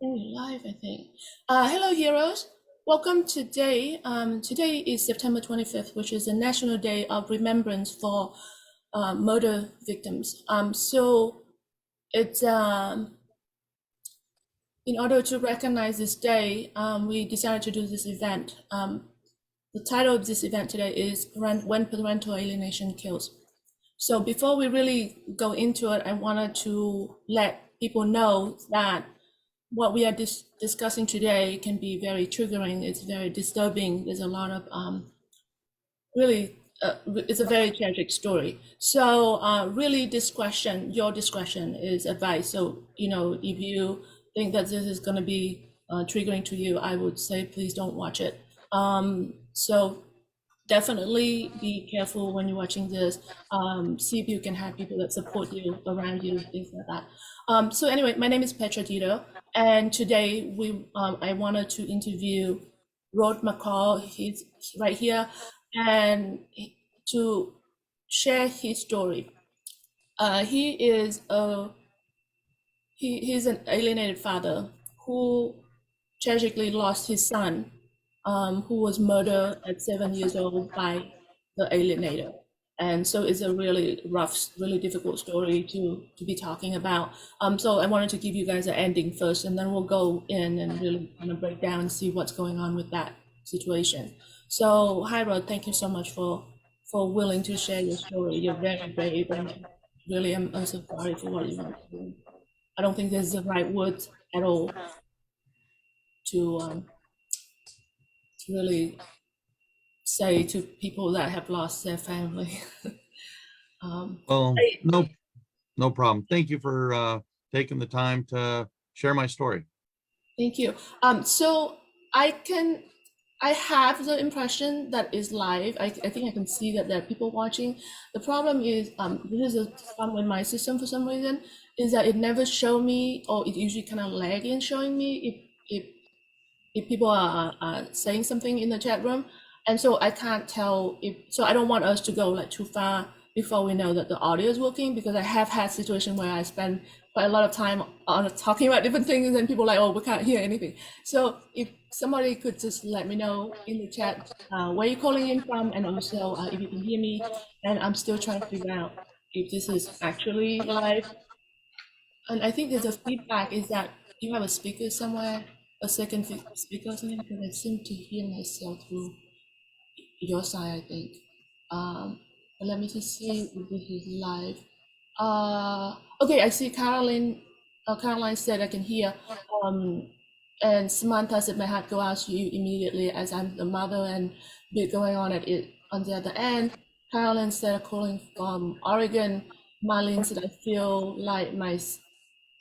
Live, I think. Hello, heroes. Welcome today. Today is September 25th, which is the National Day of Remembrance for murder victims. So it's in order to recognize this day, we decided to do this event. The title of this event today is When Parental Alienation Kills. So before we really go into it, I wanted to let people know that what we are discussing today can be very triggering. It's very disturbing. There's a lot of really, it's a very tragic story. So really discretion, your discretion is advised. So, if you think that this is going to be triggering to you, I would say please don't watch it. So definitely be careful when you're watching this. See if you can have people that support you around you, things like that. So anyway, my name is Petra Deeter, and today I wanted to interview Rod McCall. He's right here, and to share his story. He is he's an alienated father who tragically lost his son, who was murdered at 7 years old by the alienator. And so it's a really rough, really difficult story to be talking about. So I wanted to give you guys an ending first, and then we'll go in and really kind of break down and see what's going on with that situation. So hi Rod, thank you so much for willing to share your story. You're very brave, and really I'm so sorry for what you went through. I don't think there's the right words at all to really say to people that have lost their family. Well, I- no problem. Thank you for taking the time to share my story. Thank you. So I can, I have the impression that is live. I think I can see that there are people watching. The problem is, this is a problem with my system for some reason, is that it never show me, or it usually kind of lag in showing me if people are saying something in the chat room. And so I can't tell if, so I don't want us to go like too far before we know that the audio is working, because I have had situation where I spend quite a lot of time on talking about different things and then people are like, oh, we can't hear anything. So if somebody could just let me know in the chat where you're calling in from, and also if you can hear me. And I'm still trying to figure out if this is actually live. And I think there's a feedback is that you have a speaker somewhere, a second speaker or something, because I seem to hear myself through your side, I think. But let me just see if this is live. Okay, I see Caroline. Caroline said I can hear. Um, and Samantha said my heart go out to you immediately as I'm the mother and bit going on at it on the other end. Caroline said calling from Oregon. Marlene said I feel like my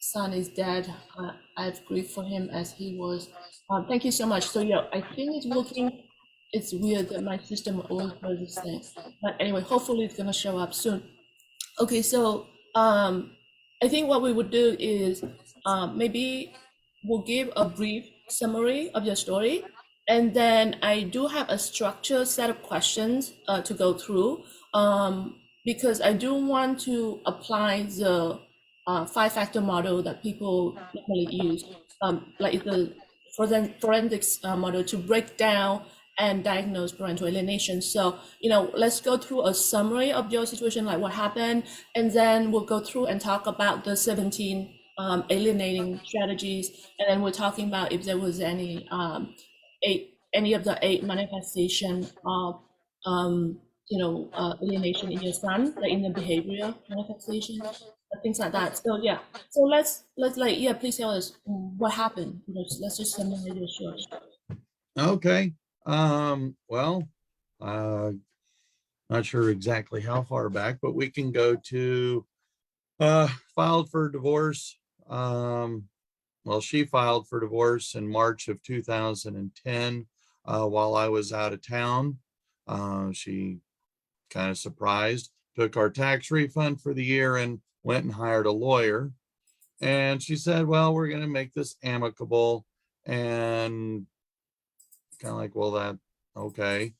son is dead. I have grief for him as he was. Thank you so much. So yeah, I think it's working. It's weird that my system always does this thing. But anyway, hopefully it's gonna show up soon. Okay, so I think what we would do is maybe we'll give a brief summary of your story, and then I do have a structured set of questions to go through, because I do want to apply the five-factor model that people normally use, like the forensics model to break down and diagnose parental alienation. So, let's go through a summary of your situation, like what happened, and then we'll go through and talk about the 17 alienating strategies, and then we're talking about if there was any of the eight manifestation of alienation in your son, like in the behavioral manifestation, things like that. So yeah, so let's like yeah, please tell us what happened. Let's just summarize your story. Okay. Well, uh, not sure exactly how far back, but we can go to filed for divorce. Well, she filed for divorce in March of 2010 while I was out of town. She kind of surprised, took our tax refund for the year and went and hired a lawyer. And she said, well, we're going to make this amicable. And kind of like, well, that, okay.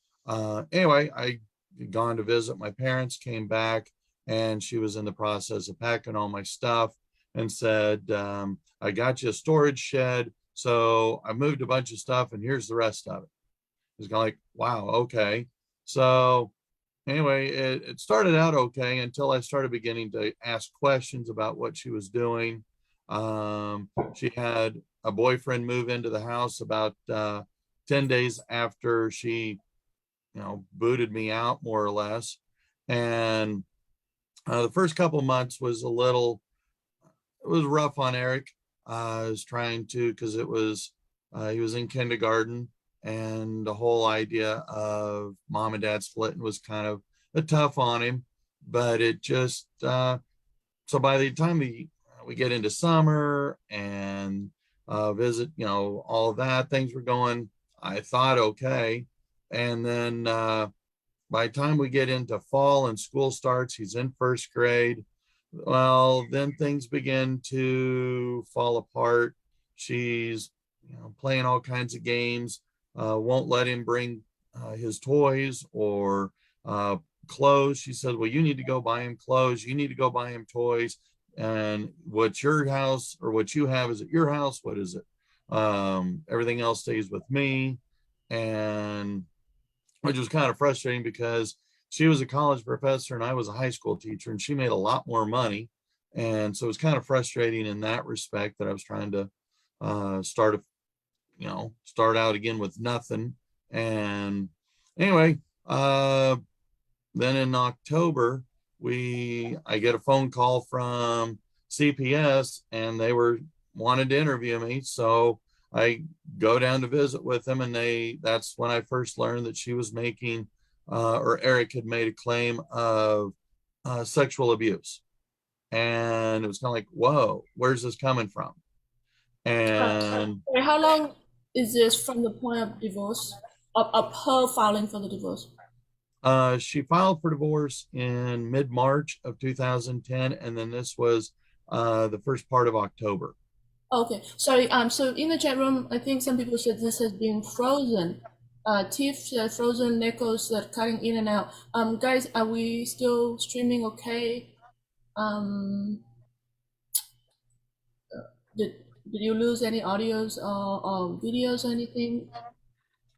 Anyway, I had gone to visit my parents, came back, and she was in the process of packing all my stuff. and said, I got you a storage shed. So I moved a bunch of stuff and here's the rest of it. It's kind of like, wow, okay. So anyway, it started out okay until I started beginning to ask questions about what she was doing. She had a boyfriend move into the house about 10 days after she, booted me out more or less. And the first couple months was it was rough on Eric. I was trying to, because he was in kindergarten, and the whole idea of mom and dad splitting was kind of a tough on him. But it just, so by the time we get into summer and visit, all of that, things were going, I thought, okay. And then by the time we get into fall and school starts, he's in first grade. Well, then things begin to fall apart. She's, playing all kinds of games, won't let him bring his toys or clothes. She says, well, you need to go buy him clothes. You need to go buy him toys. And what's your house or what you have is at your house? What is it? Everything else stays with me. And which was kind of frustrating because she was a college professor and I was a high school teacher, and she made a lot more money. And so it was kind of frustrating in that respect that I was trying to start out again with nothing. And anyway, then in October, I get a phone call from CPS, and they wanted to interview me. So I go down to visit with them, and that's when I first learned that she was making, or Eric had made a claim of sexual abuse. And it was kind of like, whoa, where's this coming from? And How long is this from the point of divorce, of her filing for the divorce? she filed for divorce in mid-March of 2010, and then this was the first part of October. Okay, sorry. So in the chat room, I think some people said this has been frozen. Tiff said frozen. Nichols said cutting in and out. Guys, are we still streaming? Okay. Did you lose any audios or videos or anything?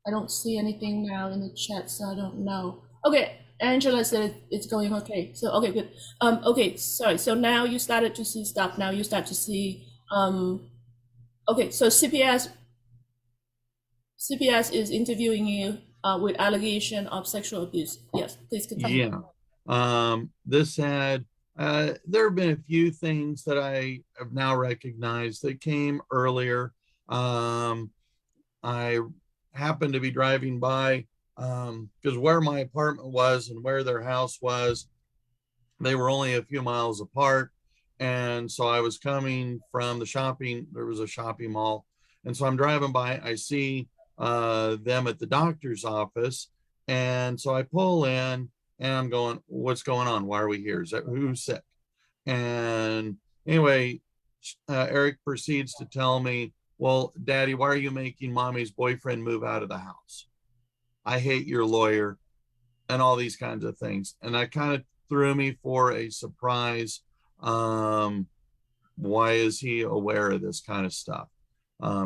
I don't see anything now in the chat, so I don't know. Okay, Angela said it's going okay. So okay, good. Okay, sorry. So now you started to see stuff. Now you start to see. Okay, so CPS is interviewing you with allegation of sexual abuse. Yes, please continue. Yeah. This had, there have been a few things that I have now recognized that came earlier. I happened to be driving by because where my apartment was and where their house was, they were only a few miles apart. And so I was coming from there was a shopping mall. And so I'm driving by, I see them at the doctor's office. And so I pull in and I'm going, what's going on? Why are we here? Is that who's sick? And anyway, Eric proceeds to tell me, well, Daddy, why are you making mommy's boyfriend move out of the house? I hate your lawyer, and all these kinds of things. And that kind of threw me for a surprise. Why is he aware of this kind of stuff?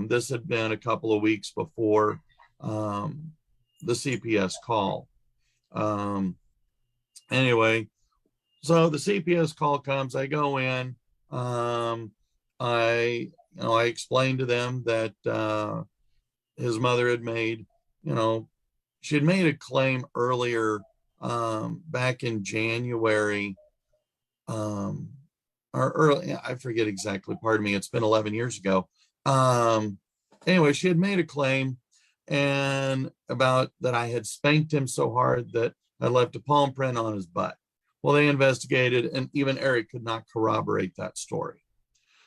This had been a couple of weeks before the CPS call. Anyway, so the CPS call comes, I go in, I explained to them that his mother had made, she had made a claim earlier back in January, or early, I forget exactly, pardon me, it's been 11 years ago. Anyway, she had made a claim and about that I had spanked him so hard that I left a palm print on his butt. Well, they investigated, and even Eric could not corroborate that story.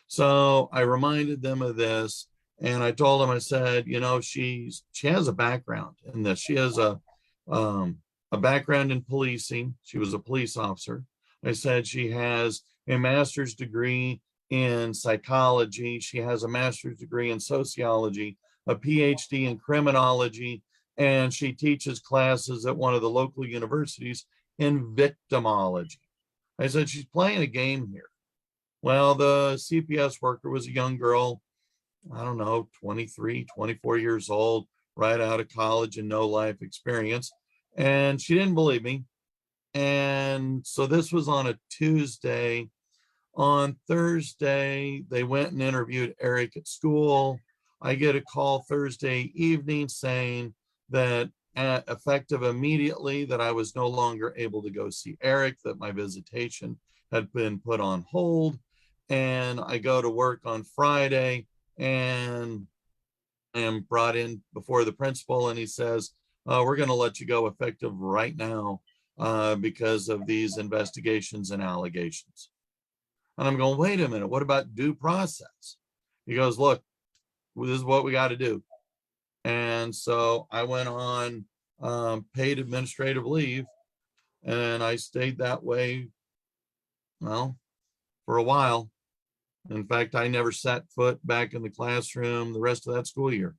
So I reminded them of this, and I told them, I said, she has a background in this. She has a background in policing. She was a police officer. I said she has a master's degree in psychology. She has a master's degree in sociology, a PhD in criminology, and she teaches classes at one of the local universities in victimology. I said, she's playing a game here. Well, the CPS worker was a young girl, I don't know, 23, 24 years old, right out of college and no life experience. And she didn't believe me. And so this was on a Tuesday. On Thursday, they went and interviewed Eric at school. I get a call Thursday evening saying that effective immediately that I was no longer able to go see Eric, that my visitation had been put on hold. And I go to work on Friday and am brought in before the principal, and he says, we're going to let you go effective right now because of these investigations and allegations. And I'm going, wait a minute, what about due process? He goes, look, this is what we got to do. And so I went on paid administrative leave, and I stayed that way, well, for a while. In fact, I never set foot back in the classroom the rest of that school year.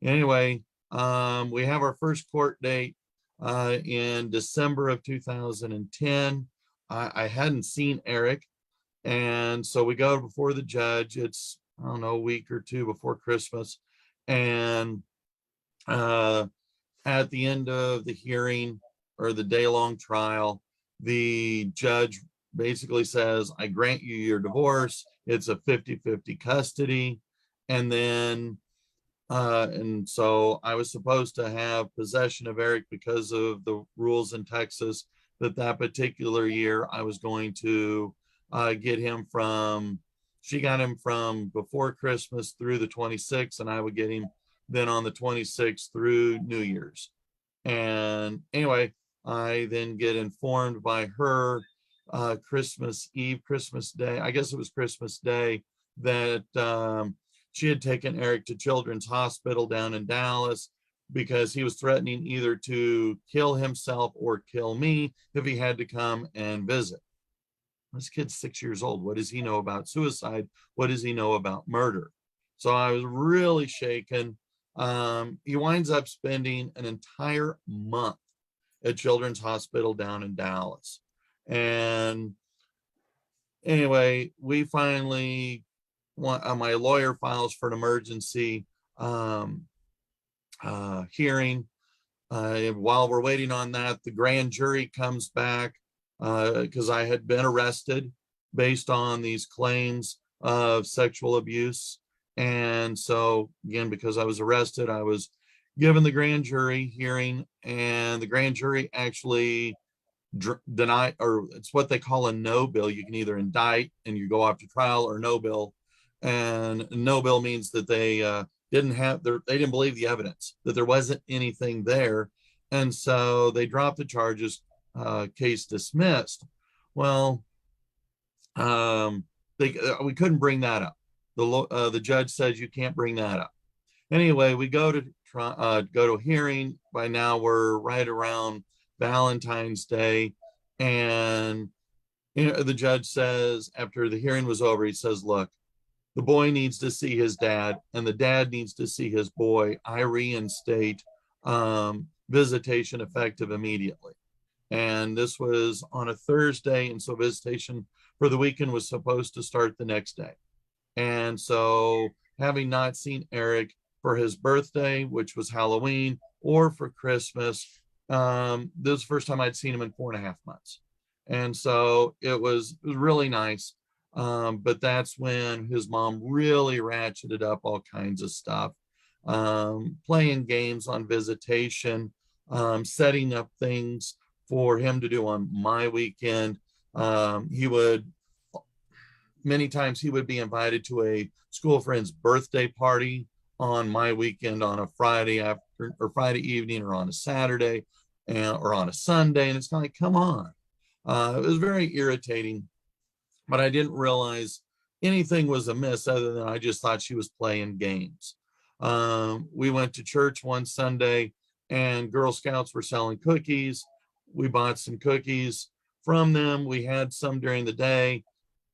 Anyway, we have our first court date in December of 2010. I hadn't seen Eric. And so we go before the judge. It's, I don't know, a week or two before Christmas. And at the end of the hearing or the day-long trial, the judge basically says, I grant you your divorce. It's a 50-50 custody. And then, and so I was supposed to have possession of Eric because of the rules in Texas that particular year I was going to get him from, she got him from before Christmas through the 26th, and I would get him then on the 26th through New Year's. And anyway, I then get informed by her Christmas Eve, Christmas Day, I guess it was Christmas Day, that she had taken Eric to Children's Hospital down in Dallas because he was threatening either to kill himself or kill me if he had to come and visit. This kid's 6 years old. What does he know about suicide? What does he know about murder? So I was really shaken. He winds up spending an entire month at Children's Hospital down in Dallas. And anyway, we finally, my lawyer files for an emergency hearing. While we're waiting on that, the grand jury comes back because I had been arrested based on these claims of sexual abuse. And so again, because I was arrested, I was given the grand jury hearing, and the grand jury actually deny, or it's what they call a no bill. You can either indict and you go off to trial, or no bill. And no bill means that they they didn't believe the evidence, that there wasn't anything there. And so they dropped the charges, case dismissed. Well, we couldn't bring that up. The judge says you can't bring that up. Anyway, we go to hearing. By now we're right around Valentine's Day, and the judge says, after the hearing was over, he says, look, the boy needs to see his dad, and the dad needs to see his boy. I reinstate visitation effective immediately. And this was on a Thursday, and so visitation for the weekend was supposed to start the next day. And so, having not seen Eric for his birthday, which was Halloween, or for Christmas, this was the first time I'd seen him in 4.5 months. And so it was really nice. But that's when his mom really ratcheted up all kinds of stuff, playing games on visitation, setting up things for him to do on my weekend. Many times he would be invited to a school friend's birthday party on my weekend on a Friday after, or Friday evening, or on a Saturday, or on a Sunday. And it's kind of like, come on. It was very irritating, but I didn't realize anything was amiss other than I just thought she was playing games. We went to church one Sunday, and Girl Scouts were selling cookies. We bought some cookies from them. We had some during the day.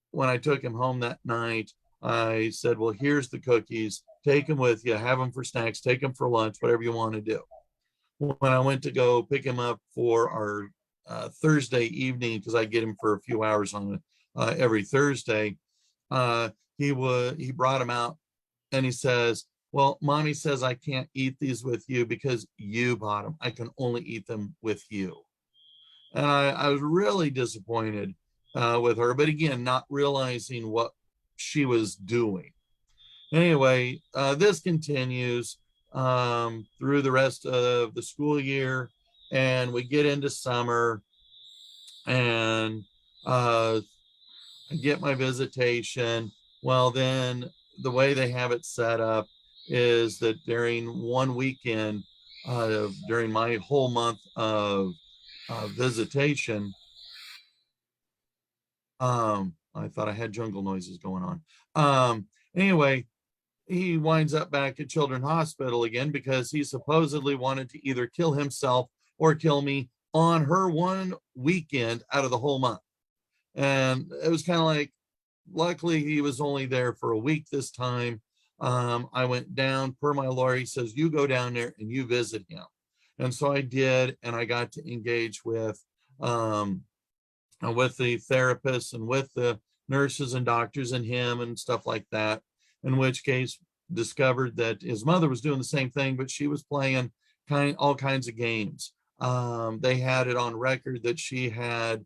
When I took him home that night, I said, well, here's the cookies. Take them with you. Have them for snacks. Take them for lunch, whatever you want to do. When I went to go pick him up for our Thursday evening, because I get him for a few hours on every Thursday, he brought him out and he says, well, mommy says I can't eat these with you because you bought them. I can only eat them with you. And I was really disappointed with her, but again, not realizing what she was doing. Anyway, this continues through the rest of the school year, and we get into summer, and I get my visitation. Well, then the way they have it set up is that during one weekend, during my whole month of visitation, I thought I had jungle noises going on. Anyway, he winds up back at Children's Hospital again because he supposedly wanted to either kill himself or kill me on her one weekend out of the whole month. And it was kind of like, luckily he was only there for a week this time. I went down, per my lawyer, he says, you go down there and you visit him. And so I did, and I got to engage with the therapists and with the nurses and doctors and him and stuff like that, in which case discovered that his mother was doing the same thing, but she was playing all kinds of games. They had it on record that she had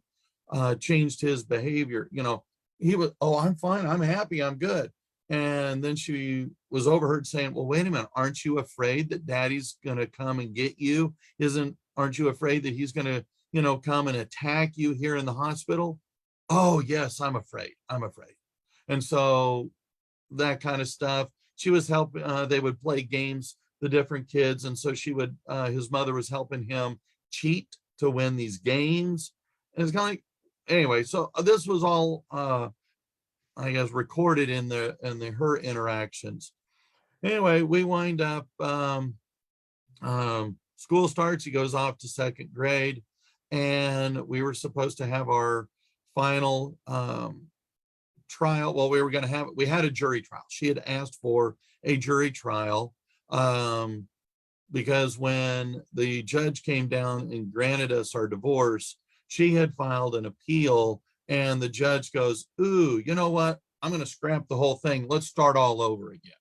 changed his behavior. You know, he was, oh, I'm fine, I'm happy, I'm good. And then she was overheard saying, well, wait a minute, aren't you afraid that daddy's going to come and get you? Aren't you afraid that he's going to, come and attack you here in the hospital? Oh, yes, I'm afraid. I'm afraid. And so that kind of stuff. She was helping, they would play games, the different kids. And so his mother was helping him cheat to win these games. And it's kind of like, anyway, so this was all, I guess, recorded in her interactions. Anyway, we wind up, school starts, he goes off to second grade, and we were supposed to have our final trial. Well, we had a jury trial. She had asked for a jury trial because when the judge came down and granted us our divorce, she had filed an appeal, and the judge goes, ooh, you know what? I'm going to scrap the whole thing. Let's start all over again.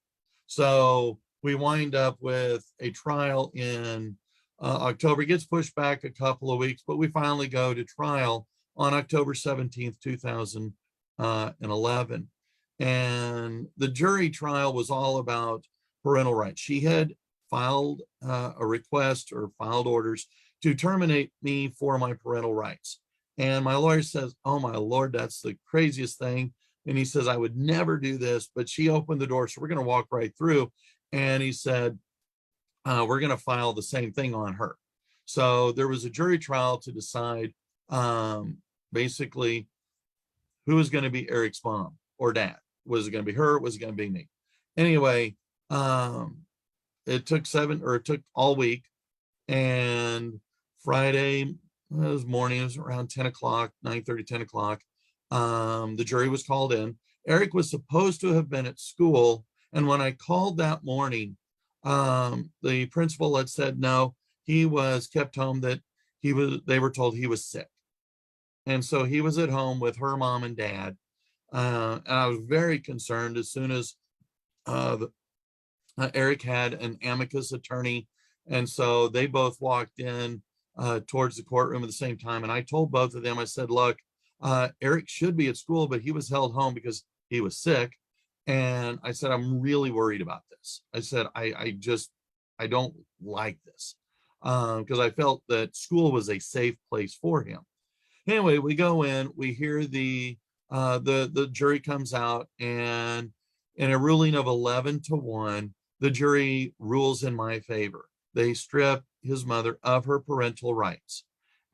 So we wind up with a trial in October. It gets pushed back a couple of weeks, but we finally go to trial on October 17th, 2011. And the jury trial was all about parental rights. She had filed a request or filed orders to terminate me for my parental rights. And my lawyer says, oh my Lord, that's the craziest thing. And he says, I would never do this, but she opened the door. So we're going to walk right through. And he said, we're going to file the same thing on her. So there was a jury trial to decide basically who was going to be Eric's mom or dad. Was it going to be her? Was it going to be me? Anyway, it took all week. And Friday, it was morning, it was around 10 o'clock, 9:30, 10 o'clock. The jury was called in. Eric was supposed to have been at school. And when I called that morning, the principal had said, no, he was kept home, they were told he was sick. And so he was at home with her mom and dad. And I was very concerned as soon as Eric had an amicus attorney. And so they both walked in towards the courtroom at the same time. And I told both of them, I said, look, Eric should be at school, but he was held home because he was sick. And I said, I'm really worried about this. I said, I don't like this because I felt that school was a safe place for him. Anyway, we go in, we hear the jury comes out, and in a ruling of 11-1, the jury rules in my favor. They strip his mother of her parental rights.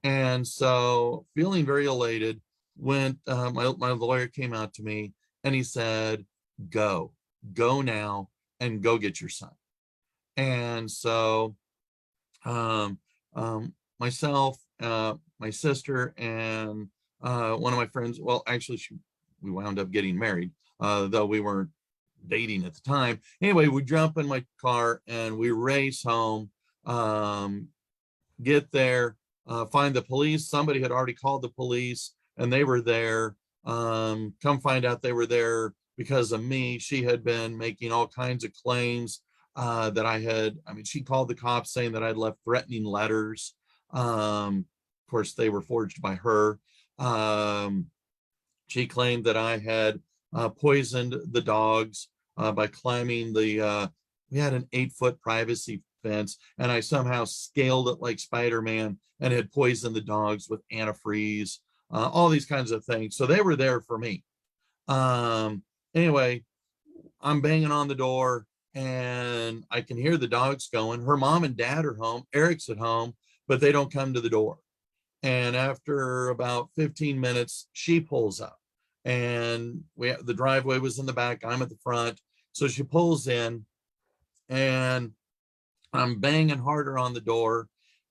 And so, feeling very elated, my lawyer came out to me and he said, go now and go get your son. And so myself, my sister, and one of my friends, well, actually, we wound up getting married, though we weren't dating at the time. Anyway, we jump in my car and we race home, get there, find the police. Somebody had already called the police and they were there. Come find out they were there because of me. She had been making all kinds of claims that I mean, she called the cops saying that I'd left threatening letters. Of course, they were forged by her. Um, she claimed that I had poisoned the dogs by climbing we had an 8-foot privacy fence, and I somehow scaled it like Spider-Man and had poisoned the dogs with antifreeze, all these kinds of things. So they were there for me. Um, anyway, I'm banging on the door and I can hear the dogs going. Her mom and dad are home. Eric's at home, but they don't come to the door. And after about 15 minutes, she pulls up, and the driveway was in the back. I'm at the front. So she pulls in, and I'm banging harder on the door.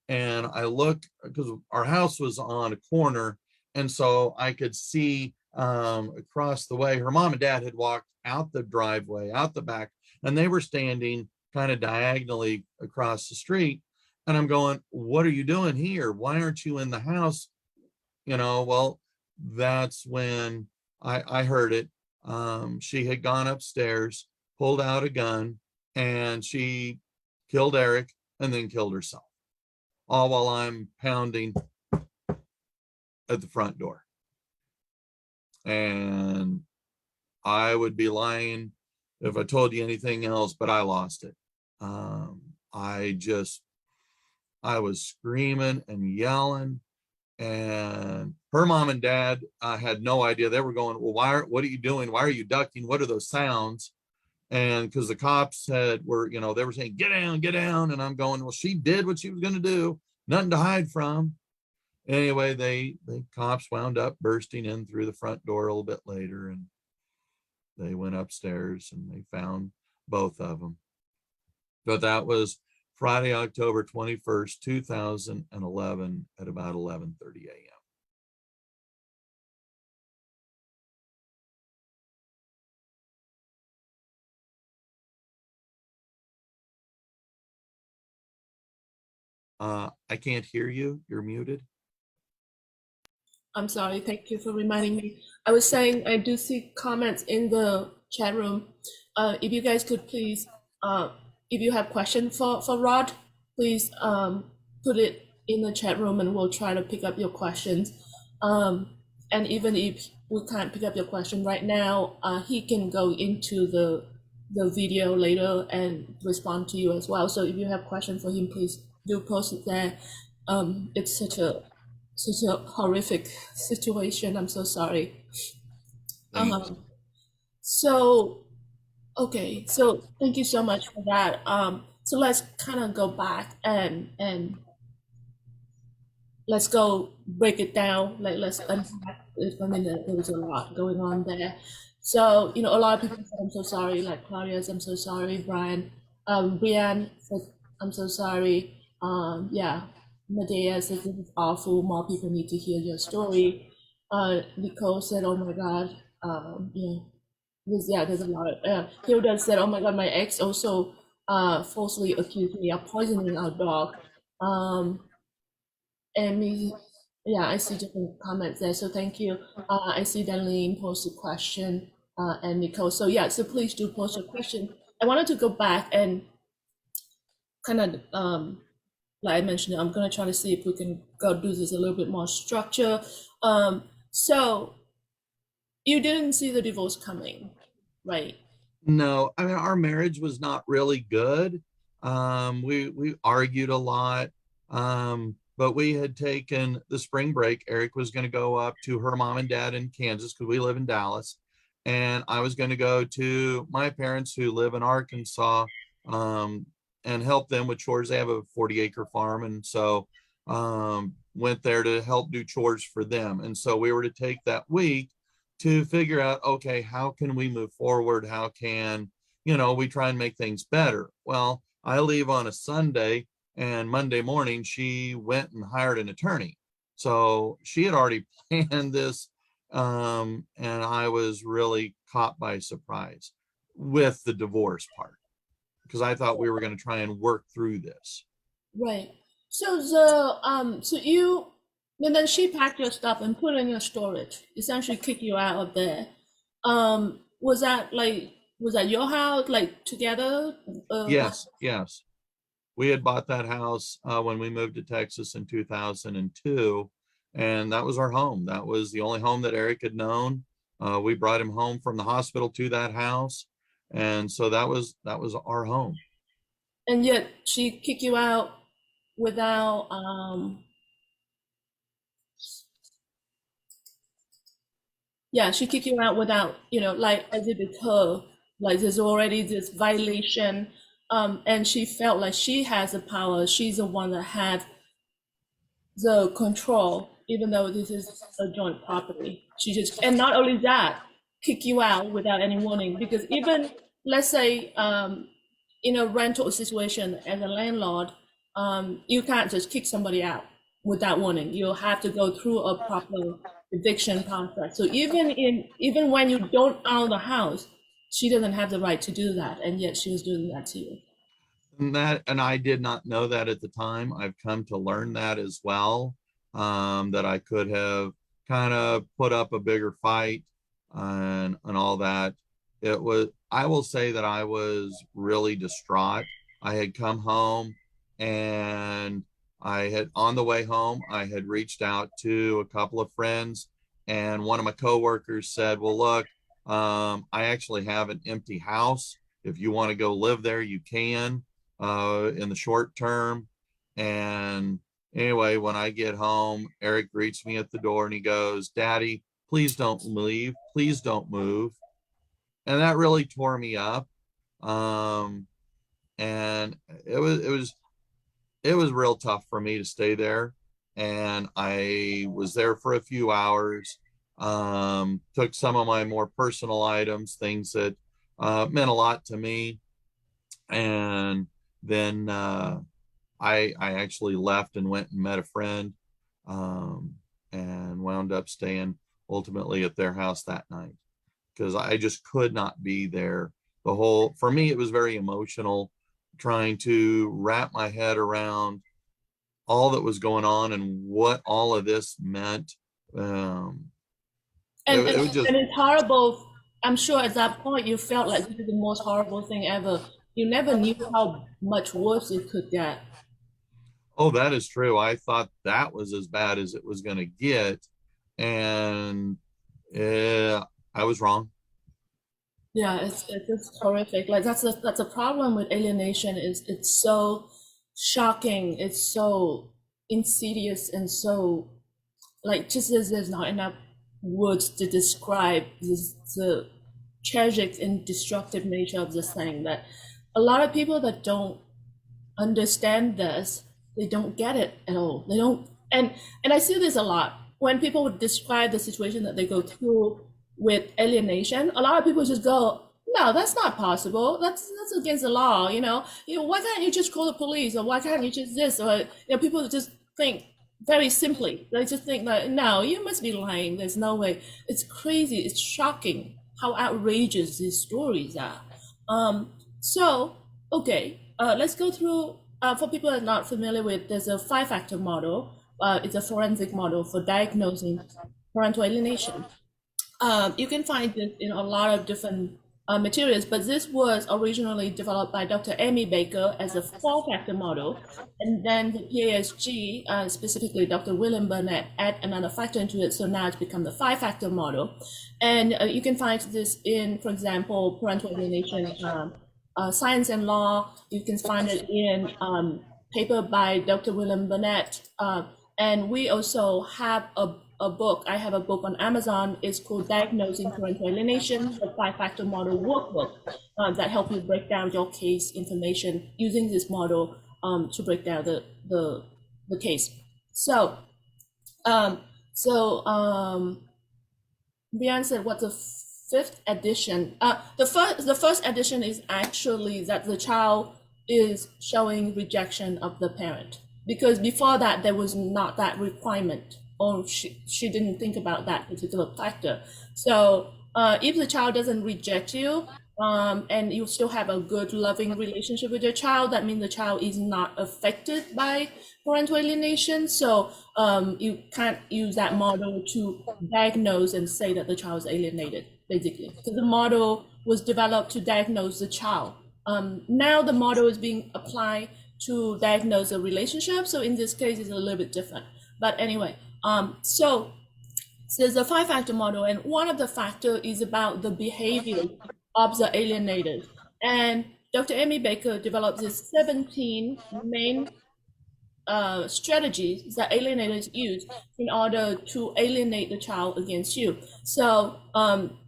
And I look because our house was on a corner. And so I could see across the way, her mom and dad had walked out the driveway, out the back, and they were standing kind of diagonally across the street. And I'm going, what are you doing here? Why aren't you in the house? Well, that's when I heard it. She had gone upstairs, pulled out a gun, and she killed Eric and then killed herself, all while I'm pounding at the front door. And I would be lying if I told you anything else, but I lost it. I was screaming and yelling, and her mom and dad had no idea. They were going, well, what are you doing? Why are you ducking? What are those sounds? And because the cops they were saying, get down. And I'm going, well, she did what she was going to do. Nothing to hide from. Anyway, the cops wound up bursting in through the front door a little bit later, and they went upstairs and they found both of them. But that was Friday, October 21st, 2011 at about 11:30 a.m. I can't hear you. You're muted. I'm sorry. Thank you for reminding me. I was saying I do see comments in the chat room. If you guys could please, if you have questions for Rod, please put it in the chat room and we'll try to pick up your questions. And even if we can't pick up your question right now, he can go into the video later and respond to you as well. So if you have questions for him, please do post it there. It's such a horrific situation. I'm so sorry. Thanks. So okay, so thank you so much for that. So let's kind of go back and let's go break it down. Like let's unpack it. I mean, there was a lot going on there. So a lot of people said, "I'm so sorry." Like Claudia said, "I'm so sorry." Brian, Brian said, "I'm so sorry." Yeah, Medea said, "This is awful. More people need to hear your story." Nicole said, "Oh my God." There's a lot of. Hilda said, "Oh my God, my ex also falsely accused me of poisoning our dog." Um, and me, yeah, I see different comments there. So thank you. I see Darlene post a question and Nicole. So yeah, so please do post your question. I wanted to go back and kind of, like I mentioned, I'm gonna try to see if we can go do this a little bit more structure. So you didn't see the divorce coming, right? No, I mean, our marriage was not really good. We argued a lot. But we had taken the spring break. Eric was going to go up to her mom and dad in Kansas because we live in Dallas, and I was going to go to my parents who live in Arkansas, and help them with chores. They have a 40-acre farm, and so went there to help do chores for them. And so we were to take that week to figure out, okay, how can we move forward? How can, we try and make things better? Well, I leave on a Sunday, and Monday morning she went and hired an attorney. So she had already planned this. And I was really caught by surprise with the divorce part because I thought we were going to try and work through this. Right. So the so And then she packed your stuff and put it in your storage, essentially kick you out of there. Was that like, was that your house, like together? Yes, yes. We had bought that house when we moved to Texas in 2002, and that was our home. That was the only home that Eric had known. We brought him home from the hospital to that house, and so that was our home. And yet she kicked you out without, yeah, she kicked you out without, like as if it's her, like there's already this violation. And she felt like she has the power. She's the one that had the control, even though this is a joint property. She just, and not only that, kick you out without any warning. Because even, let's say, in a rental situation as a landlord, you can't just kick somebody out without warning. You have to go through a proper eviction process. So even when you don't own the house, she doesn't have the right to do that, and yet she was doing that to you. And I did not know that at the time. I've come to learn that as well, that I could have kind of put up a bigger fight and all that. I will say that I was really distraught. I had come home and on the way home, I had reached out to a couple of friends, and one of my coworkers said, well, look, I actually have an empty house. If you want to go live there, you can in the short term. And anyway, when I get home, Eric greets me at the door and he goes, Daddy, please don't leave. Please don't move. And that really tore me up. Um, and it was real tough for me to stay there. And I was there for a few hours, took some of my more personal items, things that meant a lot to me. And then I actually left and went and met a friend, um, and wound up staying ultimately at their house that night because I just could not be there. For me, it was very emotional trying to wrap my head around all that was going on and what all of this meant. Um, And, it was just, and it's horrible. I'm sure at that point you felt like this is the most horrible thing ever. You never knew how much worse it could get. oh, that is true. I thought that was as bad as it was going to get. And I was wrong. Yeah, it's just horrific. Like that's a problem with alienation is it's so shocking. It's so insidious and so like just as there's not enough words to describe the tragic and destructive nature of this thing that a lot of people that don't understand this, they don't get it at all. They don't, and I see this a lot when people would describe the situation that they go through with alienation. A lot of people just go, "No, that's not possible. That's against the law." Why can't you just call the police, or why can't you just this, or people just think very simply. They just think that no, you must be lying. There's no way. It's crazy. It's shocking how outrageous these stories are. So, okay, let's go through. For people that are not familiar with, there's a five-factor model. It's a forensic model for diagnosing parental alienation. You can find this in a lot of different materials, but this was originally developed by Dr. Amy Baker as a four-factor model, and then the PASG, specifically Dr. William Burnett, add another factor into it, so now it's become the five-factor model. And you can find this in, for example, parental alienation, science and law. You can find it in paper by Dr. William Burnett. And we also have a book. I have a book on Amazon. It's called Diagnosing Parental Alienation, the five-factor model workbook that help you break down your case information using this model to break down the case. So, Beyond said, what's the fifth edition? The first edition is actually that the child is showing rejection of the parent, because before that there was not that requirement, or she didn't think about that particular factor. So if the child doesn't reject you, and you still have a good, loving relationship with your child, that means the child is not affected by parental alienation. So you can't use that model to diagnose and say that the child is alienated, basically. So the model was developed to diagnose the child. Now the model is being applied to diagnose a relationship. So in this case, it's a little bit different. But anyway, so there's a 5-factor model, and one of the factor is about the behavior of the alienated. And Dr. Amy Baker developed this 17 main strategies that alienators use in order to alienate the child against you. So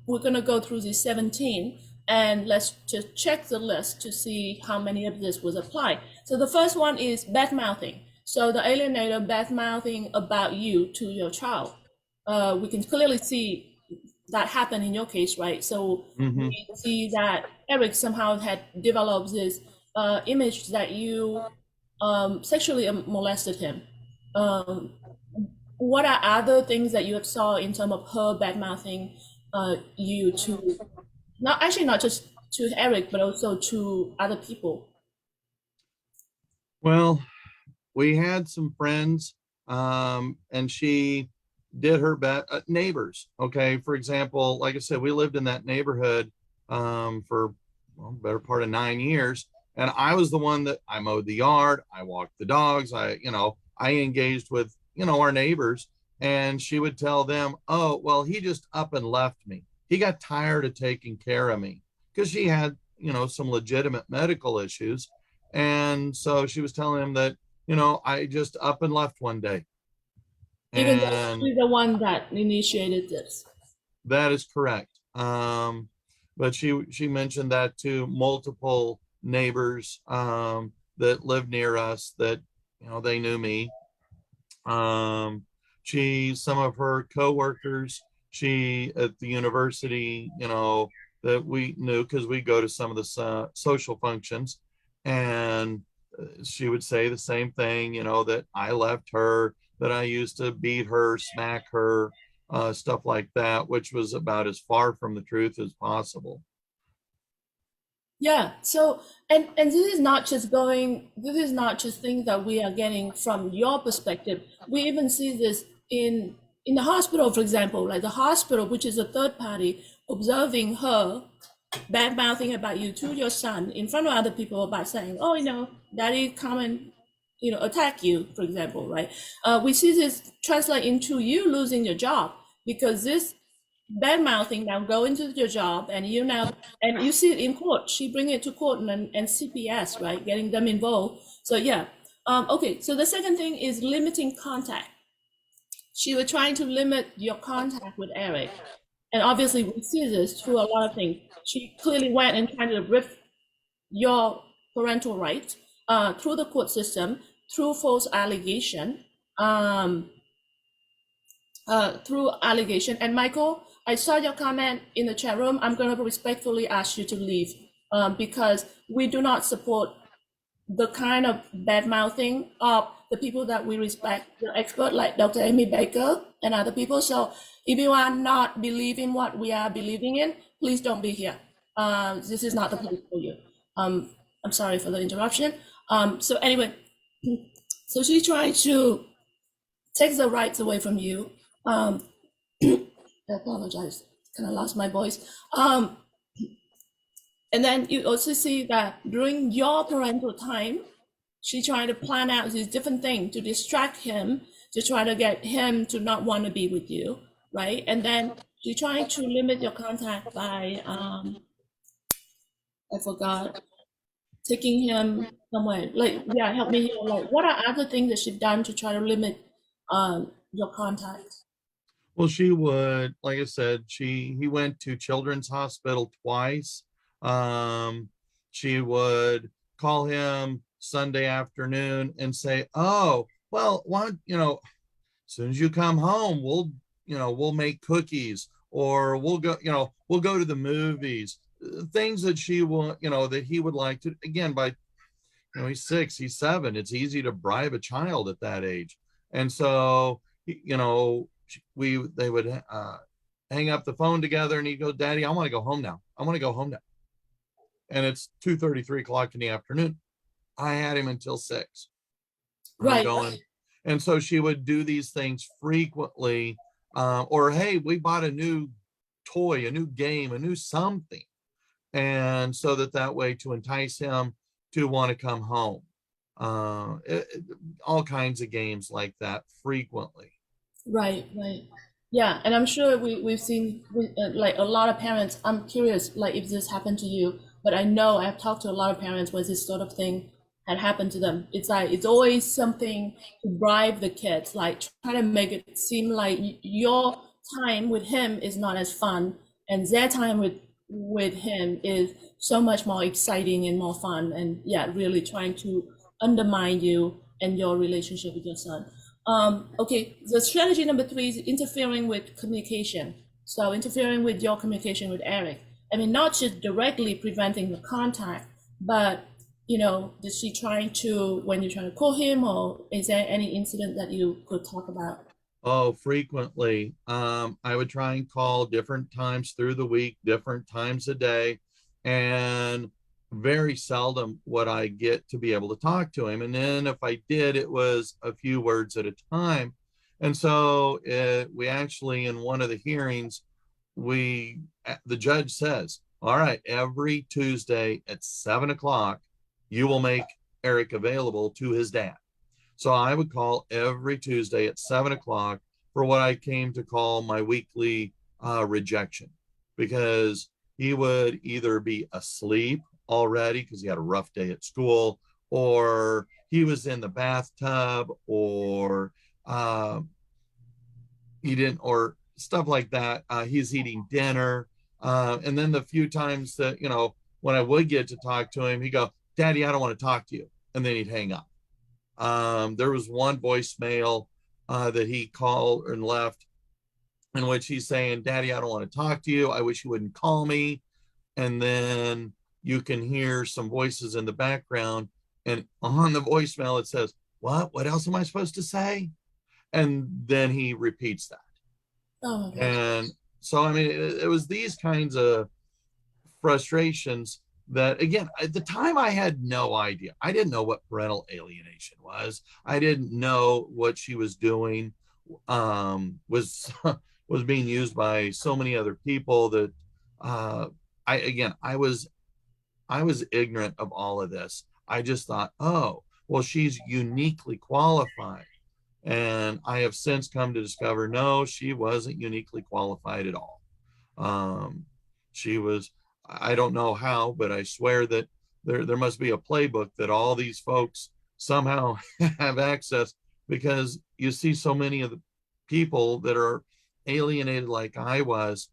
we're going to go through these 17, and let's just check the list to see how many of this was applied. So the first one is bad mouthing. So the alienator bad mouthing about you to your child. We can clearly see that happen in your case, right? So Mhm. we see that Eric somehow had developed this image that you sexually molested him. Um, what are other things that you have saw in terms of her bad mouthing you to, not just to Eric, but also to other people? Well, we had some friends, and she did her best. Neighbors, okay. For example, like I said, we lived in that neighborhood for well, better part of 9 years, and I was the one that I mowed the yard, I walked the dogs, I engaged with our neighbors, and she would tell them, "Oh, well, he just up and left me. He got tired of taking care of me," because she had some legitimate medical issues, and so she was telling him that I just up and left one day. Even though And she's the one that initiated this. that is correct. But she mentioned that to multiple neighbors that lived near us that, they knew me. Some of her coworkers, she at the university, that we knew because we go to some of the social functions, and she would say the same thing, that I left her, that I used to beat her, smack her, stuff like that, which was about as far from the truth as possible. Yeah. So, and this is not just things that we are getting from your perspective. We even see this in the hospital, for example, like the hospital, which is a third party, observing her bad mouthing about you to your son in front of other people by saying, "Oh, daddy come and attack you," for example, right? We see this translate into you losing your job because this bad mouthing now go into your job, and you see it in court. She bring it to court and CPS, right, getting them involved. So yeah. Okay, so the second thing is limiting contact. She was trying to limit your contact with Eric, and obviously we see this through a lot of things. She clearly went and tried to rip your parental rights through the court system, through false allegation, um, through allegation. And Michael, I saw your comment in the chat room. I'm going to respectfully ask you to leave because we do not support the kind of bad mouthing of the people that we respect, the expert like Dr. Amy Baker and other people. So if you are not believing what we are believing in, please don't be here. This is not the place for you. I'm sorry for the interruption. So anyway, so she's trying to take the rights away from you. I apologize, kind of lost my voice. And then you also see that during your parental time, she tried to plan out these different things to distract him, to try to get him to not want to be with you, right? And then she trying to limit your contact by, I forgot, taking him somewhere. Like, yeah, help me here. Like, what are other things that she's done to try to limit your contact? Well, she would, like I said, he went to Children's Hospital twice. Um, she would call him Sunday afternoon and say, "Oh, well, what, as soon as you come home, we'll make cookies, or we'll go to the movies." Things that she will, that he would like to, again, by, he's 6, he's 7. It's easy to bribe a child at that age. And so, they would hang up the phone together, and he'd go, "Daddy, I want to go home now. I want to go home now." and it's 2:30, 3 o'clock in the afternoon. I had him until 6. I'm Right. going. And so she would do these things frequently. Or, hey, we bought a new toy, a new game, a new something. And so that way to entice him to want to come home. All kinds of games like that frequently. Right, right. Yeah, and I'm sure we've seen like a lot of parents. I'm curious, like if this happened to you, but I know I've talked to a lot of parents where this sort of thing had happened to them. It's like it's always something to bribe the kids, like try to make it seem like your time with him is not as fun, and their time with him is so much more exciting and more fun. And yeah, really trying to undermine you and your relationship with your son. Okay, the strategy number 3 is interfering with communication. So interfering with your communication with Eric. I mean, not just directly preventing the contact, but is she trying to, when you're trying to call him, or is there any incident that you could talk about? Oh, frequently. I would try and call different times through the week, different times a day, and very seldom would I get to be able to talk to him. And then if I did, it was a few words at a time. And so we actually, in one of the hearings, the judge says, all right, every Tuesday at 7 o'clock, you will make Eric available to his dad. So I would call every Tuesday at 7 o'clock for what I came to call my weekly rejection, because he would either be asleep already because he had a rough day at school, or he was in the bathtub, or he didn't, or stuff like that. He's eating dinner. And then the few times that, when I would get to talk to him, he'd go, Daddy, I don't want to talk to you. And then he'd hang up. There was one voicemail that he called and left in which he's saying, Daddy, I don't want to talk to you. I wish you wouldn't call me. And then you can hear some voices in the background. And on the voicemail, it says, what else am I supposed to say? And then he repeats that. Oh, And so, I mean, it was these kinds of frustrations that, again, at the time I had no idea. I didn't know what parental alienation was. I didn't know what she was doing was was being used by so many other people that I was ignorant of all of this. I just thought, oh, well, she's uniquely qualified. And I have since come to discover, no, she wasn't uniquely qualified at all. She was, I don't know how, but I swear that there must be a playbook that all these folks somehow have access, because you see so many of the people that are alienated like I was,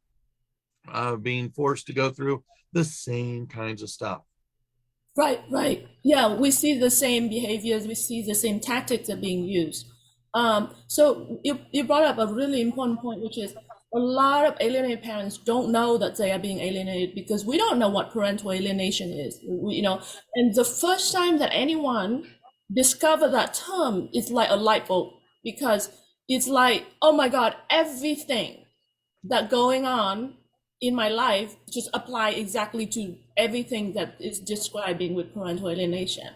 being forced to go through the same kinds of stuff. right, right. Yeah, we see the same behaviors, we see the same tactics are being used. So you brought up a really important point, which is a lot of alienated parents don't know that they are being alienated because we don't know what parental alienation is. And the first time that anyone discover that term, it's like a light bulb, because it's like, oh my God, everything that going on in my life just apply exactly to everything that is describing with parental alienation.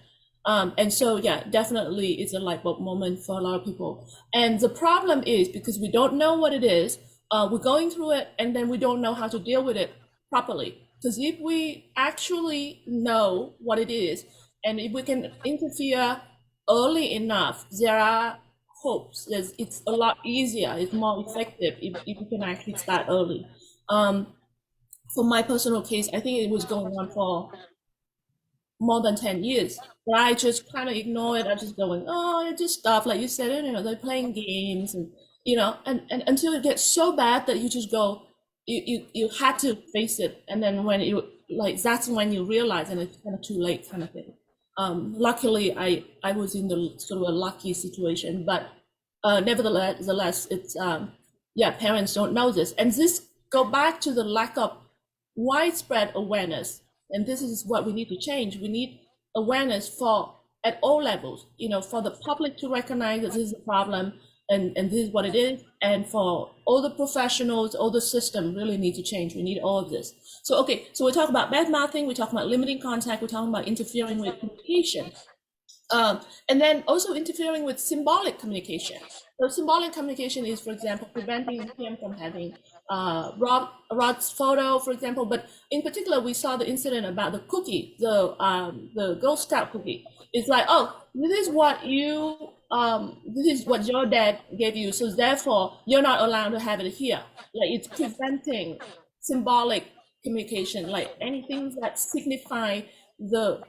And so, yeah, definitely it's a light bulb moment for a lot of people. And the problem is because we don't know what it is, we're going through it and then we don't know how to deal with it properly. Because if we actually know what it is, and if we can interfere early enough, there are hopes. It's a lot easier, it's more effective if we can actually start early. For my personal case, I think it was going on for more than 10 years. But I just kind of ignore it. I'm just going, oh, it's just stuff. Like you said, they're playing games and until it gets so bad that you just go, you had to face it. And then when that's when you realize, and it's kind of too late kind of thing. Luckily, I was in the sort of a lucky situation, but nevertheless, it's, parents don't know this. And this go back to the lack of widespread awareness. And this is what we need to change. We need awareness at all levels, for the public to recognize that this is a problem, and this is what it is. And for all the professionals, all the system really need to change. We need all of this. So okay, so we talk about bad mouthing, we talk about limiting contact, we're talking about interfering with communication. And then also interfering with symbolic communication. So symbolic communication is, for example, preventing him from having Rod's photo, for example. But in particular, we saw the incident about the cookie, the Girl Scout cookie. It's like, oh, this is what your dad gave you, so therefore you're not allowed to have it here. Like it's preventing symbolic communication, like anything that signify the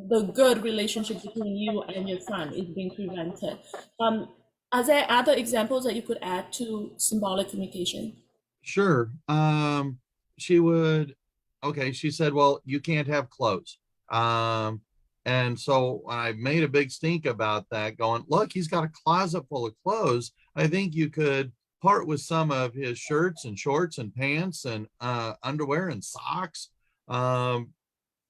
the good relationship between you and your son is being prevented. Um, are there other examples that you could add to symbolic communication? Sure. She would, okay, she said, well, you can't have clothes. And so I made a big stink about that, going, look, he's got a closet full of clothes. I think you could part with some of his shirts and shorts and pants and underwear and socks. Um,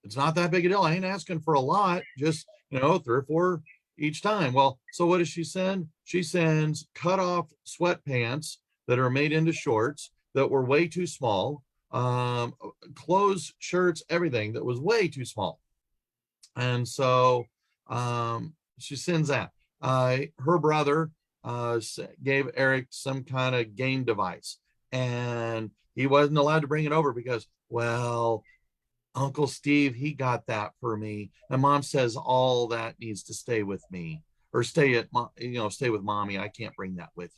it's not that big a deal. I ain't asking for a lot, just, 3 or 4 each time. Well, so what does she send? She sends cut off sweatpants that are made into shorts that were way too small, clothes, shirts, everything that was way too small. And so she sends that. Her brother gave Eric some kind of game device, and he wasn't allowed to bring it over because, well, Uncle Steve, he got that for me. And mom says all that needs to stay with me or stay with mommy. I can't bring that with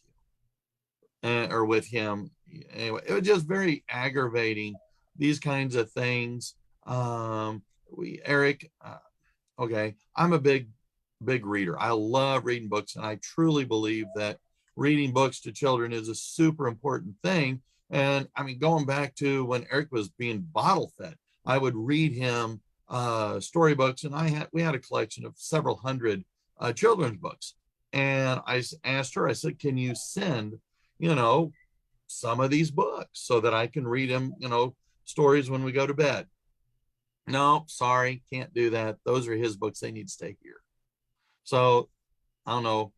you or with him. Anyway, it was just very aggravating, these kinds of things. Eric, okay, I'm a big reader. I love reading books, and I truly believe that reading books to children is a super important thing. And I mean, going back to when Eric was being bottle fed, I would read him storybooks, and we had a collection of several hundred children's books. And I asked her, I said, can you send, some of these books so that I can read them, stories when we go to bed? No, sorry, can't do that. Those are his books. They need to stay here. So I don't know.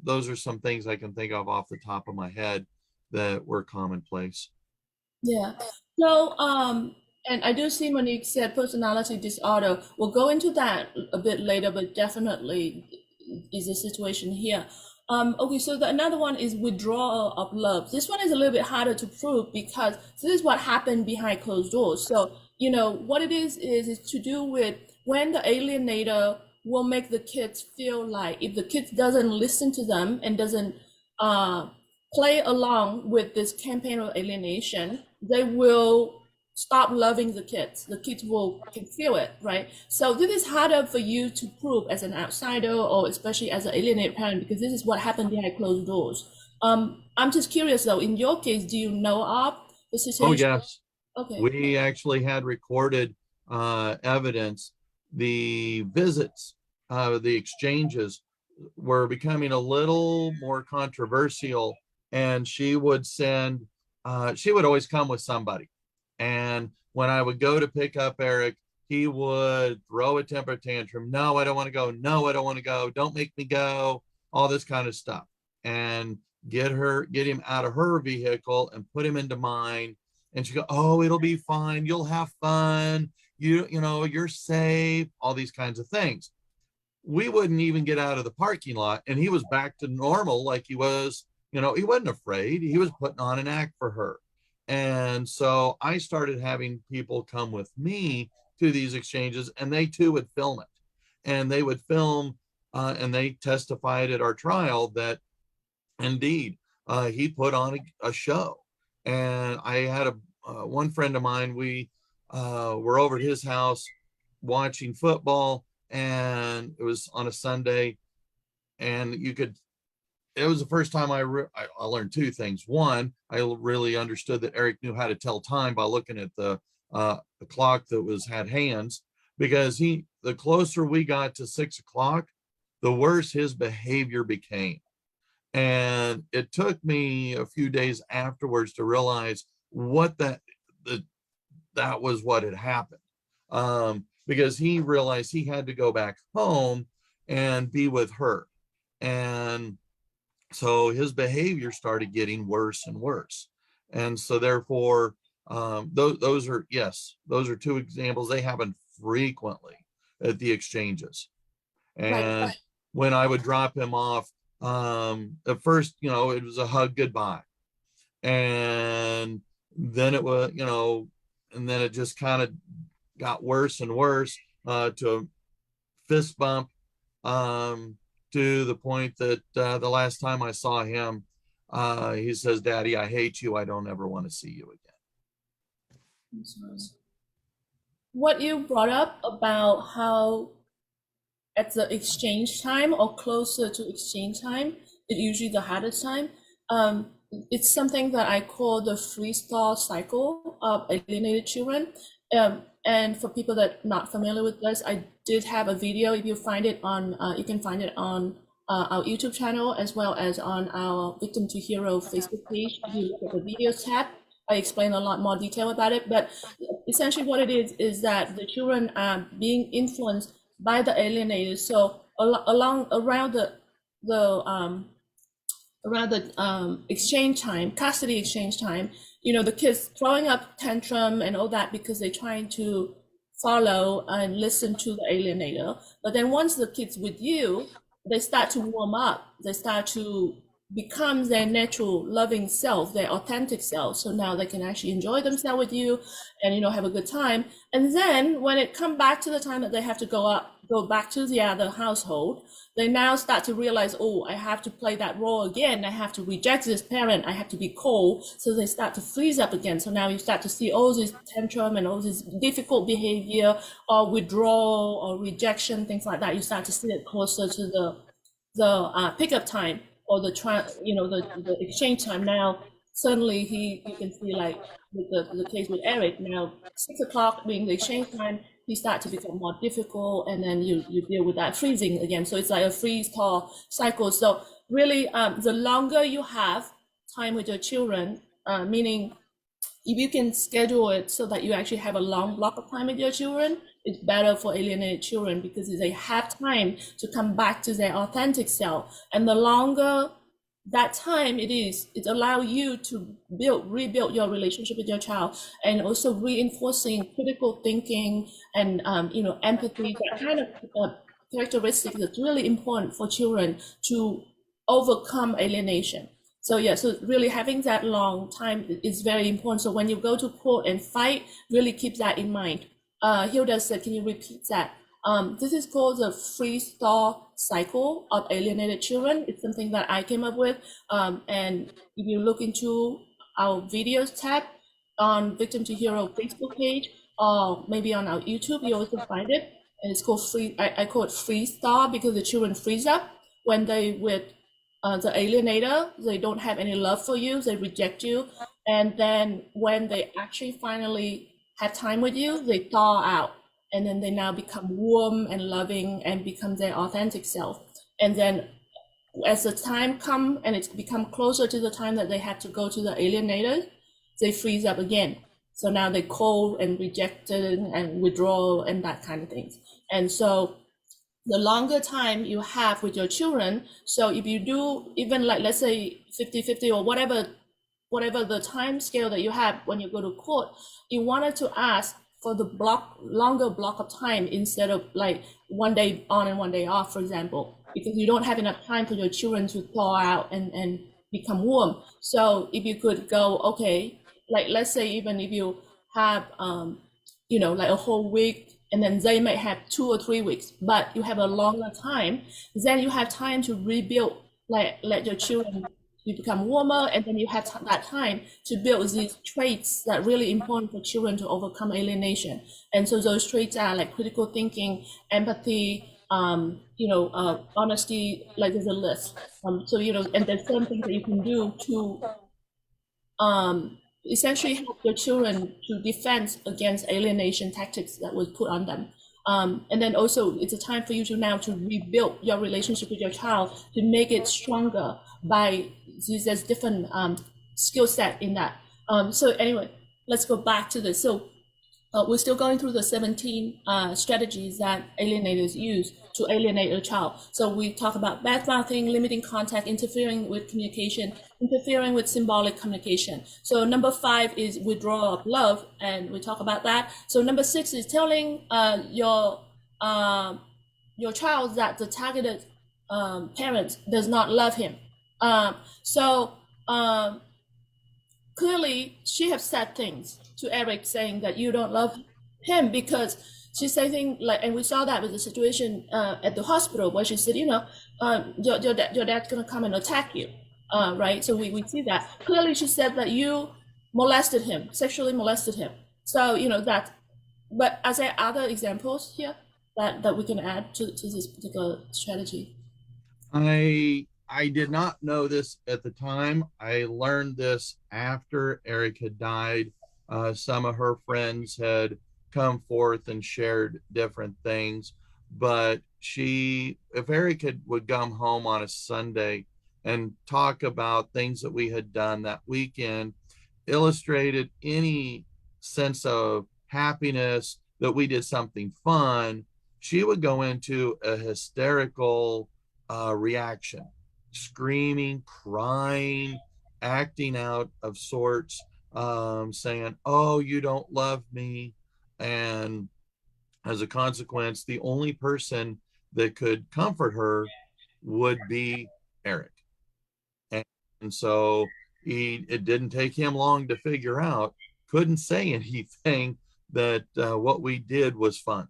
Those are some things I can think of off the top of my head that were commonplace. Yeah. So, and I do see Monique said personality disorder. We'll go into that a bit later, but definitely is a situation here. Okay, so another one is withdrawal of love. This one is a little bit harder to prove because this is what happened behind closed doors. So, what it is to do with when the alienator will make the kids feel like if the kids doesn't listen to them and doesn't uh, play along with this campaign of alienation, they will stop loving the kids. The kids can feel it, right? So this is harder for you to prove as an outsider or especially as an alienated parent because this is what happened behind closed doors. I'm just curious though, in your case, do you know of the Oh, situation? yes. Okay. We actually had recorded evidence. The visits, the exchanges were becoming a little more controversial, and she would always come with somebody. And when I would go to pick up Eric, he would throw a temper tantrum. No, I don't want to go. No, I don't want to go. Don't make me go. All this kind of stuff. And get him out of her vehicle and put him into mine. And she go, oh, it'll be fine. You'll have fun. You're safe. All these kinds of things. We wouldn't even get out of the parking lot, and he was back to normal, like he was. He wasn't afraid. He was putting on an act for her. And so I started having people come with me to these exchanges, and they too would film it. And they would film, and they testified at our trial that indeed he put on a show. And I had one friend of mine, we were over at his house watching football, and it was on a Sunday, and it was the first time I learned two things. One, I really understood that Eric knew how to tell time by looking at the clock that had hands, because the closer we got to 6 o'clock, the worse his behavior became. And it took me a few days afterwards to realize that was what had happened. Because he realized he had to go back home and be with her. And So his behavior started getting worse and worse. And so therefore, those are, yes, those are two examples. They happen frequently at the exchanges. Right. And when I would drop him off, at first, it was a hug goodbye. And then it was, and then it just kind of got worse and worse, to a fist bump, to the point that the last time I saw him, he says, "Daddy, I hate you. I don't ever want to see you again." What you brought up about how at the exchange time or closer to exchange time, it's usually the hardest time. It's something that I call the freestyle cycle of alienated children. And for people that are not familiar with this, I did have a video. If you find it on, you can find it on our YouTube channel as well as on our VictimToHero Facebook page. If you look at the videos tab, I explain a lot more detail about it. But essentially, what it is that the children are being influenced by the alienated. So around the exchange time, custody exchange time, the kids throwing up tantrum and all that because they're trying to follow and listen to the alienator. But then once the kids with you, they start to warm up, they start to become their natural loving self, their authentic self. So now they can actually enjoy themselves with you and have a good time. And then when it come back to the time that they have to go back to the other household, they now start to realize, oh, I have to play that role again. I have to reject this parent. I have to be cold. So they start to freeze up again. So now you start to see all this tantrum and all this difficult behavior or withdrawal or rejection, things like that. You start to see it closer to the pickup time or the exchange time. Now suddenly you can see, like with the case with Eric, now 6 o'clock being the exchange time, he start to become more difficult, and then you deal with that freezing again. So it's like a freeze thaw cycle. So really, the longer you have time with your children, meaning if you can schedule it so that you actually have a long block of time with your children, it's better for alienated children because they have time to come back to their authentic self. And the longer that time it allows you to rebuild your relationship with your child, and also reinforcing critical thinking and empathy, that kind of characteristic that's really important for children to overcome alienation. So yeah, so really having that long time is very important. So when you go to court and fight, really keep that in mind. Hilda said, can you repeat that? This is called the freeze-thaw cycle of alienated children. It's something that I came up with. And if you look into our videos tab on VictimToHero Facebook page, or maybe on our YouTube, you also find it. And it's called I call it freeze-thaw because the children freeze up when they with the alienator. They don't have any love for you, they reject you. And then when they actually finally have time with you, they thaw out. And then they now become warm and loving and become their authentic self. And then as the time comes and it's become closer to the time that they have to go to the alienator, they freeze up again. So now they cold and rejected and withdraw and that kind of things. And so the longer time you have with your children, so if you do even like, let's say 50-50 or whatever the time scale that you have when you go to court, you wanted to ask for the longer block of time instead of like 1 day on and 1 day off, for example, because you don't have enough time for your children to thaw out and become warm. So if you could go, okay, like let's say even if you have like a whole week, and then they may have 2 or 3 weeks, but you have a longer time, then you have time to rebuild, like let your children become warmer, and then you have that time to build these traits that are really important for children to overcome alienation. And so those traits are like critical thinking, empathy, honesty, like there's a list. So and there's certain things that you can do to essentially help your children to defend against alienation tactics that was put on them. And then also it's a time for you to now to rebuild your relationship with your child, to make it stronger by there's different skill set in that. So anyway, let's go back to this. So we're still going through the 17 strategies that alienators use to alienate a child. So we talk about bad mouthing, limiting contact, interfering with communication, interfering with symbolic communication. So number 5 is withdrawal of love, and we talk about that. So number 6 is telling your child that the targeted parent does not love him. So clearly she have said things to Eric saying that you don't love him, because she said things like, and we saw that with the situation at the hospital where she said, your dad's gonna come and attack you, right? So we see that clearly she said that you molested him, sexually molested him. So that, but are there other examples here that we can add to this particular strategy? I did not know this at the time. I learned this after Eric had died. Some of her friends had come forth and shared different things, but if Eric would come home on a Sunday and talk about things that we had done that weekend, illustrated any sense of happiness that we did something fun, she would go into a hysterical reaction, screaming, crying, acting out of sorts, saying, "Oh, you don't love me." And as a consequence, the only person that could comfort her would be Eric. And so it didn't take him long to figure out, couldn't say anything, that what we did was fun.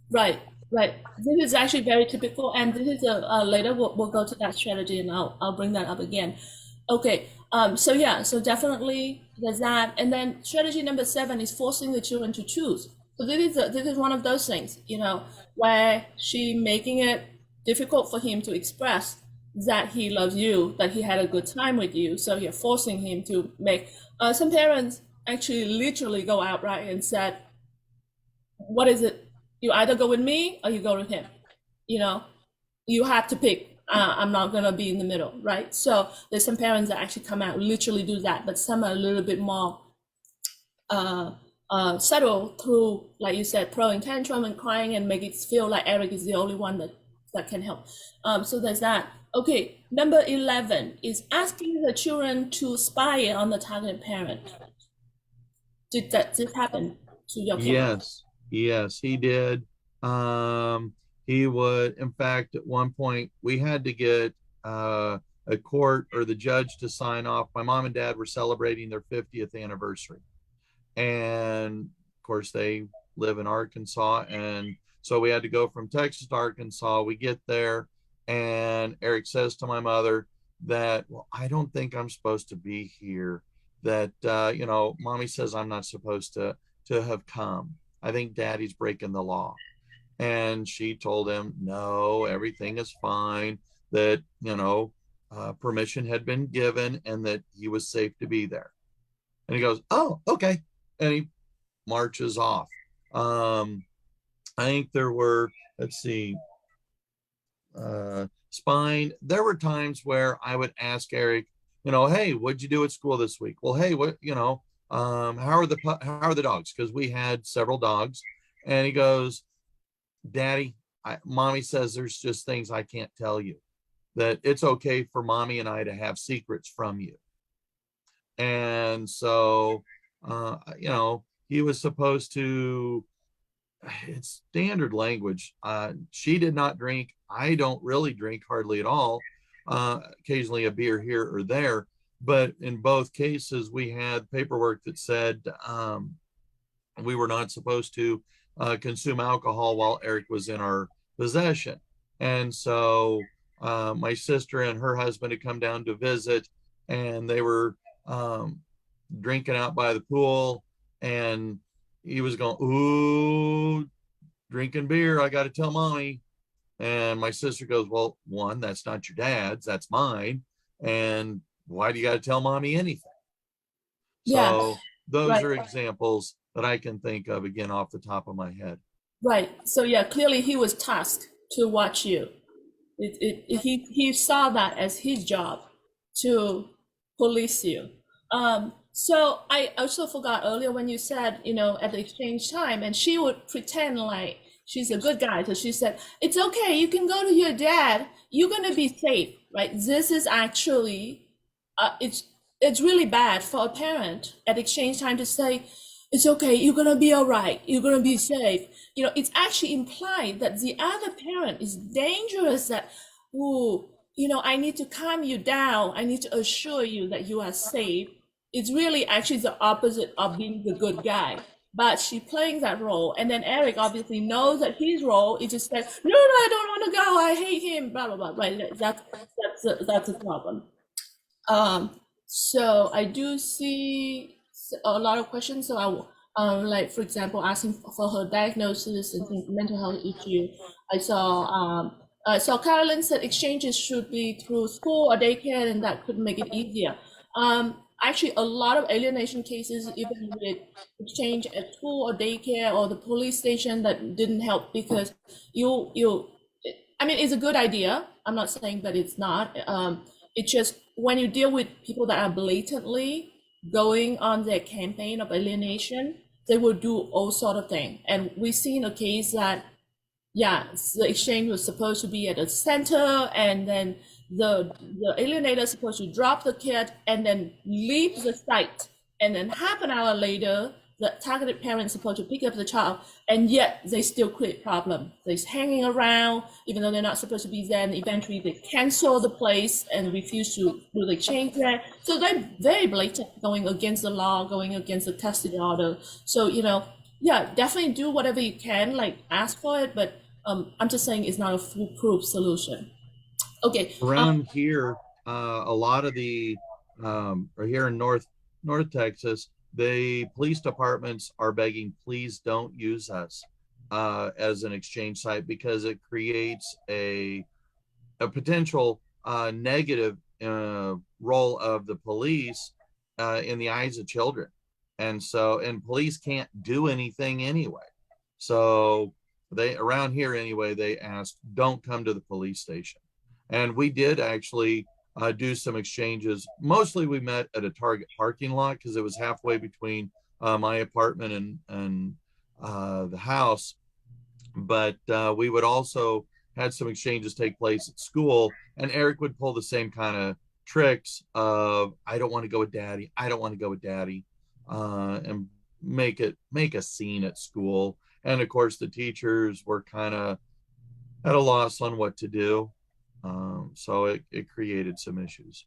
Right, right. This is actually very typical, and this is later we'll go to that strategy, and I'll bring that up again. Okay. So yeah. So definitely there's that, and then strategy number 7 is forcing the children to choose. So this is one of those things, where she making it difficult for him to express that he loves you, that he had a good time with you. So you're forcing him to make. Some parents actually literally go outright and said, what is it? You either go with me or you go with him. You know, you have to pick. I'm not gonna be in the middle, right? So there's some parents that actually come out literally do that, but some are a little bit more subtle through, like you said, throwing tantrum and crying and make it feel like Eric is the only one that can help. So there's that. Okay, number 11 is asking the children to spy on the targeted parent. Did this happen to your kid? Yes, he did. Um, he would, in fact, at one point, we had to get a court or the judge to sign off. My mom and dad were celebrating their 50th anniversary. And of course, they live in Arkansas. And so we had to go from Texas to Arkansas. We get there, and Eric says to my mother that, "Well, I don't think I'm supposed to be here. That, mommy says I'm not supposed to have come. I think daddy's breaking the law." And she told him, "No, everything is fine, that, permission had been given and that he was safe to be there." And he goes, "Oh, okay." And he marches off. I think there were, let's see, spine. There were times where I would ask Eric, "Hey, what'd you do at school this week?" "Well, hey, how are the dogs?" Because we had several dogs. And he goes, "Daddy, mommy says there's just things I can't tell you, that it's okay for mommy and I to have secrets from you." And so, he was supposed to, it's standard language. She did not drink. I don't really drink hardly at all. Occasionally a beer here or there. But in both cases, we had paperwork that said we were not supposed to consume alcohol while Eric was in our possession. And so my sister and her husband had come down to visit, and they were drinking out by the pool, and he was going, "Ooh, drinking beer. I got to tell mommy." And my sister goes, "Well, one, that's not your dad's, that's mine. And why do you got to tell mommy anything?" Yeah, So those right, are examples that I can think of, again, off the top of my head. right. So yeah, clearly he was tasked to watch you. He saw that as his job to police you. So I also forgot earlier when you said, at the exchange time, and she would pretend like she's a good guy. So she said, "It's okay, you can go to your dad. You're gonna be safe," right? This is actually, it's really bad for a parent at exchange time to say, "It's okay, you're gonna be all right. You're gonna be safe." It's actually implied that the other parent is dangerous. That, ooh, I need to calm you down. I need to assure you that you are safe. It's really actually the opposite of being the good guy. But she playing that role, and then Eric obviously knows that his role is just like, no, no, I don't want to go. I hate him. Blah blah blah. Right? That's a problem. So I do see a lot of questions. So like for example, asking for her diagnosis and mental health issue. I saw Carolyn said exchanges should be through school or daycare, and that could make it easier. Actually, a lot of alienation cases, even with exchange at school or daycare or the police station, that didn't help because you I mean, it's a good idea. I'm not saying that it's not. It's just when you deal with people that are blatantly going on their campaign of alienation, they will do all sort of things. And we've seen a case that, yeah, the exchange was supposed to be at the center, and then the alienator is supposed to drop the kid and then leave the site, and then half an hour later the targeted parent is supposed to pick up the child, and yet they still create problem. They're hanging around even though they're not supposed to be there, and eventually they cancel the place and refuse to do the exchange there. So they're very blatant, going against the law, going against the custody order. So yeah, definitely do whatever you can, like ask for it, but I'm just saying it's not a foolproof solution. Okay. Around here, a lot of the or here in North Texas, the police departments are begging, please don't use us as an exchange site, because it creates a potential negative role of the police in the eyes of children. And police can't do anything anyway. So they, around here anyway, they asked, don't come to the police station. And we did actually do some exchanges. Mostly we met at a Target parking lot because it was halfway between my apartment and the house. But we would also had some exchanges take place at school, and Eric would pull the same kind of tricks of, I don't want to go with daddy, I don't want to go with daddy, and make a scene at school. And of course the teachers were kind of at a loss on what to do. So it created some issues.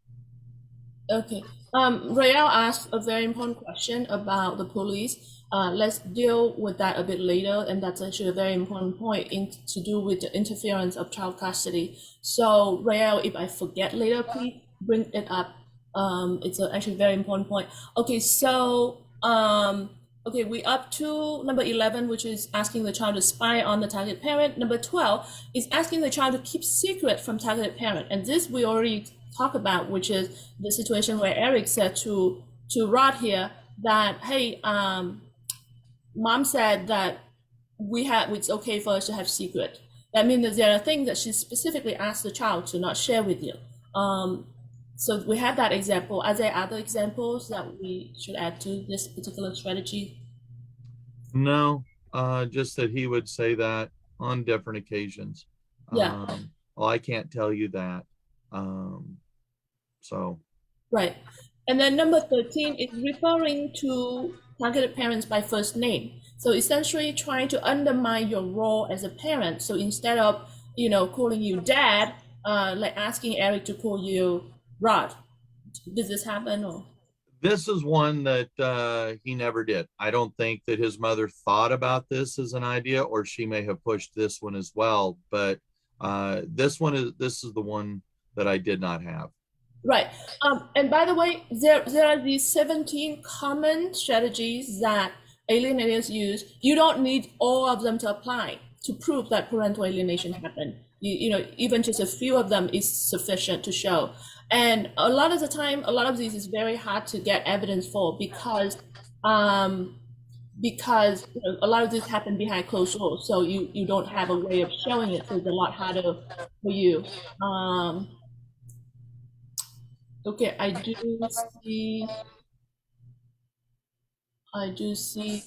Okay. Rael asked a very important question about the police. Let's deal with that a bit later, and that's actually a very important point to do with the interference of child custody. So, Rael, if I forget later, please bring it up. It's actually a very important point. Okay, so okay, we up to number 11, which is asking the child to spy on the target parent. Number 12 is asking the child to keep secret from targeted parent, and this we already talk about, which is the situation where Eric said to Rod here that, hey, mom said that it's okay for us to have secret. That means that there are things that she specifically asked the child to not share with you. So we have that example. Are there other examples that we should add to this particular strategy? No, just that he would say that on different occasions. Yeah, Well, I can't tell you that. Um, so right. And then number 13 is referring to targeted parents by first name. So essentially trying to undermine your role as a parent. So instead of, calling you dad, like asking Eric to call you Rod. Did this happen or? this is one that he never did. I don't think that his mother thought about this as an idea, or she may have pushed this one as well. But this is the one that I did not have. Right. And by the way, there are these 17 common strategies that alienators use. You don't need all of them to apply to prove that parental alienation happened. Even just a few of them is sufficient to show. And a lot of the time, a lot of these is very hard to get evidence for um, because a lot of this happened behind closed doors. So you don't have a way of showing it. So it's a lot harder for you. Okay, I do see. I do see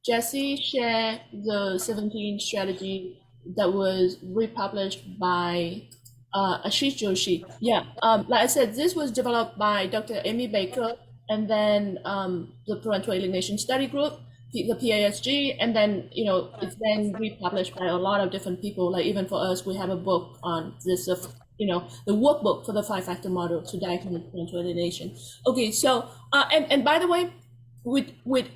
Jesse share the 17 strategy that was republished by Ashish Joshi. Yeah, like I said, this was developed by Dr. Amy Baker and then the Parental Alienation Study Group, the PASG, and then, it's then republished by a lot of different people. Like even for us, we have a book on this of, the workbook for the five-factor model to diagnose parental alienation. Okay, so, and by the way, with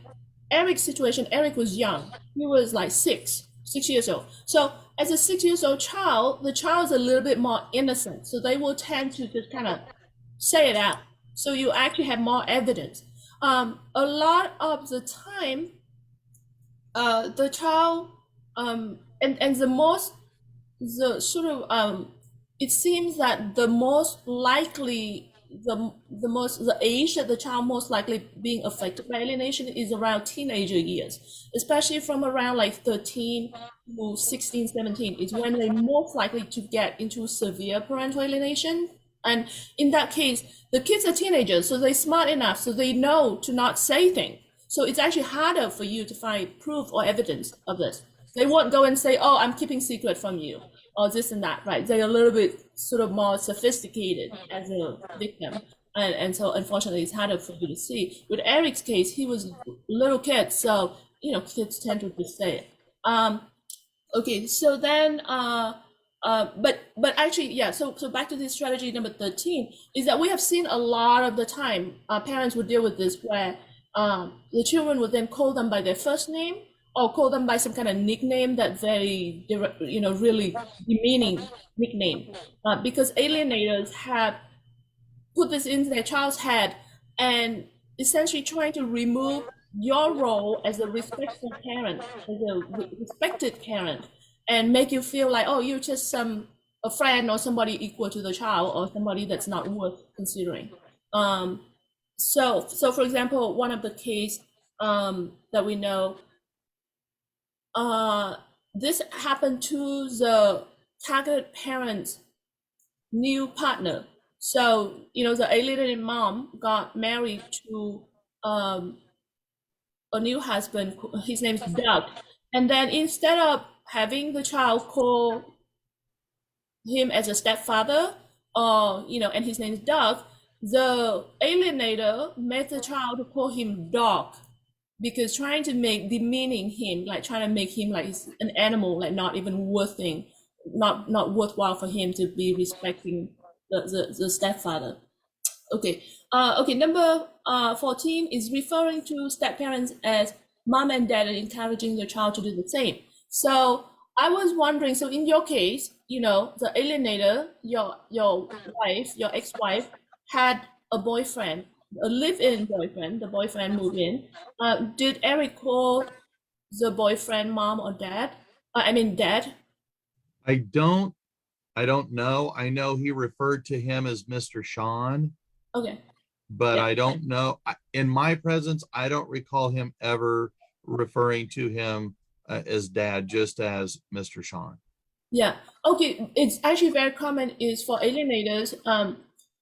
Eric's situation, Eric was young. He was like 6 years old. So as a 6 years old child, the child is a little bit more innocent. So they will tend to just kind of say it out. So you actually have more evidence. A lot of the time, the child, and the sort of it seems that the most likely the age that the child most likely being affected by alienation is around teenager years, especially from around like 13 to 16, 17 is when they're most likely to get into severe parental alienation. And in that case, the kids are teenagers, so they're smart enough, so they know to not say things. So it's actually harder for you to find proof or evidence of this. They won't go and say, "Oh, I'm keeping secret from you," or this and that, right? They're a little bit sort of more sophisticated as a victim. And so unfortunately it's harder for you to see. With Eric's case, he was a little kid, so kids tend to just say it. Okay, so then but actually, yeah, so back to this strategy number 13 is that we have seen a lot of the time parents would deal with this where the children would then call them by their first name or call them by some kind of nickname that very, really demeaning nickname. Because alienators have put this into their child's head and essentially trying to remove your role as a respectful parent, as a respected parent, and make you feel like, oh, you're just a friend or somebody equal to the child or somebody that's not worth considering. So for example, one of the case that we know, this happened to the target parent's new partner. So, the alienated mom got married to a new husband. His name's Doug. And then instead of having the child call him as a stepfather, or, and his name's Doug, the alienator made the child call him dog because trying to make demeaning him, like trying to make him like an animal, like not even not worthwhile for him to be respecting the stepfather. Okay. Okay. Number 14 is referring to step parents as mom and dad and encouraging the child to do the same. So I was wondering, so in your case, the alienator, your wife, your ex-wife, had a boyfriend, a live-in boyfriend. The boyfriend moved in. Did Eric call the boyfriend mom or dad? I mean, dad. I don't I don't know. I know he referred to him as Mr. Sean, Okay. but Yeah. I don't know. In my presence, I don't recall him ever referring to him as dad, just as Mr. Sean. Yeah. Okay. It's actually very common is for alienators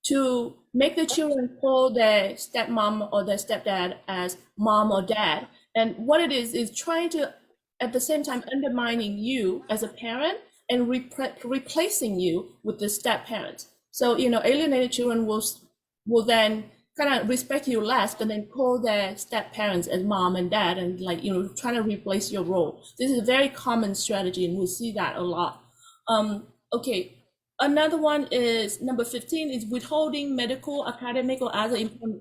to make the children call their stepmom or their stepdad as mom or dad. And what it is trying to at the same time undermining you as a parent and replacing you with the step parent. So, alienated children will then kind of respect you less, but then call their step parents as mom and dad and like, trying to replace your role. This is a very common strategy and we see that a lot. Okay. Another one is number 15 is withholding medical, academic, or other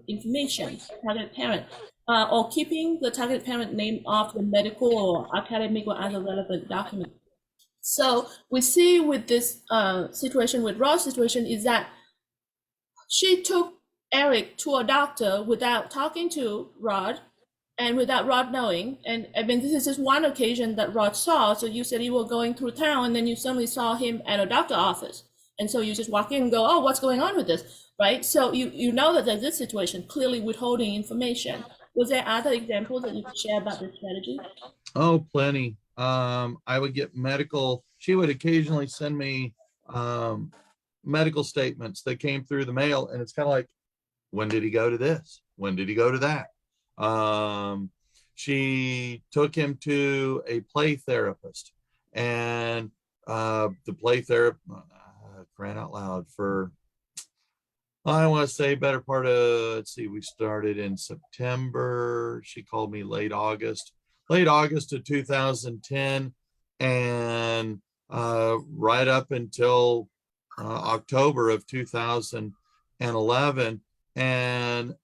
information, target parent, or keeping the target parent name off the medical or academic or other relevant document. So we see with this situation, with Rod's situation, is that she took Eric to a doctor without talking to Rod and without Rod knowing. And I mean, this is just one occasion that Rod saw. So you said you were going through town and then you suddenly saw him at a doctor office. And so you just walk in and go, oh, what's going on with this, right? So you know that there's this situation, clearly withholding information. Was there other examples that you could share about this strategy? Oh, plenty. I would get medical. She would occasionally send me medical statements that came through the mail, and it's kind of like, when did he go to this? When did he go to that? She took him to a play therapist, and the play therapist, crying out loud, for I want to say better part of, let's see, we started in September. She called me late August of 2010. And right up until October of 2011. And,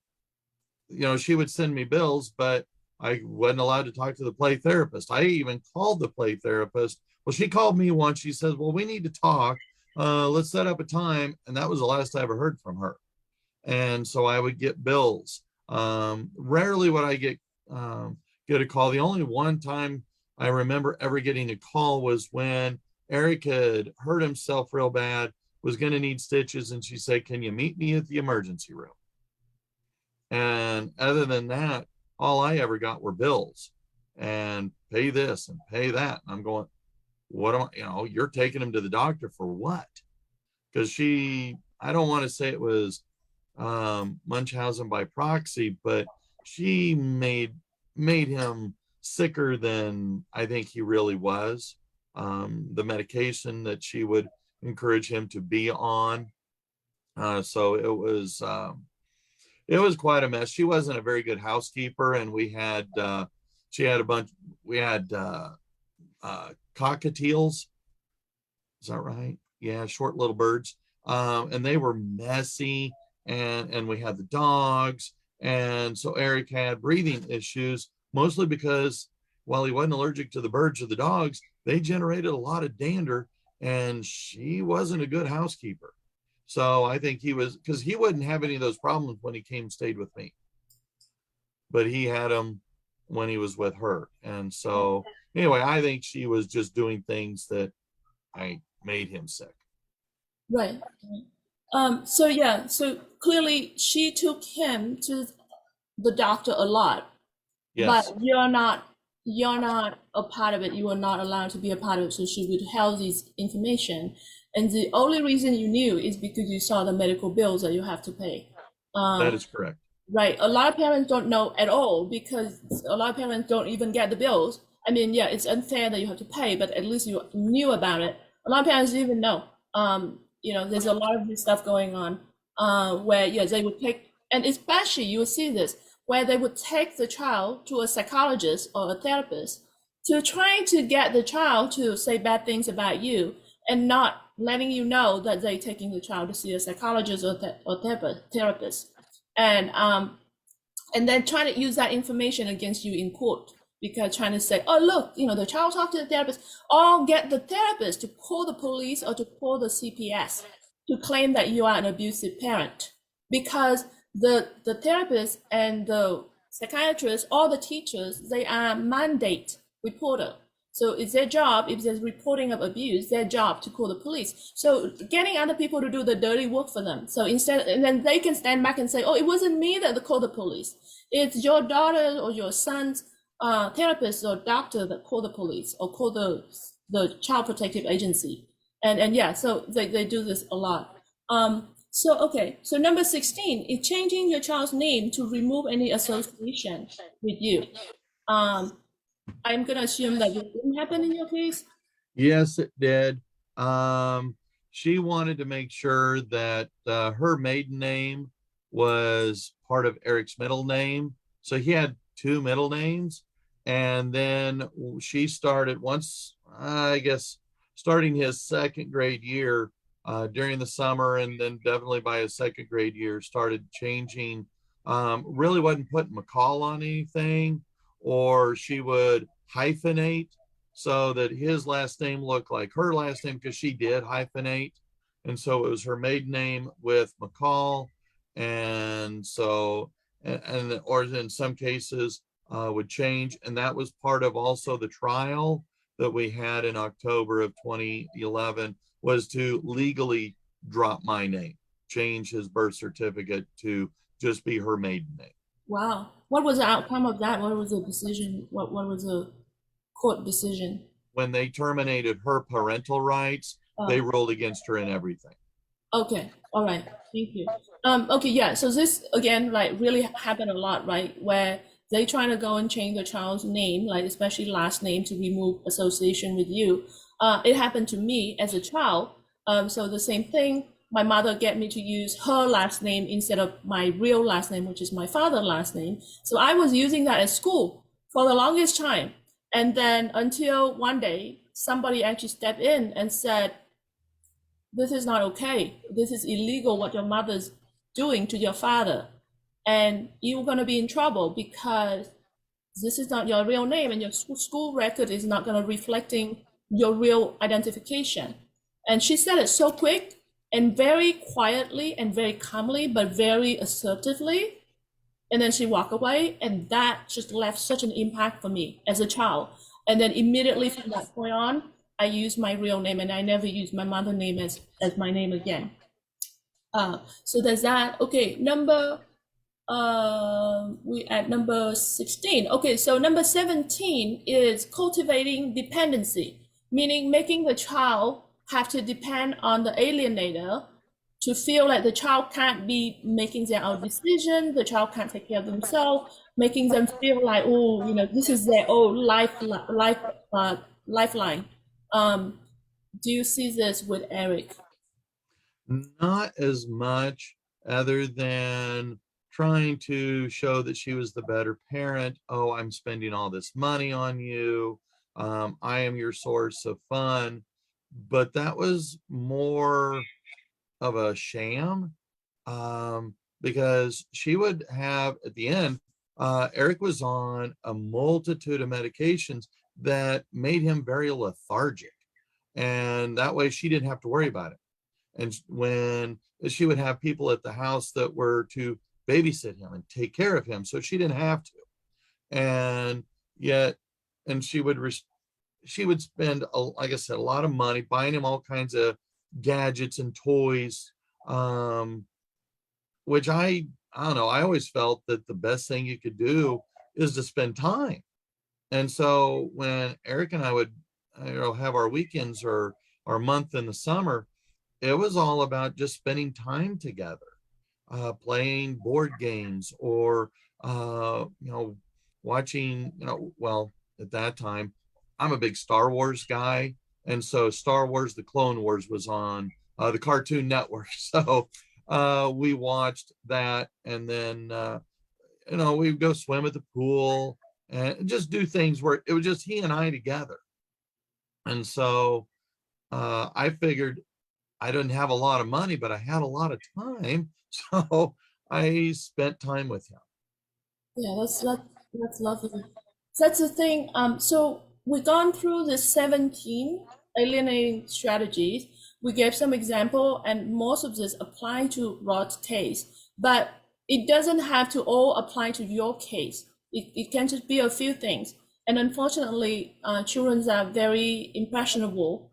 she would send me bills, but I wasn't allowed to talk to the play therapist. I even called the play therapist. Well, she called me once. She says, well, we need to talk. Let's set up a time. And that was the last I ever heard from her. And so I would get bills. Rarely would I get a call. The only one time I remember ever getting a call was when Eric had hurt himself real bad, was going to need stitches, and she said, can you meet me at the emergency room? And other than that, all I ever got were bills and pay this and pay that. And I'm going, what am I, you're taking him to the doctor for what? Because I don't want to say it was Munchausen by proxy, but she made him sicker than I think he really was. The medication that she would encourage him to be on. So it was quite a mess. She wasn't a very good housekeeper, and we had cockatiels. Is that right? Yeah, short little birds. And they were messy, and we had the dogs. And so Eric had breathing issues, mostly because while he wasn't allergic to the birds or the dogs, they generated a lot of dander, and she wasn't a good housekeeper. So I think because he wouldn't have any of those problems when he came stayed with me, but he had them when he was with her. And so anyway, I think she was just doing things that I made him sick. Right. So clearly she took him to the doctor a lot, Yes, but you're not a part of it. You were not allowed to be a part of it. So she withheld this information. And the only reason you knew is because you saw the medical bills that you have to pay. that Um, is correct. Right. A lot of parents don't know at all because a lot of parents don't even get the bills. I mean, yeah, it's unfair that you have to pay, but at least you knew about it. A lot of parents didn't even know. There's a lot of this stuff going on where, yeah, they would take, and especially you will see this, where they would take the child to a psychologist or a therapist to trying to get the child to say bad things about you and not letting you know that they're taking the child to see a psychologist or therapist. And then trying to use that information against you in court because trying to say, oh look, the child talked to the therapist, or get the therapist to call the police or to call the CPS to claim that you are an abusive parent, because the therapist and the psychiatrist or the teachers, they are mandate reporter. So it's their job, if there's reporting of abuse, their job to call the police. So getting other people to do the dirty work for them. So instead, and then they can stand back and say, oh, it wasn't me that called the police. It's your daughter or your son's therapist or doctor that called the police or called the child protective agency. And yeah, so they do this a lot. So number 16 is changing your child's name to remove any association with you. Um, I'm gonna assume that it didn't happen in your case. Yes, it did. She wanted to make sure that her maiden name was part of Eric's middle name. So he had two middle names. And then she started once, I guess, starting his second grade year during the summer, and then definitely by his second grade year, started changing. Really wasn't putting McCall on anything, or she would hyphenate so that his last name looked like her last name because she did hyphenate. And so it was her maiden name with McCall. And so, or in some cases, would change. And that was part of also the trial that we had in October of 2011, was to legally drop my name, change his birth certificate to just be her maiden name. Wow. What was the outcome of that? What was the decision? What was the court decision? When they terminated her parental rights, they Oh, ruled against her in everything. okay. All right. Thank you. Okay. Yeah. So this again, like, really happened a lot, right? Where they trying to go and change the child's name, like especially last name, to remove association with you. It happened to me as a child. So the same thing, my mother get me to use her last name instead of my real last name, which is my father's last name. So I was using that at school for the longest time. And then until one day, somebody actually stepped in and said, this is not okay. This is illegal what your mother's doing to your father. And you're going to be in trouble because this is not your real name and your school record is not going to reflecting your real identification. And she said it so quick and very quietly and very calmly, but very assertively. And then she walked away, and that just left such an impact for me as a child. And then immediately from that point on, I used my real name, and I never used my mother's name as my name again. So there's that. Okay, we at number 16. Okay, so number 17 is cultivating dependency, meaning making the child have to depend on the alienator to feel like the child can't be making their own decision, the child can't take care of themselves, making them feel like, oh, this is their own lifeline. Do you see this with Eric? Not as much, other than trying to show that she was the better parent. Oh, I'm spending all this money on you. I am your source of fun. But that was more of a sham, because she would have, at the end, Eric was on a multitude of medications that made him very lethargic. And that way she didn't have to worry about it. And when she would have people at the house that were to babysit him and take care of him, so she didn't have to. And yet, and she would spend, like I said, a lot of money buying him all kinds of gadgets and toys, which I don't know, I always felt that the best thing you could do is to spend time. And so when Eric and I would have our weekends or our month in the summer, it was all about just spending time together, playing board games, or watching, well, at that time I'm a big Star Wars guy, and so Star Wars the Clone Wars was on the Cartoon Network. So we watched that, and then we'd go swim at the pool and just do things where it was just he and I together. And so I figured I didn't have a lot of money, but I had a lot of time. So I spent time with him. Yeah, that's lovely. That's the thing. So we've gone through the 17 alienating strategies. We gave some example, and most of this apply to Rod's case, but it doesn't have to all apply to your case. It can just be a few things. And unfortunately, children are very impressionable,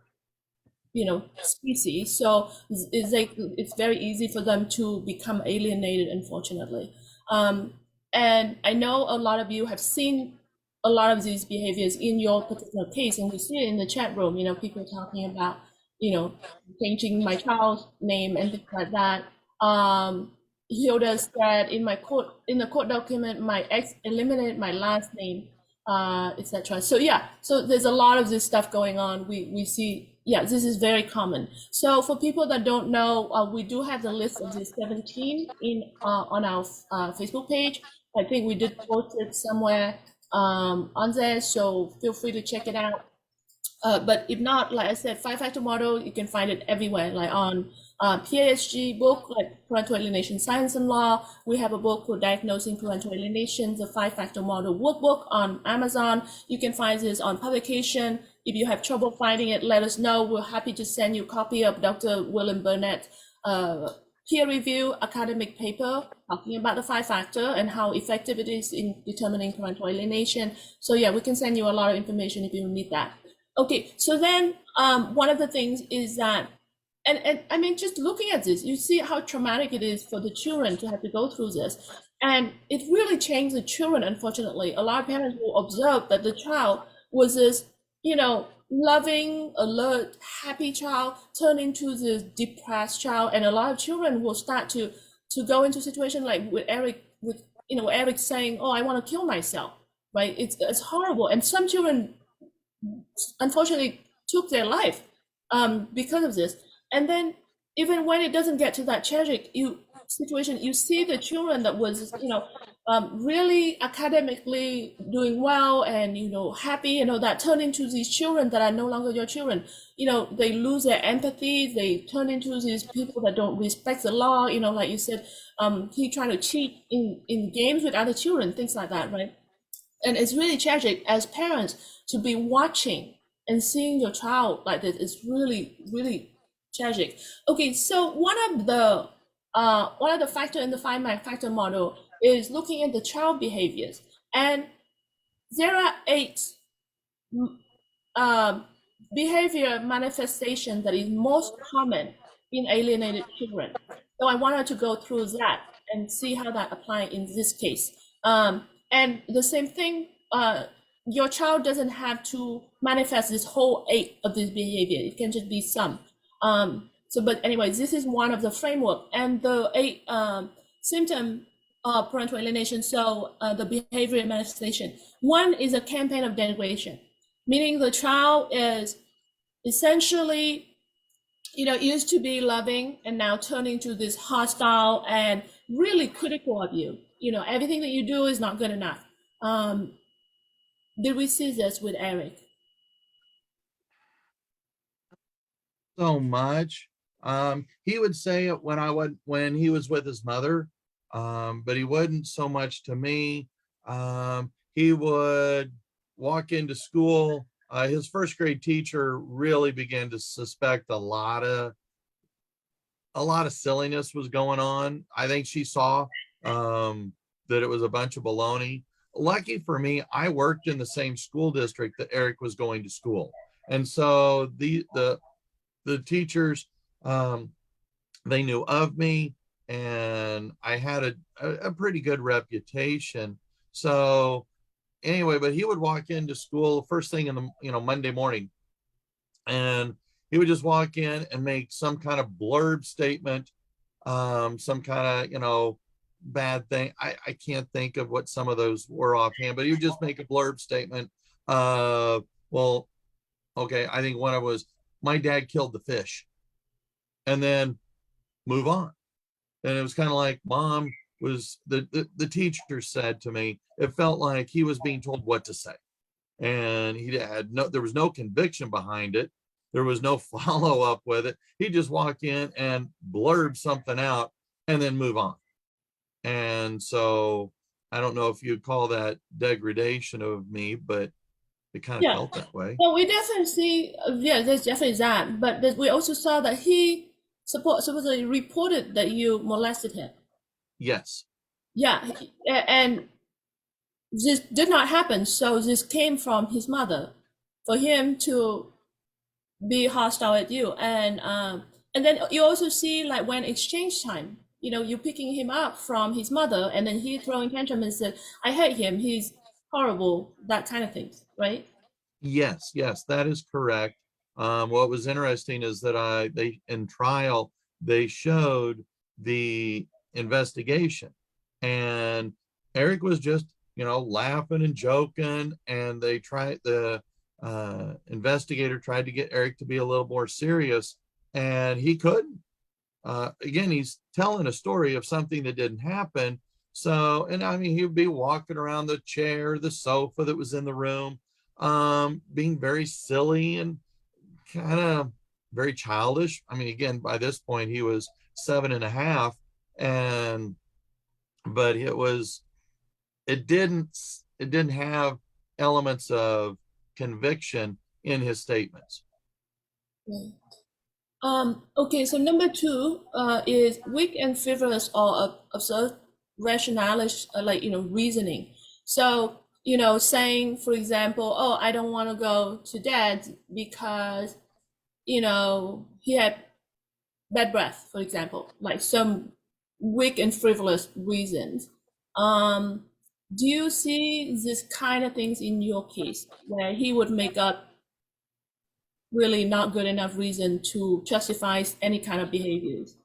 species. So it's very easy for them to become alienated, unfortunately. And I know a lot of you have seen a lot of these behaviors in your particular case, and we see it in the chat room, people talking about, changing my child's name and things like that. Hilda said in the court document, my ex eliminated my last name, etc. So yeah, so there's a lot of this stuff going on. We see, yeah, this is very common. So for people that don't know, we do have the list of these 17 on our Facebook page. I think we did post it somewhere on there, so feel free to check it out. But if not, like I said, 5-factor model, you can find it everywhere, like on PASG book, like Parental Alienation Science and Law. We have a book for diagnosing parental alienation, the 5-factor model workbook on Amazon. You can find this on publication. If you have trouble finding it, let us know. We're happy to send you a copy of Dr. William Burnett's peer-reviewed academic paper talking about the 5-factor and how effective it is in determining parental alienation. So yeah, we can send you a lot of information if you need that. Okay, so then one of the things is that, and I mean, just looking at this, you see how traumatic it is for the children to have to go through this. And it really changed the children, unfortunately. A lot of parents will observe that the child was this, loving, alert, happy child turn into this depressed child. And a lot of children will start to go into situations like with Eric, with Eric saying, "Oh, I want to kill myself," right? It's horrible, and some children unfortunately took their life because of this. And then even when it doesn't get to that tragic situation, you see the children that was really academically doing well and happy, that turn into these children that are no longer your children. They lose their empathy. They turn into these people that don't respect the law. Like you said, he trying to cheat in games with other children, things like that, right? And it's really tragic as parents to be watching and seeing your child like this. It's really, really tragic. Okay, so one of the factor in the 5 factor model is looking at the child behaviors, and there are 8 um, behavior manifestation that is most common in alienated children. So I wanted to go through that and see how that apply in this case. And the same thing, your child doesn't have to manifest this whole 8 of this behavior. It can just be some. But anyway, this is one of the framework, and the 8 symptom of parental alienation. So the behavior manifestation. One is a campaign of denigration, meaning the child is essentially, used to be loving and now turning to this hostile and really critical of you. Everything that you do is not good enough. Did we see this with Eric? So much. He would say it when he was with his mother, but he wouldn't so much to me. He would walk into school. His first grade teacher really began to suspect a lot of silliness was going on. I think she saw that it was a bunch of baloney. Lucky for me, I worked in the same school district that Eric was going to school, and so the teachers, they knew of me, and I had a pretty good reputation. So anyway, but he would walk into school first thing in the Monday morning, and he would just walk in and make some kind of blurb statement, some kind of bad thing. I can't think of what some of those were offhand, but he would just make a blurb statement. Well, okay, I think one of was, my dad killed the fish, and then move on. And it was kind of like, mom was the teacher said to me, it felt like he was being told what to say, and there was no conviction behind it. There was no follow up with it. He just walked in and blurb something out and then move on. And so I don't know if you'd call that degradation of me, but it kind of Yeah. felt that way. Well, we definitely see, yeah, there's definitely that. But we also saw that he supposedly reported that you molested him. Yes. Yeah, and this did not happen. So this came from his mother, for him to be hostile at you. And then you also see, like, when exchange time, you picking him up from his mother, and then he throwing tantrum and said, "I hate him. He's horrible." That kind of things, right? Yes, that is correct. What was interesting is that they in trial they showed the investigation, and Eric was just laughing and joking, and the investigator tried to get Eric to be a little more serious, and he couldn't. Again, he's telling a story of something that didn't happen. So, and I mean, he would be walking around the chair, the sofa that was in the room, being very silly and kind of very childish. I mean, again, by this point, he was 7.5, and but it didn't have elements of conviction in his statements. Yeah. Okay, so number 2 is weak and frivolous or absurd rationalish, reasoning. So, saying, for example, "Oh, I don't want to go to dad because, he had bad breath," for example, like some weak and frivolous reasons. Do you see this kind of things in your case where he would make up really not good enough reason to justify any kind of behaviors?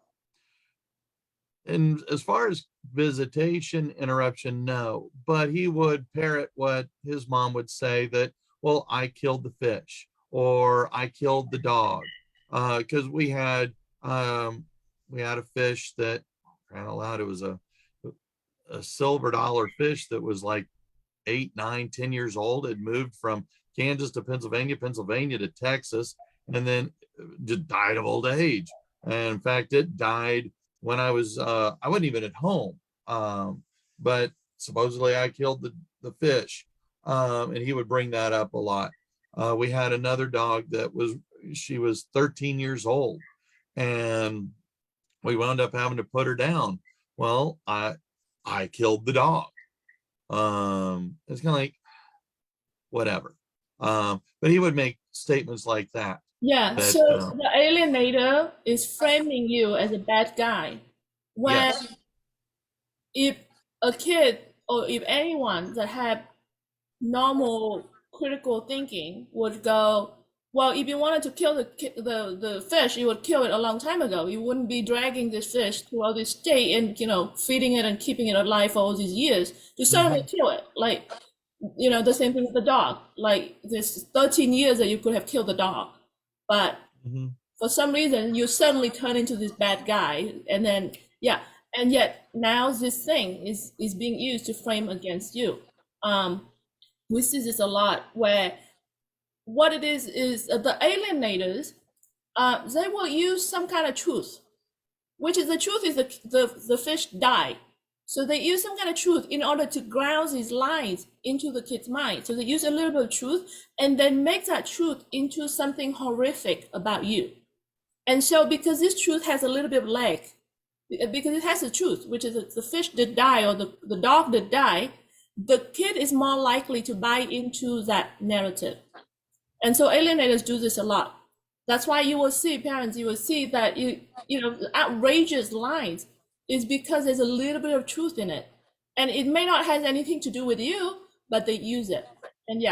And as far as visitation interruption, no, but he would parrot what his mom would say, that, well, I killed the fish or I killed the dog. Because we had a fish that, crying out loud, it was a silver dollar fish that was like 8, 9, 10 years old. It moved from Kansas to Pennsylvania, Pennsylvania to Texas, and then just died of old age. And in fact, it died when I wasn't even at home. But supposedly I killed the fish. And he would bring that up a lot. We had another dog she was 13 years old, and we wound up having to put her down. Well, I killed the dog. It's kind of like, whatever. But he would make statements like that. Yeah, That so the alienator is framing you as a bad guy. When yes, if a kid or if anyone that had normal critical thinking would go, well, if you wanted to kill the fish, you would kill it a long time ago. You wouldn't be dragging this fish throughout this state and feeding it and keeping it alive for all these years to suddenly kill it. Like, the same thing with the dog. Like, this 13 years that you could have killed the dog, but mm-hmm. for some reason you suddenly turn into this bad guy, and then and yet now this thing is being used to frame against you. We see this a lot, where what it is the alienators, they will use some kind of truth, which is the truth is the fish died. So they use some kind of truth in order to ground these lines into the kid's mind. So they use a little bit of truth and then make that truth into something horrific about you. And so because this truth has a little bit of leg, because it has the truth, which is the fish did die or the dog did die, the kid is more likely to buy into that narrative. And so alienators do this a lot. That's why you will see parents, you will see that outrageous lines is because there's a little bit of truth in it. And it may not have anything to do with you, but they use it. And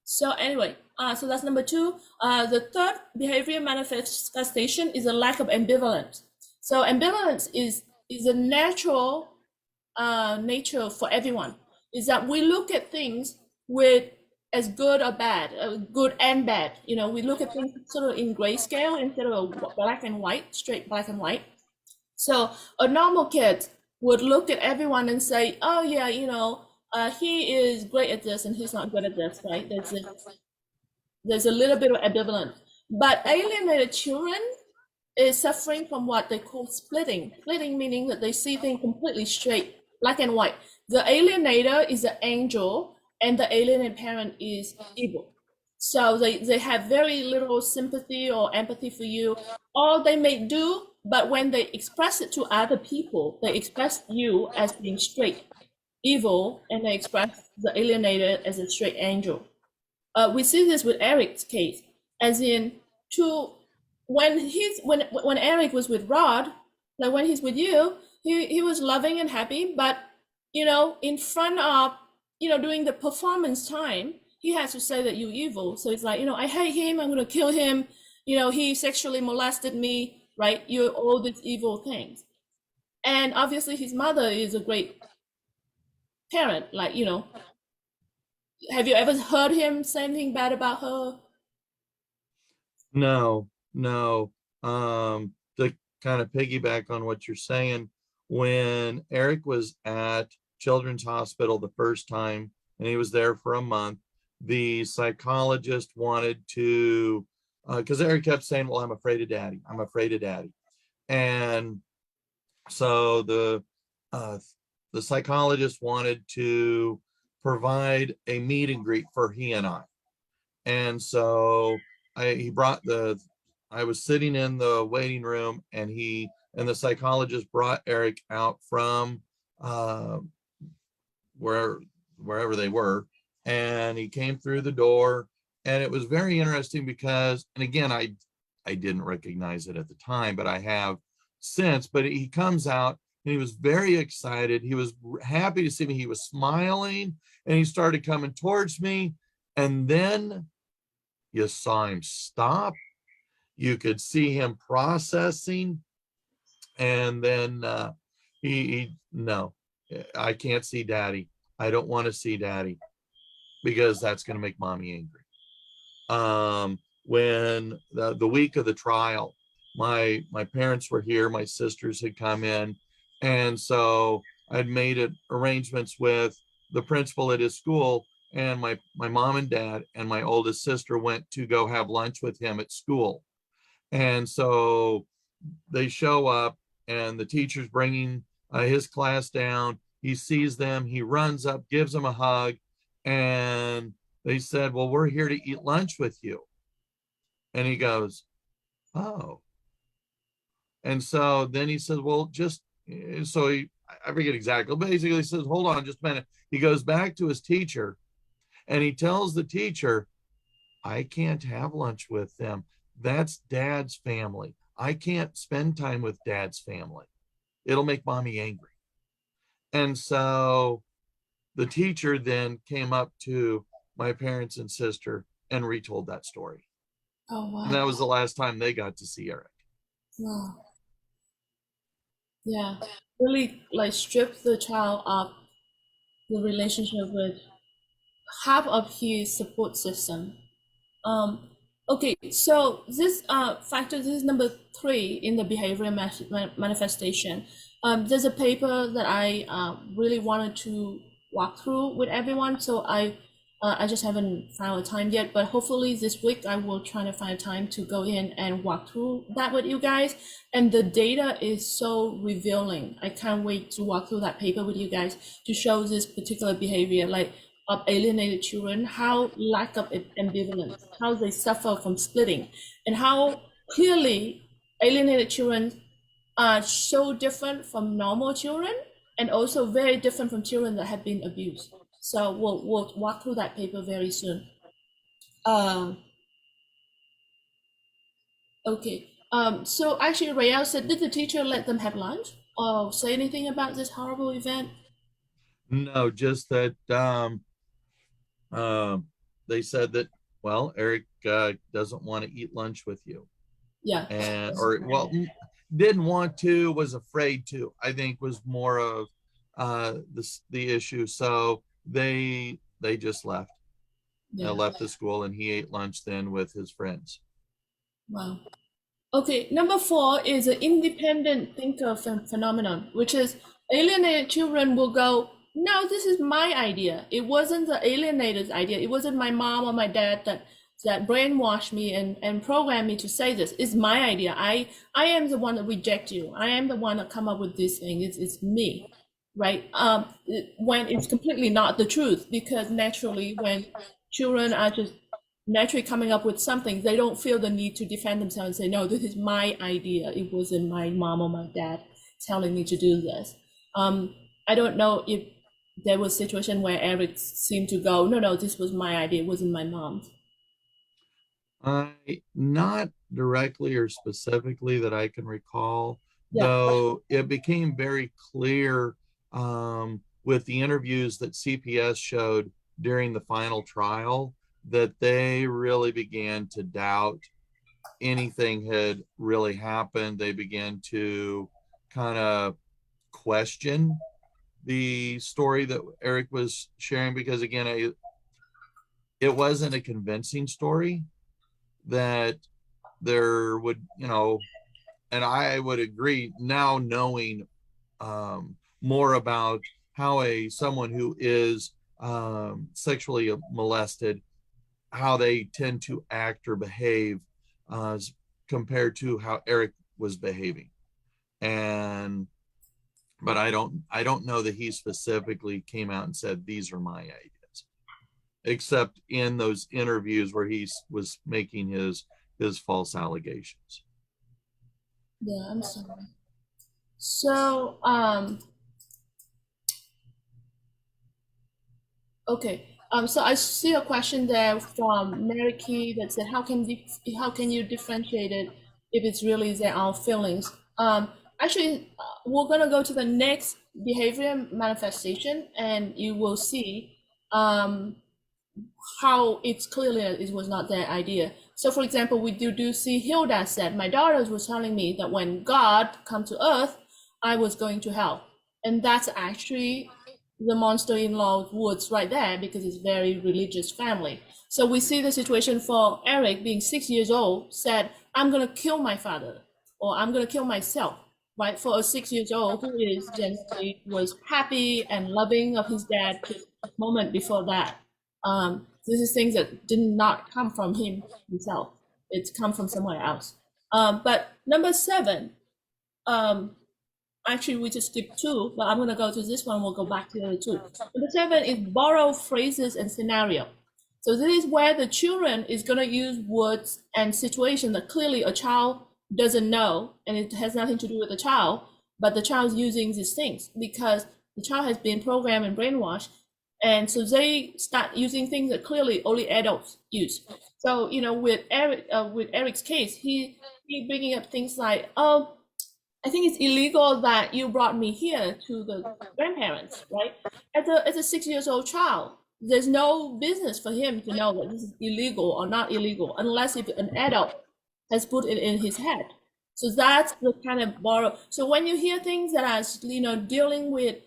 so anyway, so that's number 2. The third behavior manifestation is a lack of ambivalence. So ambivalence is a natural nature for everyone. Is that we look at things with as good or bad, good and bad. We look at things sort of in grayscale instead of black and white, straight black and white. So a normal kid would look at everyone and say, oh yeah, he is great at this and he's not good at this, right? There's a little bit of ambivalence. But alienated children is suffering from what they call splitting. Splitting meaning that they see things completely straight, black and white. The alienator is the angel and the alienated parent is evil. So they have very little sympathy or empathy for you. All they may do, but when they express it to other people, they express you as being straight, evil, and they express the alienator as a straight angel. We see this with Eric's case, as in when Eric was with Rod, like when he's with you, he was loving and happy, but in front of during the performance time, he has to say that you're evil. So it's like, I hate him, I'm gonna kill him, he sexually molested me, right? You're all these evil things. And obviously his mother is a great parent, like, have you ever heard him say anything bad about her? No. To kind of piggyback on what you're saying, when Eric was at Children's Hospital the first time, and he was there for a month, the psychologist wanted to, because Eric kept saying, well, I'm afraid of daddy. I'm afraid of daddy. And so the psychologist wanted to provide a meet and greet for he and I. And so I was sitting in the waiting room, and the psychologist brought Eric out from wherever they were, and he came through the door, and it was very interesting because, and again, I didn't recognize it at the time, but I have since. But he comes out and he was very excited. He was happy to see me. He was smiling, and he started coming towards me, and then you saw him stop. You could see him processing, and then No, I can't see daddy. I don't want to see daddy because that's going to make mommy angry. When the week of the trial, my parents were here, my sisters had come in, and so I'd made arrangements with the principal at his school, and my mom and dad and my oldest sister went to go have lunch with him at school. And so they show up, and the teacher's bringing his class down. He sees them, he runs up, gives them a hug, and they said, well, we're here to eat lunch with you. And he goes, oh. And so then he says, well, just so I forget exactly, basically he says, hold on just a minute. He goes back to his teacher and he tells the teacher, I can't have lunch with them. That's dad's family. I can't spend time with dad's family. It'll make mommy angry. And so the teacher then came up to my parents and sister and retold that story. Oh, wow. And that was the last time they got to see Eric. Wow. Yeah. Really like strip the child of the relationship with half of his support system. Okay, so this factor, this is number 3 in the behavior manifestation. There's a paper that I really wanted to walk through with everyone, so I just haven't found a time yet, but hopefully this week I will try to find time to go in and walk through that with you guys. And the data is so revealing. I can't wait to walk through that paper with you guys to show this particular behavior, like of alienated children, how lack of ambivalence, how they suffer from splitting, and how clearly alienated children are so different from normal children, and also very different from children that have been abused. So we'll walk through that paper very soon. Okay. So actually, Rael said, did the teacher let them have lunch or say anything about this horrible event? No, just that they said that, well, Eric doesn't want to eat lunch with you. Yeah. And, or, well, didn't want to, was afraid to, I think was more of the issue. So they just left. Yeah. Left the school, and he ate lunch then with his friends. Wow. Okay, number 4 is an independent thinker phenomenon, which is alienated children will go, no, this is my idea. It wasn't the alienated idea. It wasn't my mom or my dad that brainwashed me and programmed me to say this. It's my idea. I am the one that reject you. I am the one that come up with this thing. It's me, right? When it's completely not the truth, because naturally when children are just naturally coming up with something, they don't feel the need to defend themselves and say, no, this is my idea. It wasn't my mom or my dad telling me to do this. I don't know if there was a situation where Eric seemed to go, no, this was my idea. It wasn't my mom's. Not directly or specifically that I can recall, Yeah. though it became very clear with the interviews that CPS showed during the final trial that they really began to doubt anything had really happened. They began to kind of question the story that Eric was sharing, because again, it wasn't a convincing story that there would, and I would agree now, knowing more about how someone who is sexually molested, how they tend to act or behave compared to how Eric was behaving. But I don't know that he specifically came out and said, these are my ideas, except in those interviews where he was making his false allegations. Yeah, I'm sorry. So, okay. So I see a question there from Mary Key that said, how can you differentiate it if it's really their own feelings? Actually, we're gonna go to the next behavior manifestation, and you will see how it's clearly it was not their idea. So for example, we do see Hilda said, my daughter was telling me that when God come to earth, I was going to hell. And that's actually the monster-in-law Woods right there, because it's very religious family. So we see the situation for Eric being 6 years old, said, I'm going to kill my father, or I'm going to kill myself, right? For a 6 years old who is generally was happy and loving of his dad just a moment before that. This is things that did not come from him himself. It's come from somewhere else. But number 7, um, actually we just skipped 2, but I'm going to go to this one. We'll go back to the other 2. Number 7 is borrow phrases and scenario. So this is where the children is going to use words and situation that clearly a child doesn't know, and it has nothing to do with the child, but the child's using these things because the child has been programmed and brainwashed, and so they start using things that clearly only adults use. So with Eric's case, he bringing up things like, oh, I think it's illegal that you brought me here to the grandparents, right? As a 6 years old child, there's no business for him to know that this is illegal or not illegal, unless if an adult has put it in his head. So that's the kind of borrow. So when you hear things that are, dealing with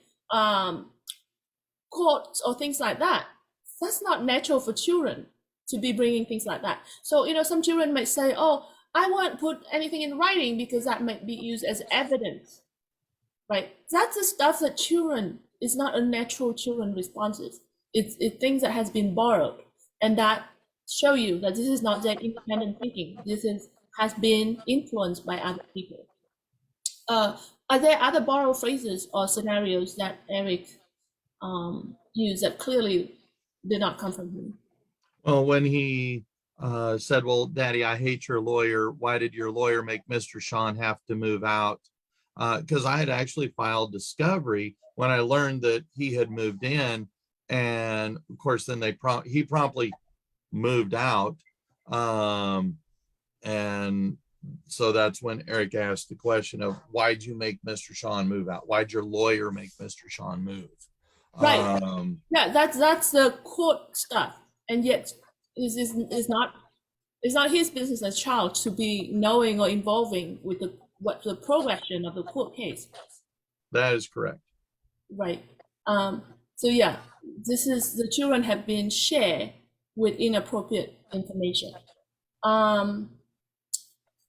courts or things like that, that's not natural for children to be bringing things like that. So, some children might say, oh, I won't put anything in writing because that might be used as evidence, right? That's the stuff that is not a natural children responses. It's things that has been borrowed, and that show you that this is not their independent thinking. Has been influenced by other people. Are there other borrowed phrases or scenarios that Eric used that clearly did not come from him? Well, when he said, well, Daddy, I hate your lawyer. Why did your lawyer make Mr. Sean have to move out? Because I had actually filed discovery when I learned that he had moved in. And of course, then he promptly moved out. And so that's when Eric asked the question of, why'd you make Mr. Sean move out? Why'd your lawyer make Mr. Sean move? Right. Yeah, that's the court stuff. And yet it's not his business as child to be knowing or involving with the progression of the court case. That is correct. Right. So yeah, the children have been shared with inappropriate information.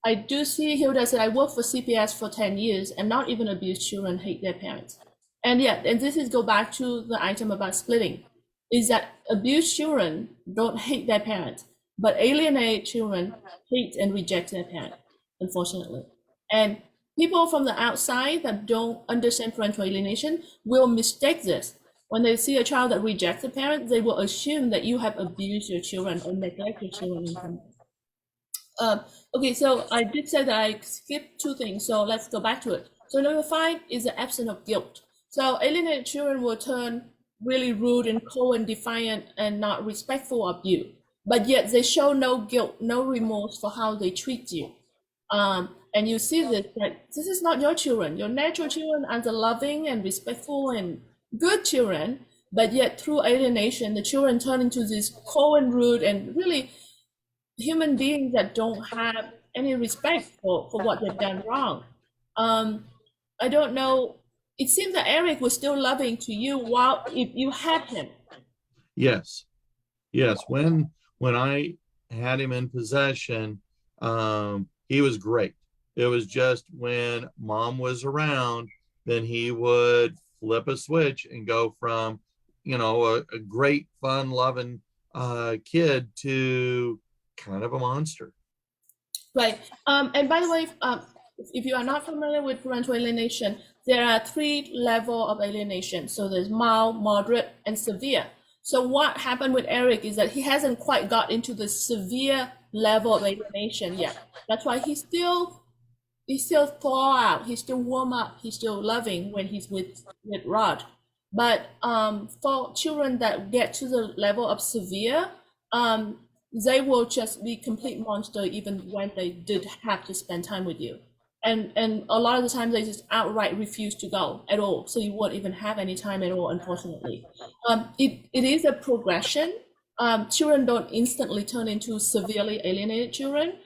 I do see Hilda said, I worked for CPS for 10 years and not even abused children hate their parents. And yeah, and this is go back to the item about splitting, is that abused children don't hate their parents, but alienated children hate and reject their parents, unfortunately. And people from the outside that don't understand parental alienation will mistake this. When they see a child that rejects a parent, they will assume that you have abused your children or neglect your children in some way. Okay, so I did say that I skipped 2 things, so let's go back to it. So number 5 is the absence of guilt. So alienated children will turn really rude and cold and defiant and not respectful of you, but yet they show no guilt, no remorse for how they treat you. And you see this, that this is not your children. Your natural children are the loving and respectful and good children, but yet through alienation, the children turn into this cold and rude and really human beings that don't have any respect for what they've done wrong. I don't know. It seems that Eric was still loving to you while if you had him. Yes. When I had him in possession, he was great. It was just when Mom was around, then he would flip a switch and go from, a great, fun, loving kid to kind of a monster. Right. And by the way, if you are not familiar with parental alienation, there are 3 levels of alienation. So there's mild, moderate, and severe. So what happened with Eric is that he hasn't quite got into the severe level of alienation yet. That's why he's still thaw out, he's still warm up, he's still loving when he's with Rod. But for children that get to the level of severe, they will just be complete monster even when they did have to spend time with you. And a lot of the time they just outright refuse to go at all. So you won't even have any time at all, unfortunately. It is a progression. Children don't instantly turn into severely alienated children.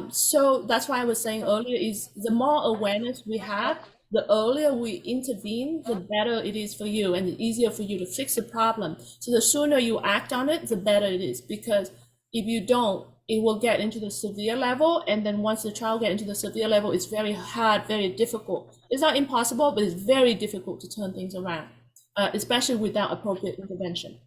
So that's why I was saying earlier is the more awareness we have, the earlier we intervene, the better it is for you and the easier for you to fix the problem. So the sooner you act on it, the better it is, because if you don't, it will get into the severe level. And then once the child get into the severe level, it's very hard, very difficult. It's not impossible, but it's very difficult to turn things around, especially without appropriate intervention.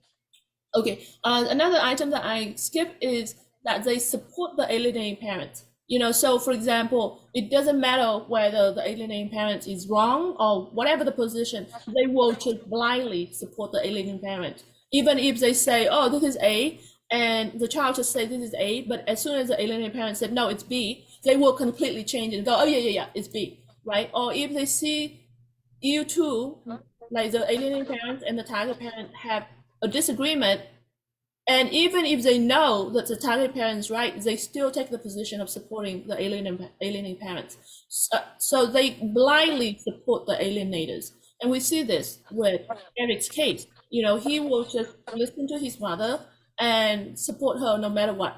Okay, another item that I skip is that they support the alienating parent. So for example, it doesn't matter whether the alienating parent is wrong or whatever the position, they will just blindly support the alienating parent. Even if they say, oh, this is A, and the child just say this is A, but as soon as the alienating parent said, no, it's B, they will completely change it and go, oh, yeah, it's B, right? Or if they see you two, like the alienating parent and the target parent have a disagreement, and even if they know that the target parent is right, they still take the position of supporting the alienating parents. So they blindly support the alienators. And we see this with Eric's case. He will just listen to his mother and support her no matter what,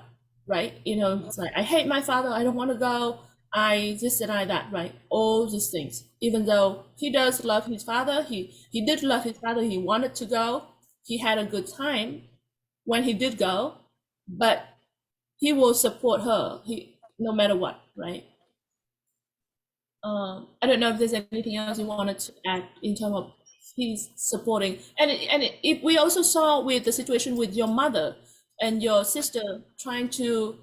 right? It's like, I hate my father, I don't want to go, I this and I that, right? All these things. Even though he does love his father, he did love his father, he wanted to go, he had a good time when he did go, but he will support her, no matter what, right? I don't know if there's anything else you wanted to add in terms of he's supporting. And we also saw with the situation with your mother and your sister trying to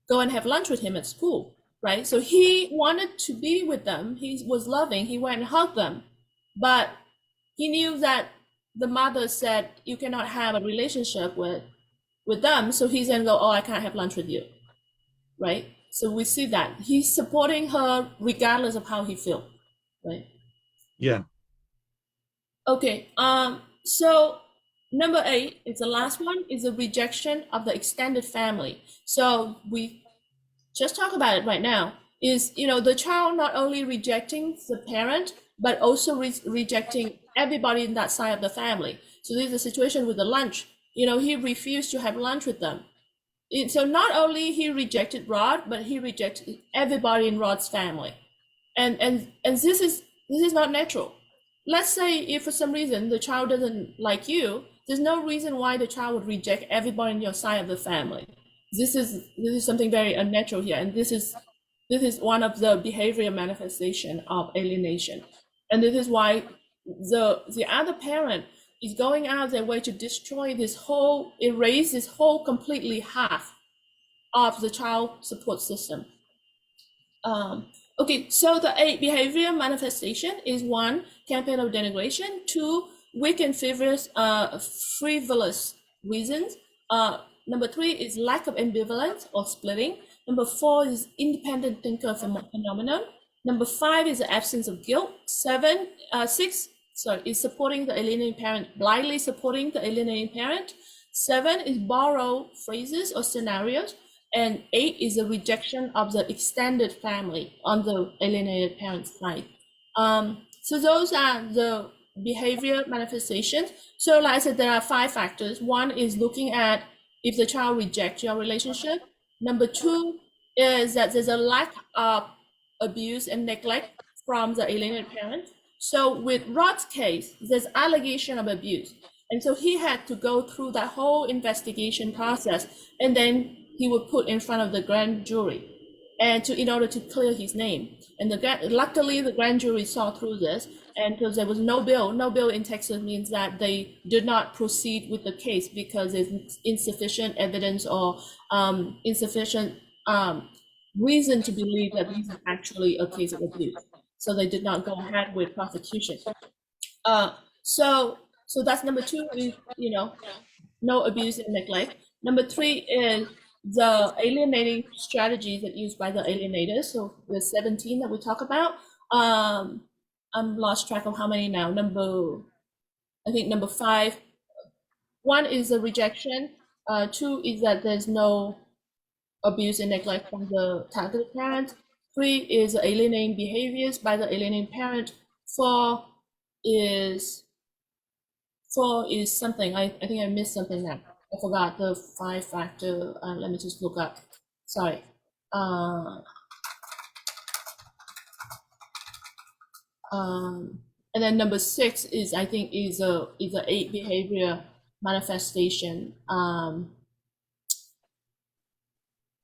go and have lunch with him at school, right? So he wanted to be with them. He was loving. He went and hugged them, but he knew that the mother said you cannot have a relationship with them. So he's gonna go, oh, I can't have lunch with you, right? So we see that he's supporting her regardless of how he feels, right? Yeah. Okay. So number 8 is the last one, is the rejection of the extended family. So we just talk about it right now. Is the child not only rejecting the parent, but also rejecting everybody in that side of the family. So this is the situation with the lunch. He refused to have lunch with them. So not only he rejected Rod, but he rejected everybody in Rod's family. And this is not natural. Let's say if for some reason the child doesn't like you, there's no reason why the child would reject everybody in your side of the family. This is something very unnatural here, and this is one of the behavior manifestation of alienation. And this is why the other parent is going out their way to destroy erase this whole completely half of the child support system. Okay, so the 8 behavior manifestation is 1, campaign of denigration, 2, weak and frivolous reasons. Number 3 is lack of ambivalence or splitting. Number 4 is independent thinker phenomenon. Number 5 is the absence of guilt. 6 is supporting the alienating parent, blindly supporting the alienating parent. 7 is borrow phrases or scenarios. And 8 is a rejection of the extended family on the alienated parent's side. So those are the behavior manifestations. So like I said, there are 5 factors. 1 is looking at if the child rejects your relationship. Number 2 is that there's a lack of abuse and neglect from the alienated parent. So with Rod's case, there's allegation of abuse. And so he had to go through that whole investigation process, and then he would put in front of the grand jury, and in order to clear his name. And luckily the grand jury saw through this, and because there was no bill in Texas means that they did not proceed with the case because there's insufficient evidence or insufficient reason to believe that this is actually a case of abuse. So they did not go ahead with prosecution. So that's number 2 is, no abuse and neglect. Number 3 is the alienating strategies that used by the alienators. So the 17 that we talk about. I'm lost track of how many now. I think number 5. 1 is the rejection. 2 is that there's no abuse and neglect from the targeted parent. 3 is alienating behaviors by the alienating parent. 4 is something. I think I missed something there. I forgot the 5 factor. Let me just look up. Sorry. And then number 6 is, I think, is a 8 behavior manifestation.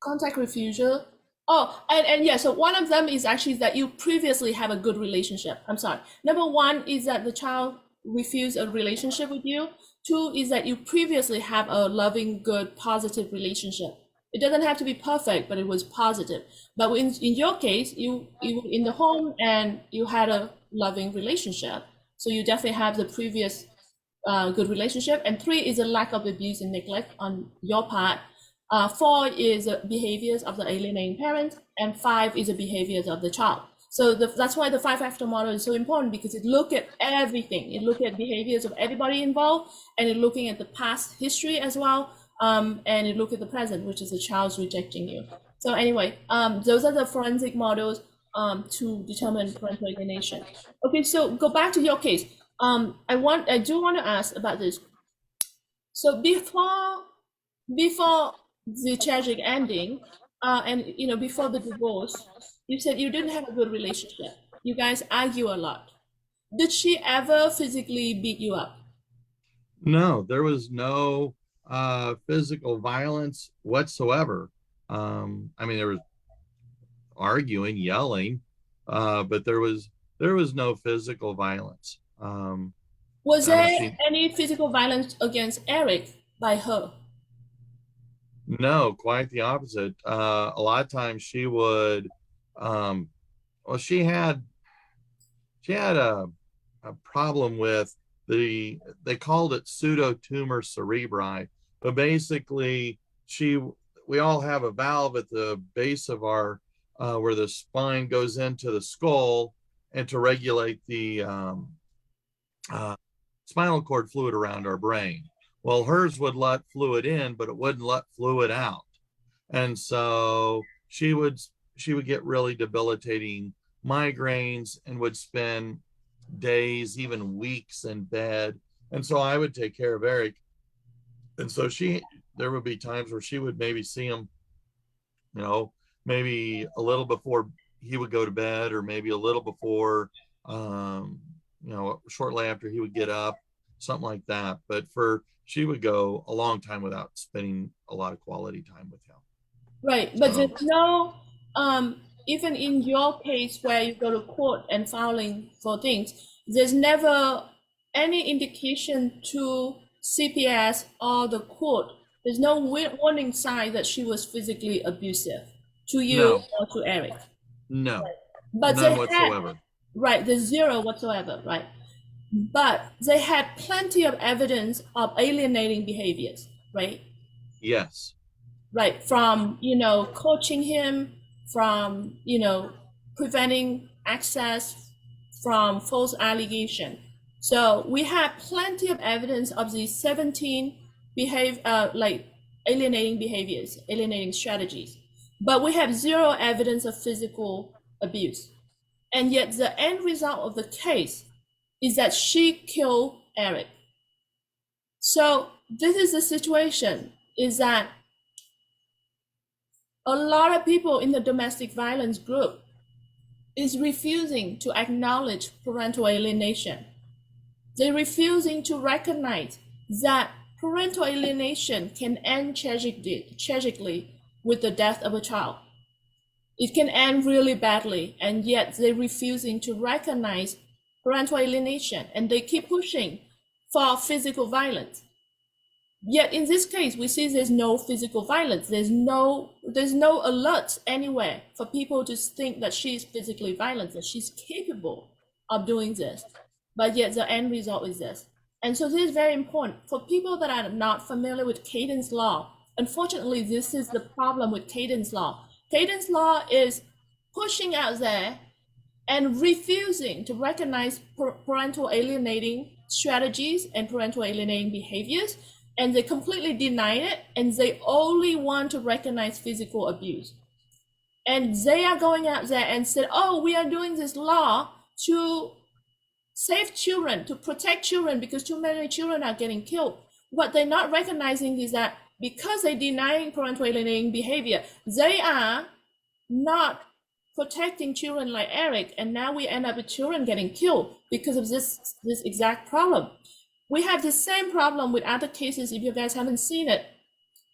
Contact refusal. Oh, and yeah, so one of them is actually that you previously have a good relationship. I'm sorry. Number 1 is that the child refused a relationship with you. 2 is that you previously have a loving, good, positive relationship. It doesn't have to be perfect, but it was positive. But in your case, you were in the home and you had a loving relationship. So you definitely have the previous good relationship. And 3 is a lack of abuse and neglect on your part. 4 is behaviors of the alienating parent, and 5 is the behaviors of the child. So that's why the 5-factor model is so important, because it look at everything. It look at behaviors of everybody involved, and it looking at the past history as well, and it look at the present, which is the child's rejecting you. So anyway, those are the forensic models to determine parental alienation. Okay, so go back to your case. I do want to ask about this. So before the tragic ending, and before the divorce, you said you didn't have a good relationship. You guys argue a lot. Did she ever physically beat you up? No, there was no physical violence whatsoever. I mean, there was arguing, yelling, but there was no physical violence. Was I don't there see. any physical violence against Eric by her? No, quite the opposite. A lot of times she would, well, she had a problem with they called it pseudotumor cerebri, but basically we all have a valve at the base of our where the spine goes into the skull, and to regulate the uh, spinal cord fluid around our brain. Well, hers would let fluid in, but it wouldn't let fluid out. And so she would get really debilitating migraines and would spend days, even weeks in bed. And so I would take care of Eric. And so there would be times where she would maybe see him, you know, maybe a little before he would go to bed, or maybe a little before, shortly after he would get up, something like that. But she would go a long time without spending a lot of quality time with him. Right, but So there's no, even in your case where you go to court and filing for things, there's never any indication to CPS or the court. There's no warning sign that she was physically abusive to you no, or to Eric. no, But none they had, whatsoever. right, there's zero whatsoever, right? But they had plenty of evidence of alienating behaviors, right? Yes. Right, from coaching him, from preventing access, from false allegation. So we have plenty of evidence of these 17 like alienating behaviors, alienating strategies, but we have zero evidence of physical abuse. And yet the end result of the case is that she killed Eric. So this is the situation, is that a lot of people in the domestic violence group is refusing to acknowledge parental alienation. They're refusing to recognize that parental alienation can end tragically with the death of a child. It can end really badly, and yet they're refusing to recognize parental alienation, and they keep pushing for physical violence. Yet in this case, we see there's no physical violence. There's no alert anywhere for people to think that she's physically violent, that she's capable of doing this. But yet the end result is this. And so this is very important. For people that are not familiar with Cadence law, unfortunately, this is the problem with Cadence law. Cadence law is pushing out there and refusing to recognize parental alienating strategies and parental alienating behaviors, and they completely deny it, and they only want to recognize physical abuse. And they are going out there and said, oh, we are doing this law to save children, to protect children, because too many children are getting killed. What they're not recognizing is that because they're denying parental alienating behavior, they are not protecting children like Eric, and now we end up with children getting killed because of this exact problem. We have the same problem with other cases, if you guys haven't seen it,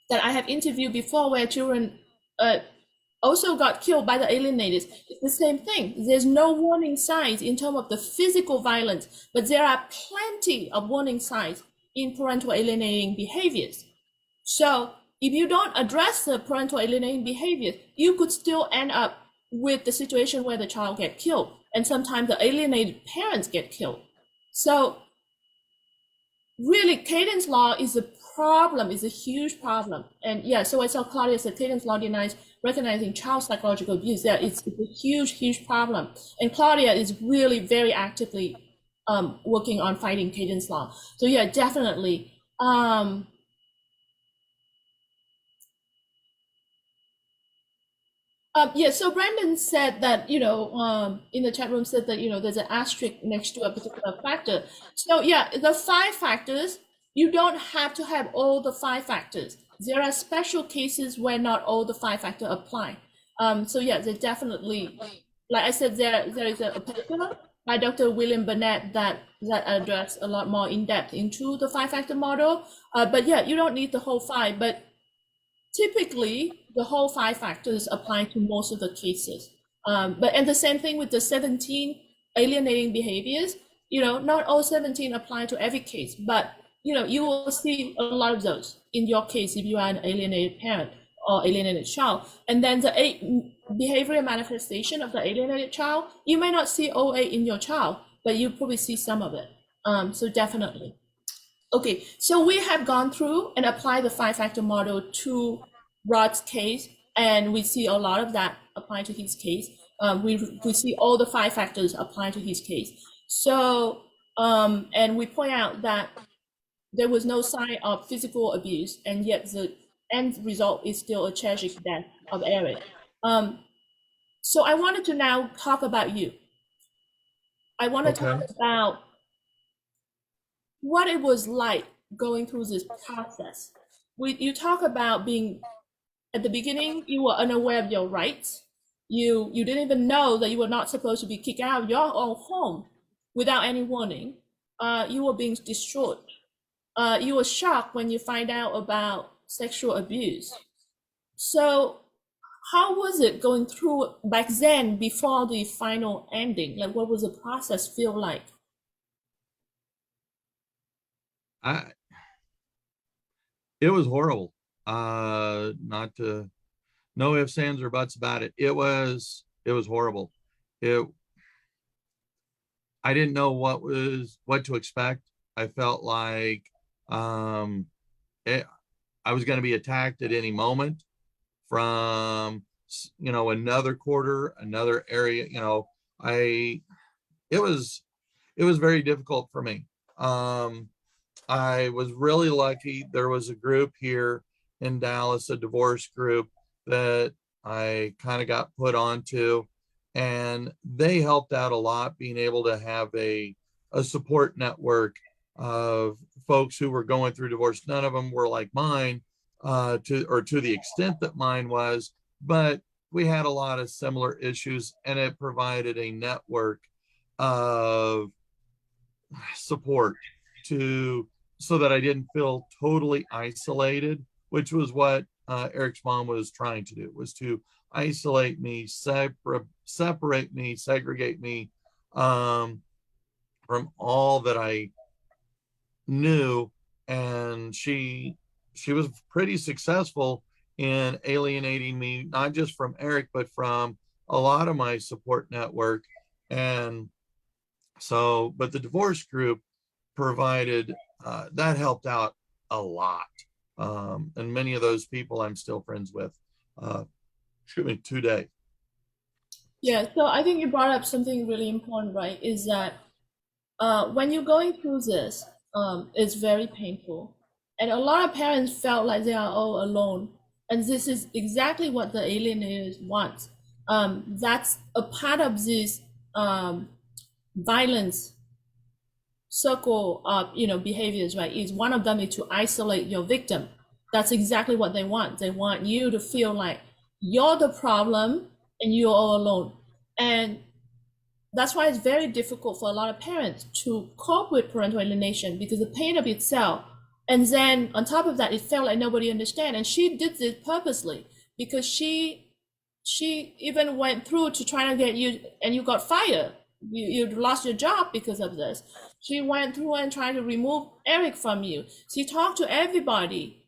that I have interviewed before, where children also got killed by the alienators. It's the same thing. There's no warning signs in terms of the physical violence, but there are plenty of warning signs in parental alienating behaviors. So if you don't address the parental alienating behaviors, you could still end up with the situation where the child get killed, and sometimes the alienated parents get killed. So really, Cadence law is a problem, is a huge problem. And yeah, so I saw Claudia said Cadence law denies recognizing child psychological abuse. Yeah, it's a huge, huge problem. And Claudia is really very actively working on fighting Cadence law. So yeah, definitely. Yeah, so Brandon said that, in the chat room said that, there's an asterisk next to a particular factor. So yeah, the 5 factors, you don't have to have all the 5 factors. There are special cases where not all the 5 factors apply. So yeah, they definitely, like I said, there is a paper by Dr. William Burnett that address a lot more in depth into the 5 factor model. But yeah, you don't need the whole 5, but typically, the whole 5 factors apply to most of the cases. And the same thing with the 17 alienating behaviors, not all 17 apply to every case, but you will see a lot of those in your case if you are an alienated parent or alienated child. And then the 8 behavioral manifestation of the alienated child, you may not see all 8 in your child, but you probably see some of it. So definitely. Okay, so we have gone through and applied the 5 factor model to Rod's case, and we see a lot of that apply to his case. We see all the 5 factors apply to his case. So, and we point out that there was no sign of physical abuse, and yet the end result is still a tragic death of Eric. So I wanted to now talk about you. I want to talk about what it was like going through this process. You talk about being, at the beginning, you were unaware of your rights. You didn't even know that you were not supposed to be kicked out of your own home without any warning. You were being destroyed. You were shocked when you find out about sexual abuse. So how was it going through back then before the final ending? Like, what was the process feel like? It was horrible. Not to, no ifs, ands, or buts about it. It was horrible. I didn't know what to expect. I felt like I was going to be attacked at any moment from another quarter, another area. It was very difficult for me. I was really lucky. There was a group here in Dallas, a divorce group that I kind of got put onto, and they helped out a lot, being able to have a support network of folks who were going through divorce. None of them were like mine, to the extent that mine was, but we had a lot of similar issues, and it provided a network of support so that I didn't feel totally isolated, which was what Eric's mom was trying to do, was to isolate me, separate me, segregate me from all that I knew. And she was pretty successful in alienating me, not just from Eric, but from a lot of my support network. And so, but the divorce group provided, that helped out a lot. And many of those people I'm still friends with, today. Yeah, so I think you brought up something really important, right? Is that when you're going through this, it's very painful. And a lot of parents felt like they are all alone. And this is exactly what the alienators want. That's a part of this violence circle of behaviors, right? Is one of them is to isolate your victim. That's exactly what they want. They want you to feel like you're the problem and you're all alone. And that's why it's very difficult for a lot of parents to cope with parental alienation, because the pain of itself, and then on top of that, it felt like nobody understand. And she did this purposely, because she even went through to try to get you, and you got fired. You lost your job because of this. She went through and tried to remove Eric from you. She talked to everybody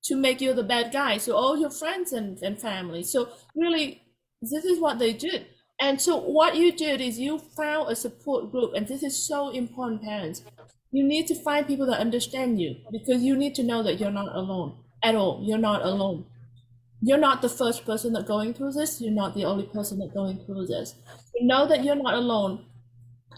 to make you the bad guy. So all your friends and family. So really, this is what they did. And so what you did is you found a support group, and this is so important, parents. You need to find people that understand you, because you need to know that you're not alone at all. You're not alone. You're not the first person that's going through this. You're not the only person that's going through this. You know that you're not alone.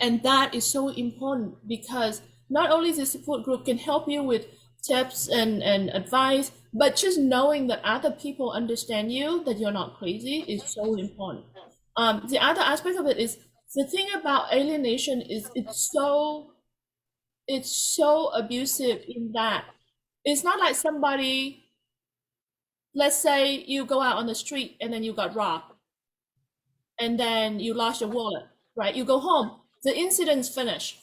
And that is so important, because not only the support group can help you with tips and advice, but just knowing that other people understand you, that you're not crazy, is so important. The other aspect of it is, the thing about alienation is it's so abusive, in that it's not like somebody, let's say you go out on the street and then you got robbed, and then you lost your wallet, right? You go home, the incident's finished.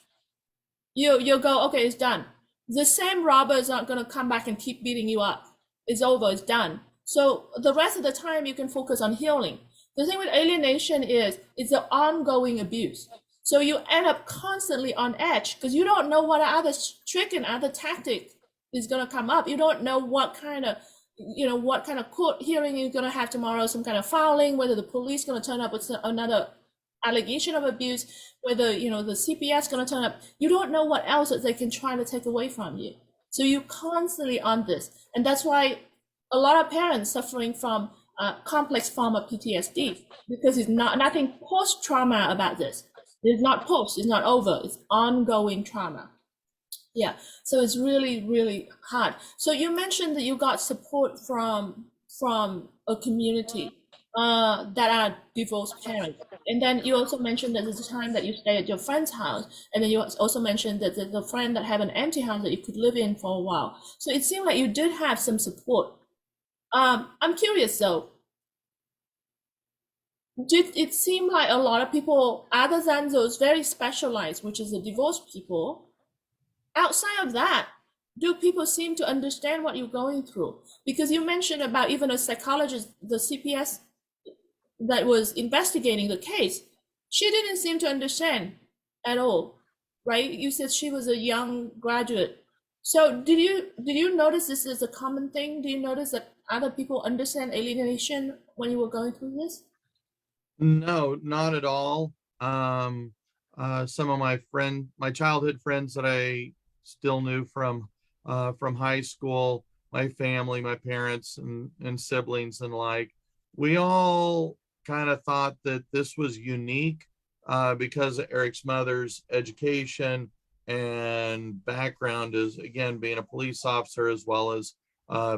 You go, okay, it's done. The same robber is not gonna come back and keep beating you up. It's over, it's done. So the rest of the time you can focus on healing. The thing with alienation is it's an ongoing abuse. So you end up constantly on edge, because you don't know what other trick and other tactic is gonna come up. You don't know what kind of court hearing you're gonna have tomorrow, some kind of filing, whether the police gonna turn up with another allegation of abuse, whether the CPS gonna turn up. You don't know what else that they can try to take away from you. So you constantly on this, and that's why a lot of parents suffering from complex form of PTSD, because it's nothing post trauma about this. It's not post, it's not over, it's ongoing trauma. Yeah, so it's really, really hard. So you mentioned that you got support from a community that are divorced parents. And then you also mentioned that there's a time that you stay at your friend's house, and then you also mentioned that there's a friend that have an empty house that you could live in for a while. So it seemed like you did have some support. I'm curious though, did it seem like a lot of people, other than those very specialized, which is the divorced people, outside of that, do people seem to understand what you're going through? Because you mentioned about even a psychologist, the CPS that was investigating the case, she didn't seem to understand at all, right? You said she was a young graduate. So did you notice this is a common thing? Do you notice that other people understand alienation when you were going through this? No, not at all. Some of my childhood friends that I still knew from high school, my family, my parents and siblings and like, we all kind of thought that this was unique because of Eric's mother's education and background, is again being a police officer as well as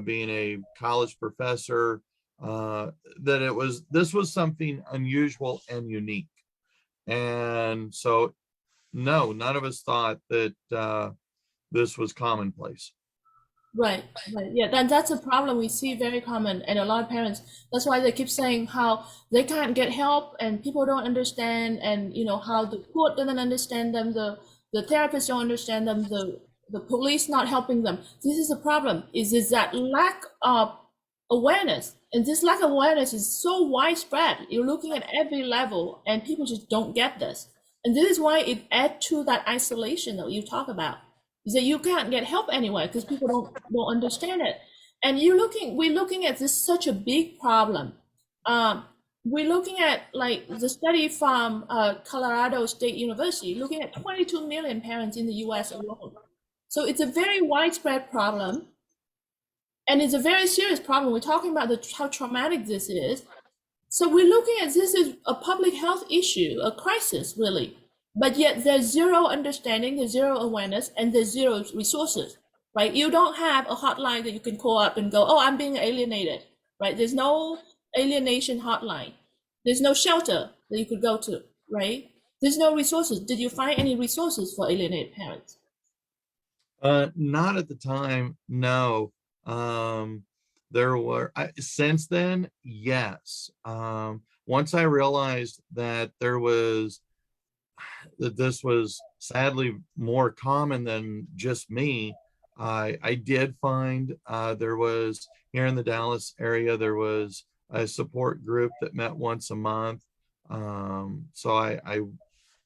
being a college professor, that this was something unusual and unique. And so no, none of us thought that this was commonplace. Right, right. Yeah, that's a problem we see very common, and a lot of parents, that's why they keep saying how they can't get help and people don't understand, and how the court doesn't understand them, the therapists don't understand them, the police not helping them. This is the problem, is that lack of awareness. And this lack of awareness is so widespread. You're looking at every level and people just don't get this. And this is why it adds to that isolation that you talk about, is that you can't get help anywhere because people don't understand it. And we're looking at this such a big problem. We're looking at like the study from Colorado State University, looking at 22 million parents in the US alone. So it's a very widespread problem, and it's a very serious problem. We're talking about how traumatic this is. So we're looking at this as a public health issue, a crisis, really. But yet there's zero understanding, there's zero awareness, and there's zero resources, right? You don't have a hotline that you can call up and go, oh, I'm being alienated, right? There's no alienation hotline. There's no shelter that you could go to, right? There's no resources. Did you find any resources for alienated parents? Not at the time, no. There were since then, yes. once I realized that this was sadly more common than just me, I did find there was here in the Dallas area, there was a support group that met once a month. So I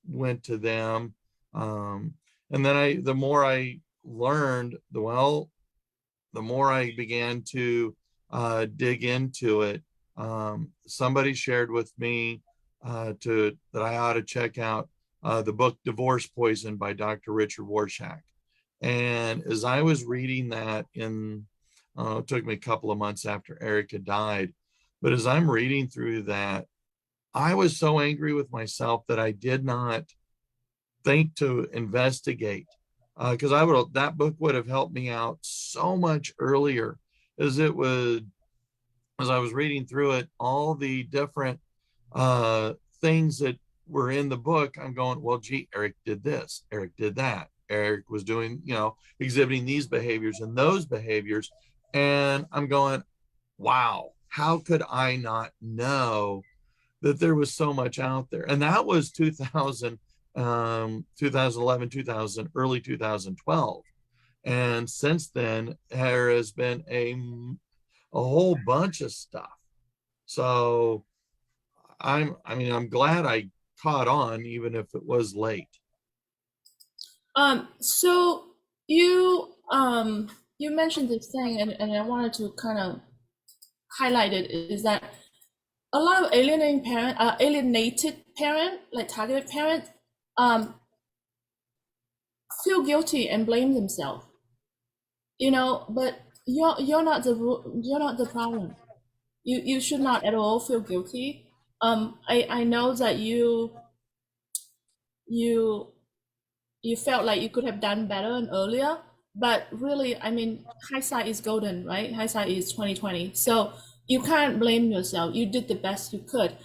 went to them. Um, and then the more I learned, the more I began to dig into it. Somebody shared with me that I ought to check out the book Divorce Poison by Dr. Richard Warshak. And as I was reading that it took me a couple of months after Eric had died, but as I'm reading through that, I was so angry with myself that I did not think to investigate, because that book would have helped me out so much earlier, as it would as I was reading through it, all the different things that were in the book. I'm going, well, gee, Eric did this, Eric did that, Eric was doing, exhibiting these behaviors and those behaviors, and I'm going, wow, how could I not know that there was so much out there? And that was 2011, 2000, early 2012. And since then, there has been a whole bunch of stuff. So I'm glad I caught on, even if it was late. So you mentioned this thing, and I wanted to kind of highlight it, is that a lot of alienated parent, like targeted parents, um, feel guilty and blame themselves. But you're not the problem. You should not at all feel guilty. I know that you you felt like you could have done better and earlier, but really, I mean, hindsight is golden, right? Hindsight is 2020. So you can't blame yourself. You did the best you could.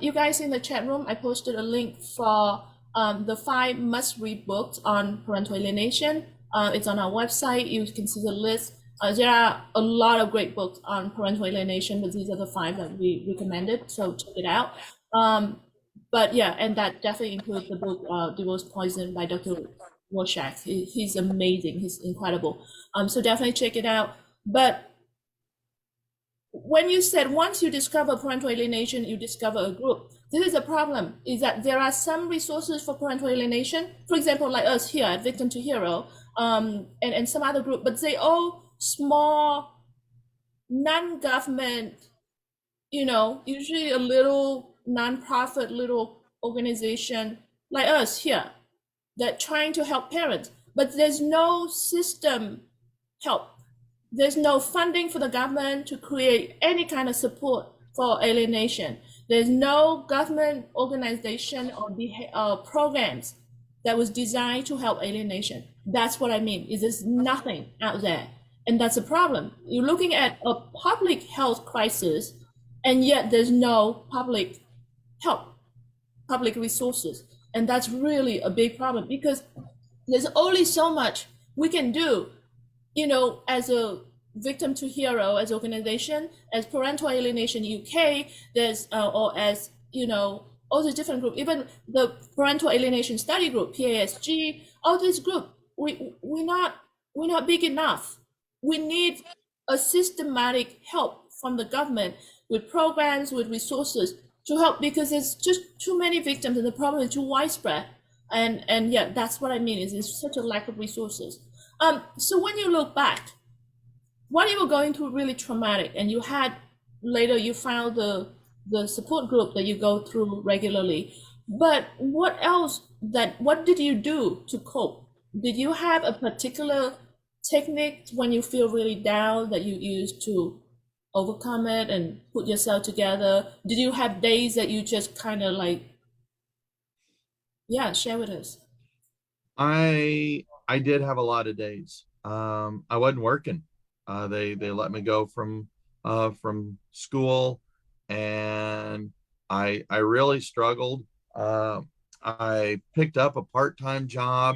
You guys in the chat room, I posted a link for the 5 must-read books on parental alienation. It's on our website. You can see the list. There are a lot of great books on parental alienation, but these are the 5 that we recommended. So check it out. But yeah, and that definitely includes the book Divorce Poison by Dr. Rorschach. He's amazing. He's incredible. So definitely check it out. But when you said once you discover parental alienation, you discover a group. This is a problem, is that there are some resources for parental alienation. For example, like us here at VictimToHero, and some other group, but they all small, non-government, usually a little nonprofit little organization like us here that trying to help parents, but there's no system help. There's no funding for the government to create any kind of support for alienation. There's no government organization or programs that was designed to help alienation. That's what I mean, is there's nothing out there. And that's a problem. You're looking at a public health crisis, and yet there's no public help, public resources. And that's really a big problem, because there's only so much we can do, as a VictimToHero, as organization, as Parental Alienation UK, there's, or as, all these different groups, even the Parental Alienation Study Group, PASG, all these groups, we're not big enough. We need a systematic help from the government with programs, with resources to help, because there's just too many victims and the problem is too widespread. And yeah, that's what I mean, is there's such a lack of resources. So when you look back, what you were going through really traumatic, and you found the support group that you go through regularly. But what did you do to cope? Did you have a particular technique when you feel really down that you use to overcome it and put yourself together? Did you have days that you just kind of share with us? I did have a lot of days. I wasn't working. They let me go from school, and I really struggled. I picked up a part-time job,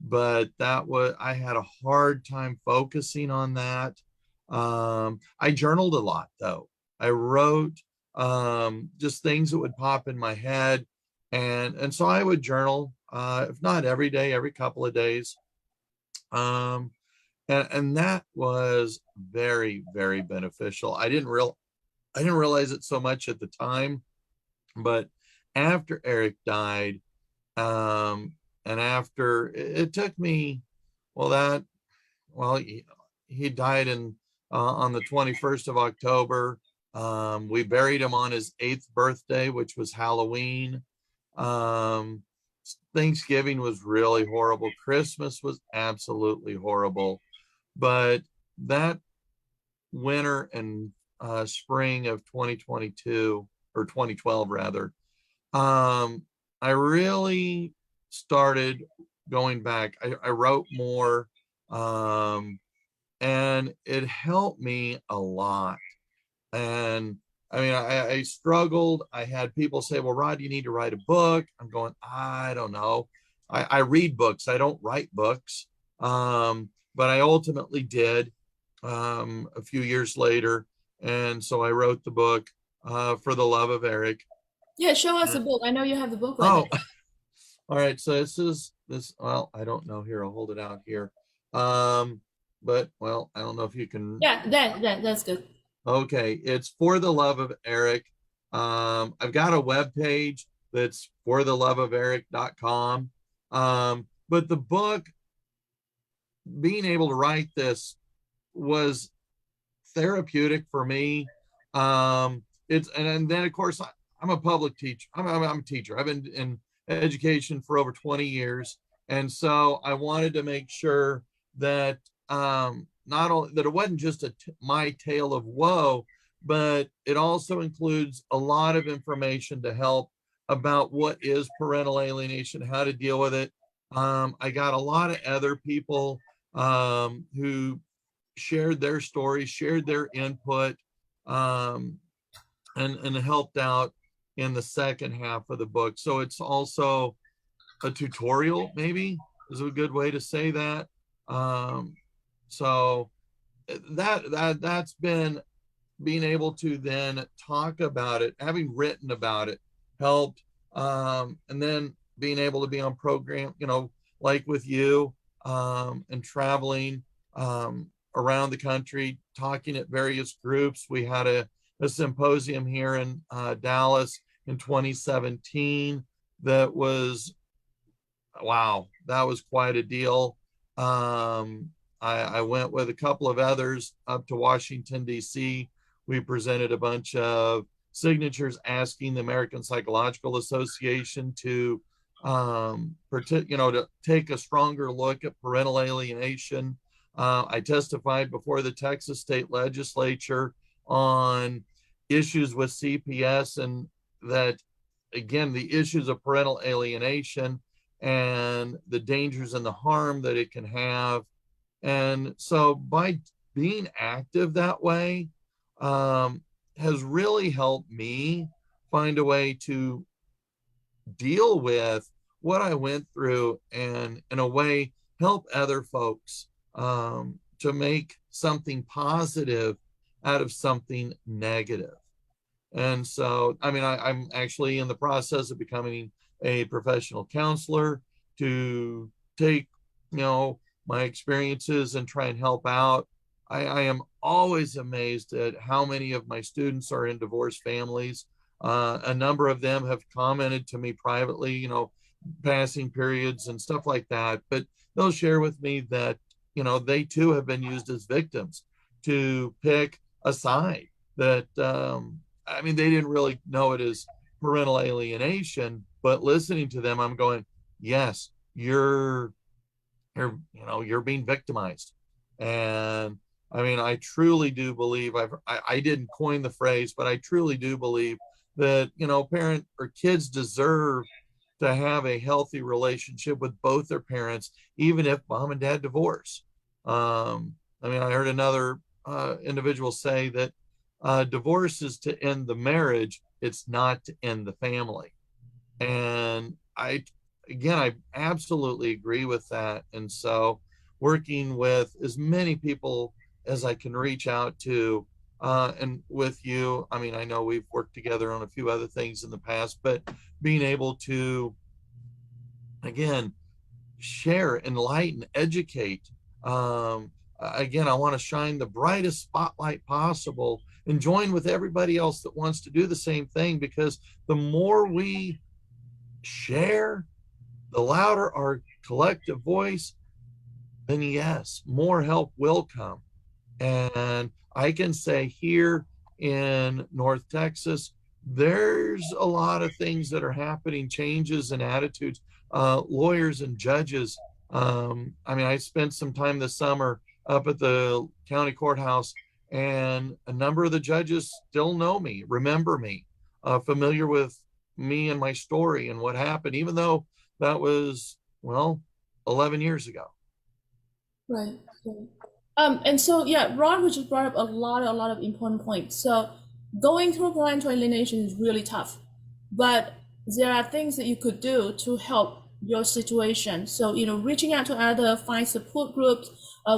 but I had a hard time focusing on that. I journaled a lot though. I wrote just things that would pop in my head. And so I would journal, if not every day, every couple of days. Um, and that was very, very beneficial. I didn't realize it so much at the time, but after Eric died, and after it took me, well, he died on the 21st of October. We buried him on his 8th birthday, which was Halloween. Um, Thanksgiving was really horrible. Christmas was absolutely horrible. But that winter and spring of 2022 or 2012 rather, I really started going back. I wrote more, um, and it helped me a lot. And I mean, I struggled. I had people say, well, Rod, you need to write a book. I'm going, I don't know. I read books, I don't write books. But I ultimately did, a few years later. And so I wrote the book, For the Love of Eric. Yeah, show us the And, book. I know you have the book right oh, there. all right. So well, I don't know here. I'll hold it out here. Um, but well, I don't know if you can. Yeah, that's good. Okay, it's For the Love of Eric. I've got a web page that's fortheloveoferic.com. But the book, being able to write this was therapeutic for me. And then of course I'm a public teacher. I'm a teacher. I've been in education for over 20 years, and so I wanted to make sure that, not only that it wasn't just my tale of woe, but it also includes a lot of information to help about what is parental alienation, how to deal with it. I got a lot of other people, who shared their stories, shared their input, um, and helped out in the second half of the book. So it's also a tutorial, maybe is a good way to say that. Um, so that's been, being able to then talk about it, having written about it, helped. And then being able to be on program, like with you, and traveling, around the country, talking at various groups. We had a symposium here in Dallas in 2017 that was, wow, that was quite a deal. I went with a couple of others up to Washington, D.C. We presented a bunch of signatures asking the American Psychological Association to, to take a stronger look at parental alienation. I testified before the Texas state legislature on issues with CPS, and that, again, the issues of parental alienation and the dangers and the harm that it can have. And so by being active that way, has really helped me find a way to deal with what I went through, and in a way help other folks, to make something positive out of something negative. And so, I mean, I'm actually in the process of becoming a professional counselor to take, my experiences and try and help out. I am always amazed at how many of my students are in divorced families. A number of them have commented to me privately, passing periods and stuff like that. But they'll share with me that, they too have been used as victims to pick a side that, I mean, they didn't really know it as parental alienation, but listening to them, I'm going, yes, you're being victimized. And I mean, I truly do believe, I didn't coin the phrase, but I truly do believe that, parent or kids deserve to have a healthy relationship with both their parents, even if mom and dad divorce. I mean, I heard another individual say that, divorce is to end the marriage, it's not to end the family. And I absolutely agree with that. And so, working with as many people as I can reach out to, and with you. I mean, I know we've worked together on a few other things in the past, but being able to, again, share, enlighten, educate. Again, I want to shine the brightest spotlight possible and join with everybody else that wants to do the same thing, because the more we share, the louder our collective voice, then yes, more help will come. And I can say here in North Texas, there's a lot of things that are happening, changes in attitudes. Lawyers and judges. I mean, I spent some time this summer up at the county courthouse, and a number of the judges still know me, remember me, familiar with me and my story and what happened, even though that was, well, 11 years ago. Right. Right. And so yeah, Rod was just brought up a lot of important points. So going through parental alienation is really tough, but there are things that you could do to help your situation. So, reaching out to other, find support groups.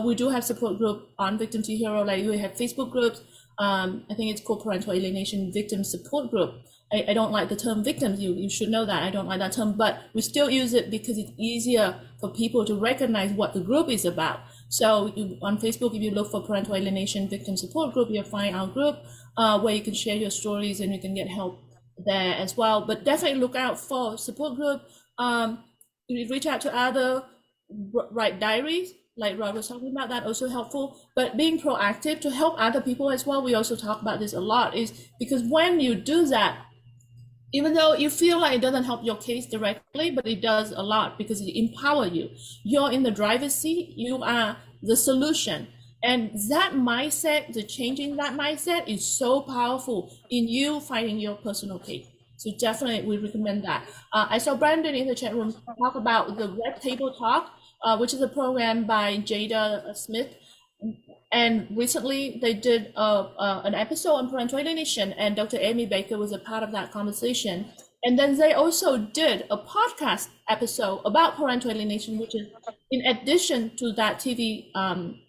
We do have support group on VictimToHero, like we have Facebook groups. I think it's called Parental Alienation Victim Support Group. I don't like the term victims. You should know that. I don't like that term, but we still use it because it's easier for people to recognize what the group is about. So on Facebook, if you look for Parental Alienation Victim Support Group, you'll find our group where you can share your stories and you can get help there as well. But definitely look out for support group. You reach out to other, write diaries, like Rod was talking about, that also helpful. But being proactive to help other people as well, we also talk about this a lot, is because when you do that, even though you feel like it doesn't help your case directly, but it does a lot because it empowers you. You're in the driver's seat, you are the solution. And that mindset, the changing that mindset is so powerful in you fighting your personal case. So definitely we recommend that. I saw Brandon in the chat room talk about the Red Table Talk, which is a program by Jada Smith. And recently they did an episode on parental alienation, and Dr. Amy Baker was a part of that conversation. And then they also did a podcast episode about parental alienation, which is in addition to that TV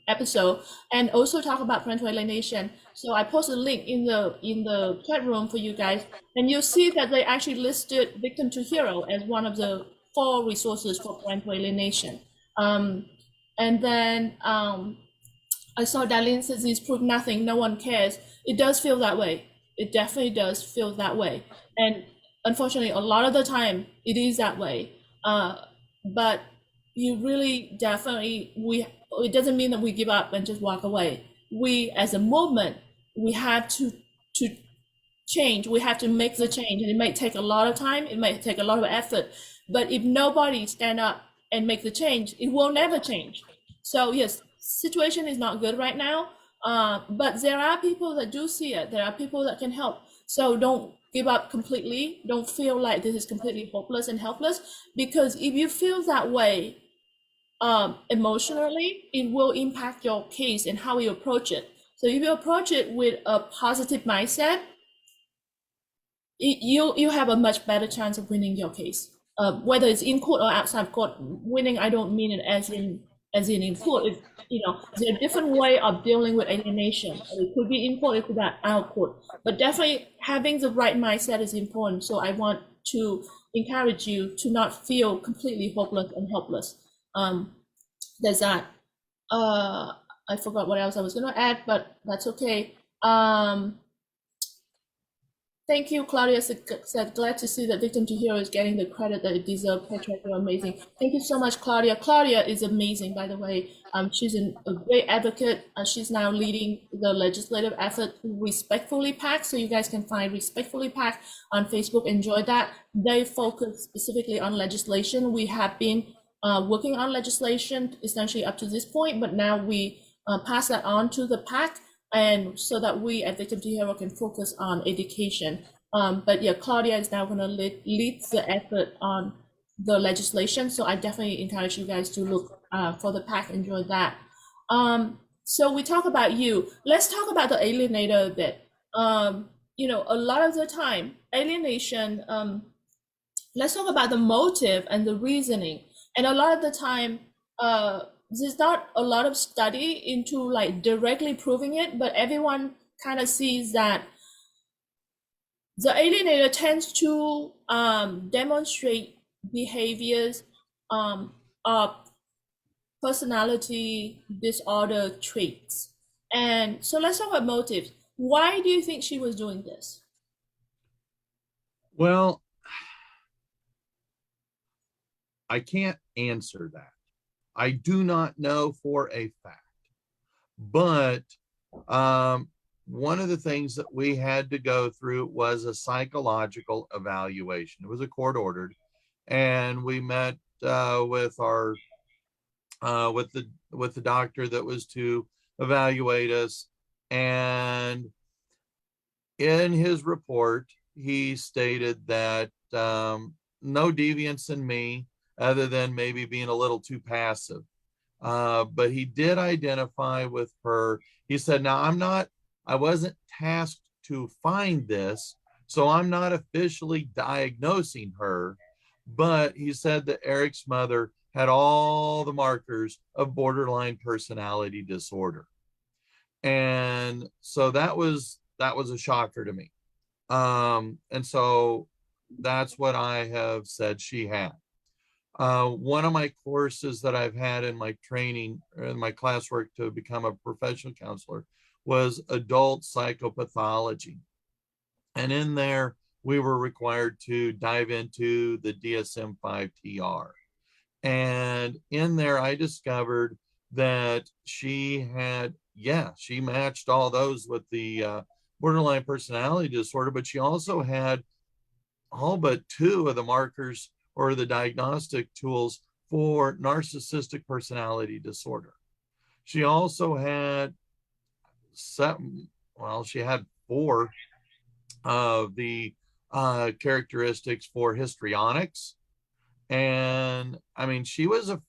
episode, and also talk about parental alienation. So I posted a link in the chat room for you guys, and you'll see that they actually listed VictimToHero as one of the 4 resources for parental alienation. And then I saw Darlene says he's proved nothing, no one cares. It does feel that way. It definitely does feel that way. And unfortunately, a lot of the time it is that way. But you really definitely, it doesn't mean that we give up and just walk away. We, as a movement, we have to change. We have to make the change, and it might take a lot of time. It might take a lot of effort. But if nobody stand up and make the change, it will never change. So yes, situation is not good right now, but there are people that do see it. There are people that can help. So don't give up completely. Don't feel like this is completely hopeless and helpless, because if you feel that way emotionally, it will impact your case and how you approach it. So if you approach it with a positive mindset, you have a much better chance of winning your case. Whether it's in court or outside court, winning, I don't mean it as in court. It's, there's a different way of dealing with alienation. It could be in court, it could be out court. But definitely having the right mindset is important. So I want to encourage you to not feel completely hopeless and helpless. There's that. I forgot what else I was going to add, but that's okay. Thank you, Claudia said, glad to see that VictimToHero is getting the credit that it deserves. Petra, you're amazing. Thank you so much, Claudia. Claudia is amazing, by the way. She's a great advocate. She's now leading the legislative effort, Respectfully PAC. So you guys can find Respectfully PAC on Facebook. Enjoy that. They focus specifically on legislation. We have been working on legislation essentially up to this point, but now we pass that on to the PAC, and so that we at VictimToHero can focus on education. But yeah, Claudia is now going to lead the effort on the legislation. So I definitely encourage you guys to look for the PAC, enjoy that. So we talk about you. Let's talk about the alienator a bit. A lot of the time, alienation, let's talk about the motive and the reasoning. And a lot of the time, there's not a lot of study into like directly proving it, but everyone kind of sees that the alienator tends to demonstrate behaviors of personality disorder traits. And so let's talk about motives. Why do you think she was doing this? Well, I can't answer that. I do not know for a fact. But one of the things that we had to go through was a psychological evaluation. It was a court ordered, and we met with our with the doctor that was to evaluate us. And in his report, he stated that no deviance in me, other than maybe being a little too passive. But he did identify with her. He said, now I wasn't tasked to find this, so I'm not officially diagnosing her. But he said that Eric's mother had all the markers of borderline personality disorder. And so that was a shocker to me. And so that's what I have said she had. One of my courses that I've had in my training, in my classwork to become a professional counselor, was adult psychopathology. And in there, we were required to dive into the DSM-5 TR. And in there, I discovered that she had, yeah, she matched all those with the borderline personality disorder, but she also had all but two of the markers or the diagnostic tools for narcissistic personality disorder. She also had she had four of the characteristics for histrionics. And I mean, she was the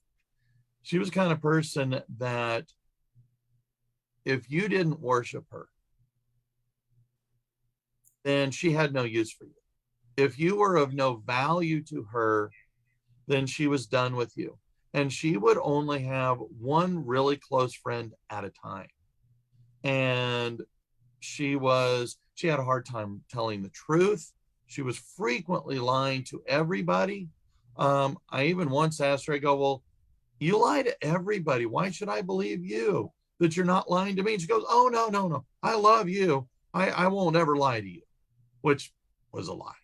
kind of person that if you didn't worship her, then she had no use for you. If you were of no value to her, then she was done with you. And she would only have one really close friend at a time. And she had a hard time telling the truth. She was frequently lying to everybody. I even once asked her, I go, well, you lie to everybody. Why should I believe you that you're not lying to me? And she goes, oh, no. I love you. I won't ever lie to you, which was a lie.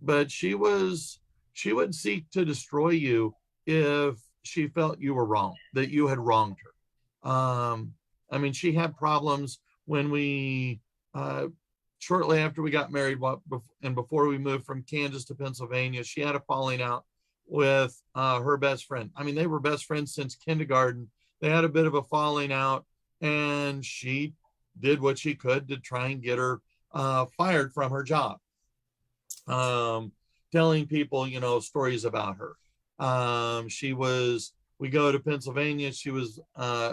But she would seek to destroy you if she felt you were wrong, that you had wronged her. I mean, she had problems when we, shortly after we got married and before we moved from Kansas to Pennsylvania, she had a falling out with her best friend. I mean, they were best friends since kindergarten. They had a bit of a falling out, and she did what she could to try and get her fired from her job. Telling people, stories about her. We go to Pennsylvania.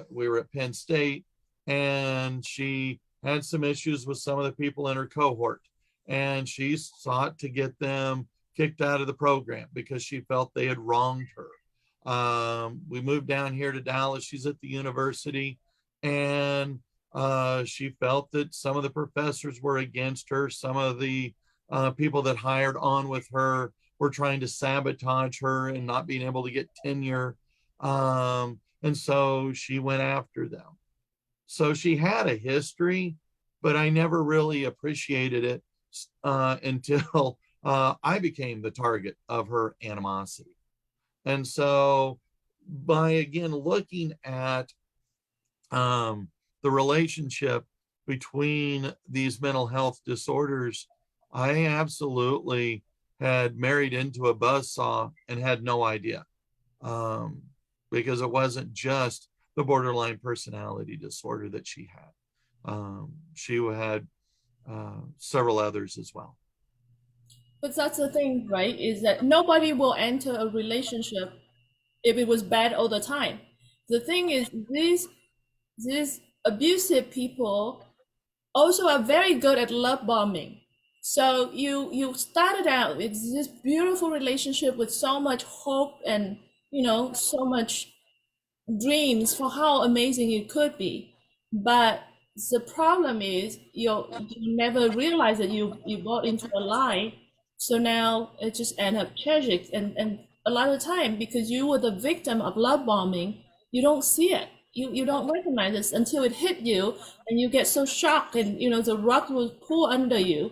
We were at Penn State, and she had some issues with some of the people in her cohort, and she sought to get them kicked out of the program because she felt they had wronged her. We moved down here to Dallas. She's at the university, and she felt that some of the professors were against her. Some of the people that hired on with her were trying to sabotage her and not being able to get tenure. And so she went after them. So she had a history, but I never really appreciated it until I became the target of her animosity. And so by, again, looking at the relationship between these mental health disorders, I absolutely had married into a buzzsaw and had no idea, because it wasn't just the borderline personality disorder that she had. She had several others as well. But that's the thing, right? Is that nobody will enter a relationship if it was bad all the time. The thing is, these abusive people also are very good at love bombing. So you started out with this beautiful relationship with so much hope and so much dreams for how amazing it could be. But the problem is you never realize that you bought into a lie. So now it just end up tragic. And a lot of the time, because you were the victim of love bombing, you don't see it. You don't recognize it until it hit you, and you get so shocked, and the rug will pull under you.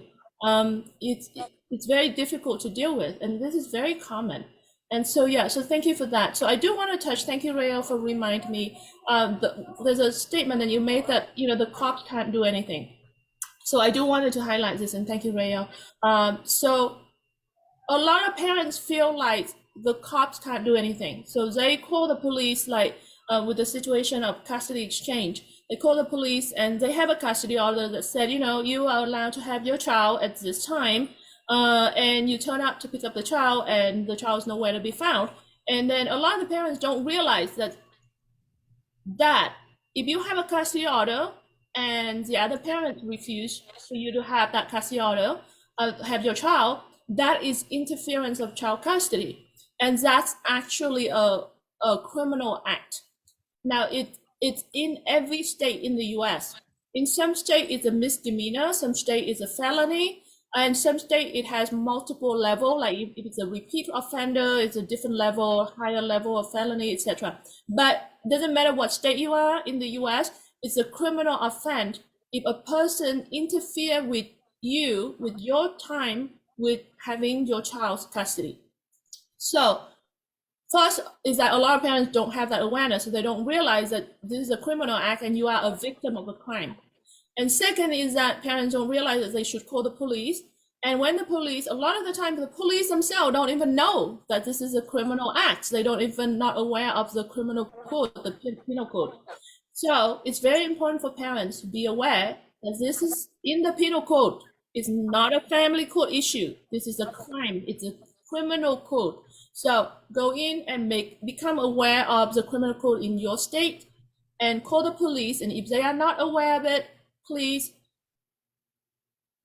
It's very difficult to deal with, and this is very common. And so yeah, so thank you for that. So I do want to touch. Thank you, Rael, for reminding me. There's a statement that you made that the cops can't do anything. So I do wanted to highlight this, and thank you, Rael. So a lot of parents feel like the cops can't do anything, so they call the police, like with the situation of custody exchange. They call the police, and they have a custody order that said, you are allowed to have your child at this time, and you turn up to pick up the child, and the child is nowhere to be found. And then a lot of the parents don't realize that if you have a custody order and the other parent refuse for you to have that custody order, have your child, that is interference of child custody, and that's actually a criminal act. Now it's in every state in the U.S. In some state it's a misdemeanor, some state it's a felony, and some state it has multiple level. Like if it's a repeat offender, it's a different level, higher level of felony, etc. But it doesn't matter what state you are in the U.S. It's a criminal offense if a person interfere with you, with your time, with having your child's custody. So first is that a lot of parents don't have that awareness, so they don't realize that this is a criminal act and you are a victim of a crime. And second is that parents don't realize that they should call the police. And when the police, a lot of the time, the police themselves don't even know that this is a criminal act. They don't even not aware of the criminal code, the penal code. So it's very important for parents to be aware that this is in the penal code. It's not a family court issue. This is a crime. It's a criminal code. So go in and become aware of the criminal code in your state and call the police. And if they are not aware of it, please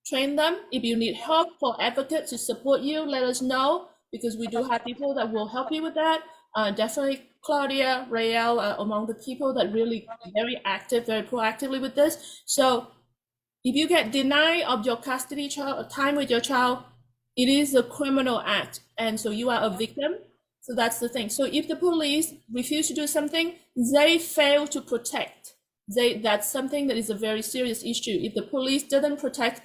train them. If you need help for advocates to support you, let us know, because we do have people that will help you with that. Definitely Claudia, Rael, among the people that really very active, very proactively with this. So if you get denied of your custody time with your child, it is a criminal act, and so you are a victim. So that's the thing. So if the police refuse to do something, they fail to protect. That's something that is a very serious issue. If the police doesn't protect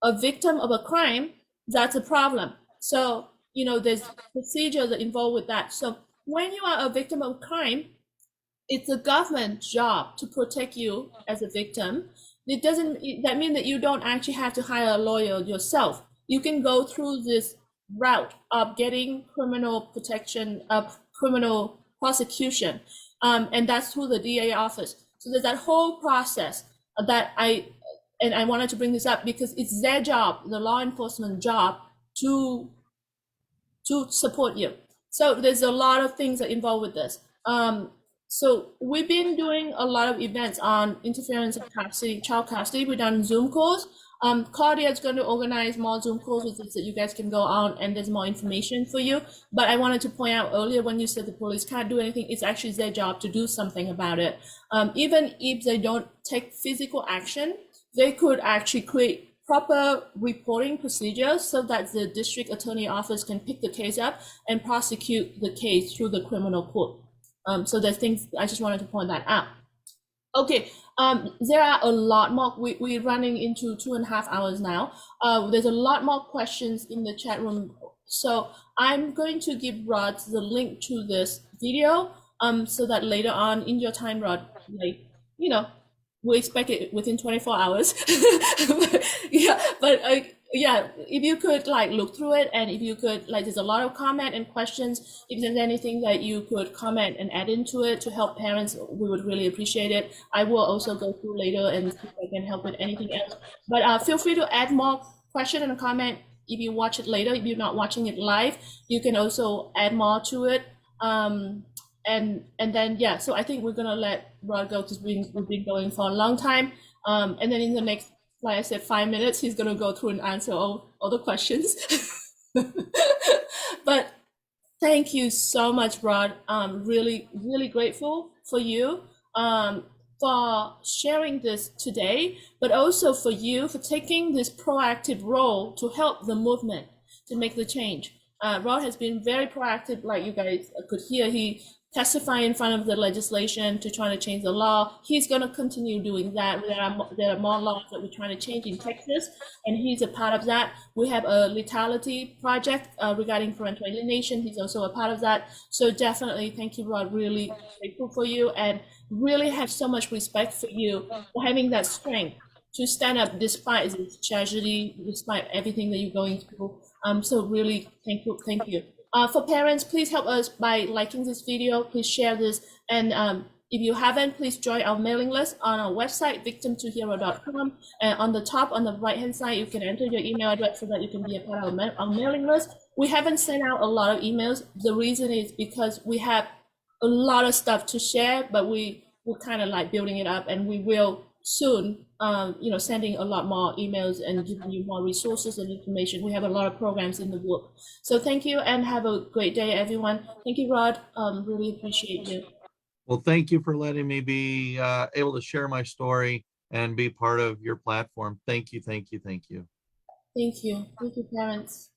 a victim of a crime, that's a problem. So there's procedures that involved with that. So when you are a victim of a crime, it's the government's job to protect you as a victim. That means that you don't actually have to hire a lawyer yourself. You can go through this route of getting criminal protection, of criminal prosecution, and that's through the DA office. So there's that whole process that I wanted to bring this up because it's their job, the law enforcement job, to support you. So there's a lot of things that involved with this. So we've been doing a lot of events on interference of custody, child custody. We've done Zoom calls. Claudia is going to organize more Zoom calls with this that you guys can go on, and there's more information for you. But I wanted to point out earlier when you said the police can't do anything, it's actually their job to do something about it. Even if they don't take physical action, they could actually create proper reporting procedures so that the district attorney office can pick the case up and prosecute the case through the criminal court. So there's things, I just wanted to point that out. Okay, there are a lot more. We're running into 2.5 hours now. There's a lot more questions in the chat room. So I'm going to give Rod the link to this video so that later on in your time, Rod, we expect it within 24 hours. Yeah, if you could look through it, and if you could there's a lot of comment and questions. If there's anything that you could comment and add into it to help parents, we would really appreciate it. I will also go through later and see if I can help with anything else. But feel free to add more question and comment if you watch it later. If you're not watching it live, you can also add more to it. And then yeah, so I think we're gonna let Rod go because we've been going for a long time. And then in the next, like I said, 5 minutes, he's gonna go through and answer all the questions. But thank you so much, Rod. Really, really grateful for you. for sharing this today, but also for you for taking this proactive role to help the movement to make the change. Rod has been very proactive, like you guys could hear. He testified in front of the legislation to try to change the law. He's going to continue doing that. There are more laws that we're trying to change in Texas, and he's a part of that. We have a lethality project regarding parental alienation. He's also a part of that. So definitely, thank you, Rod. Really grateful for you, and really have so much respect for you for having that strength to stand up despite this tragedy, despite everything that you're going through. So really, thank you, thank you. For parents, please help us by liking this video. Please share this, and if you haven't, please join our mailing list on our website, VictimToHero.com. And on the top, on the right-hand side, you can enter your email address so that you can be a part of our mailing list. We haven't sent out a lot of emails. The reason is because we have a lot of stuff to share, but we're kind of like building it up, and we will soon, sending a lot more emails and giving you more resources and information. We have a lot of programs in the work. So thank you, and have a great day, everyone. Thank you, Rod. Really appreciate you. Well, thank you for letting me be able to share my story and be part of your platform. Thank you, thank you, thank you. Thank you. Thank you, parents.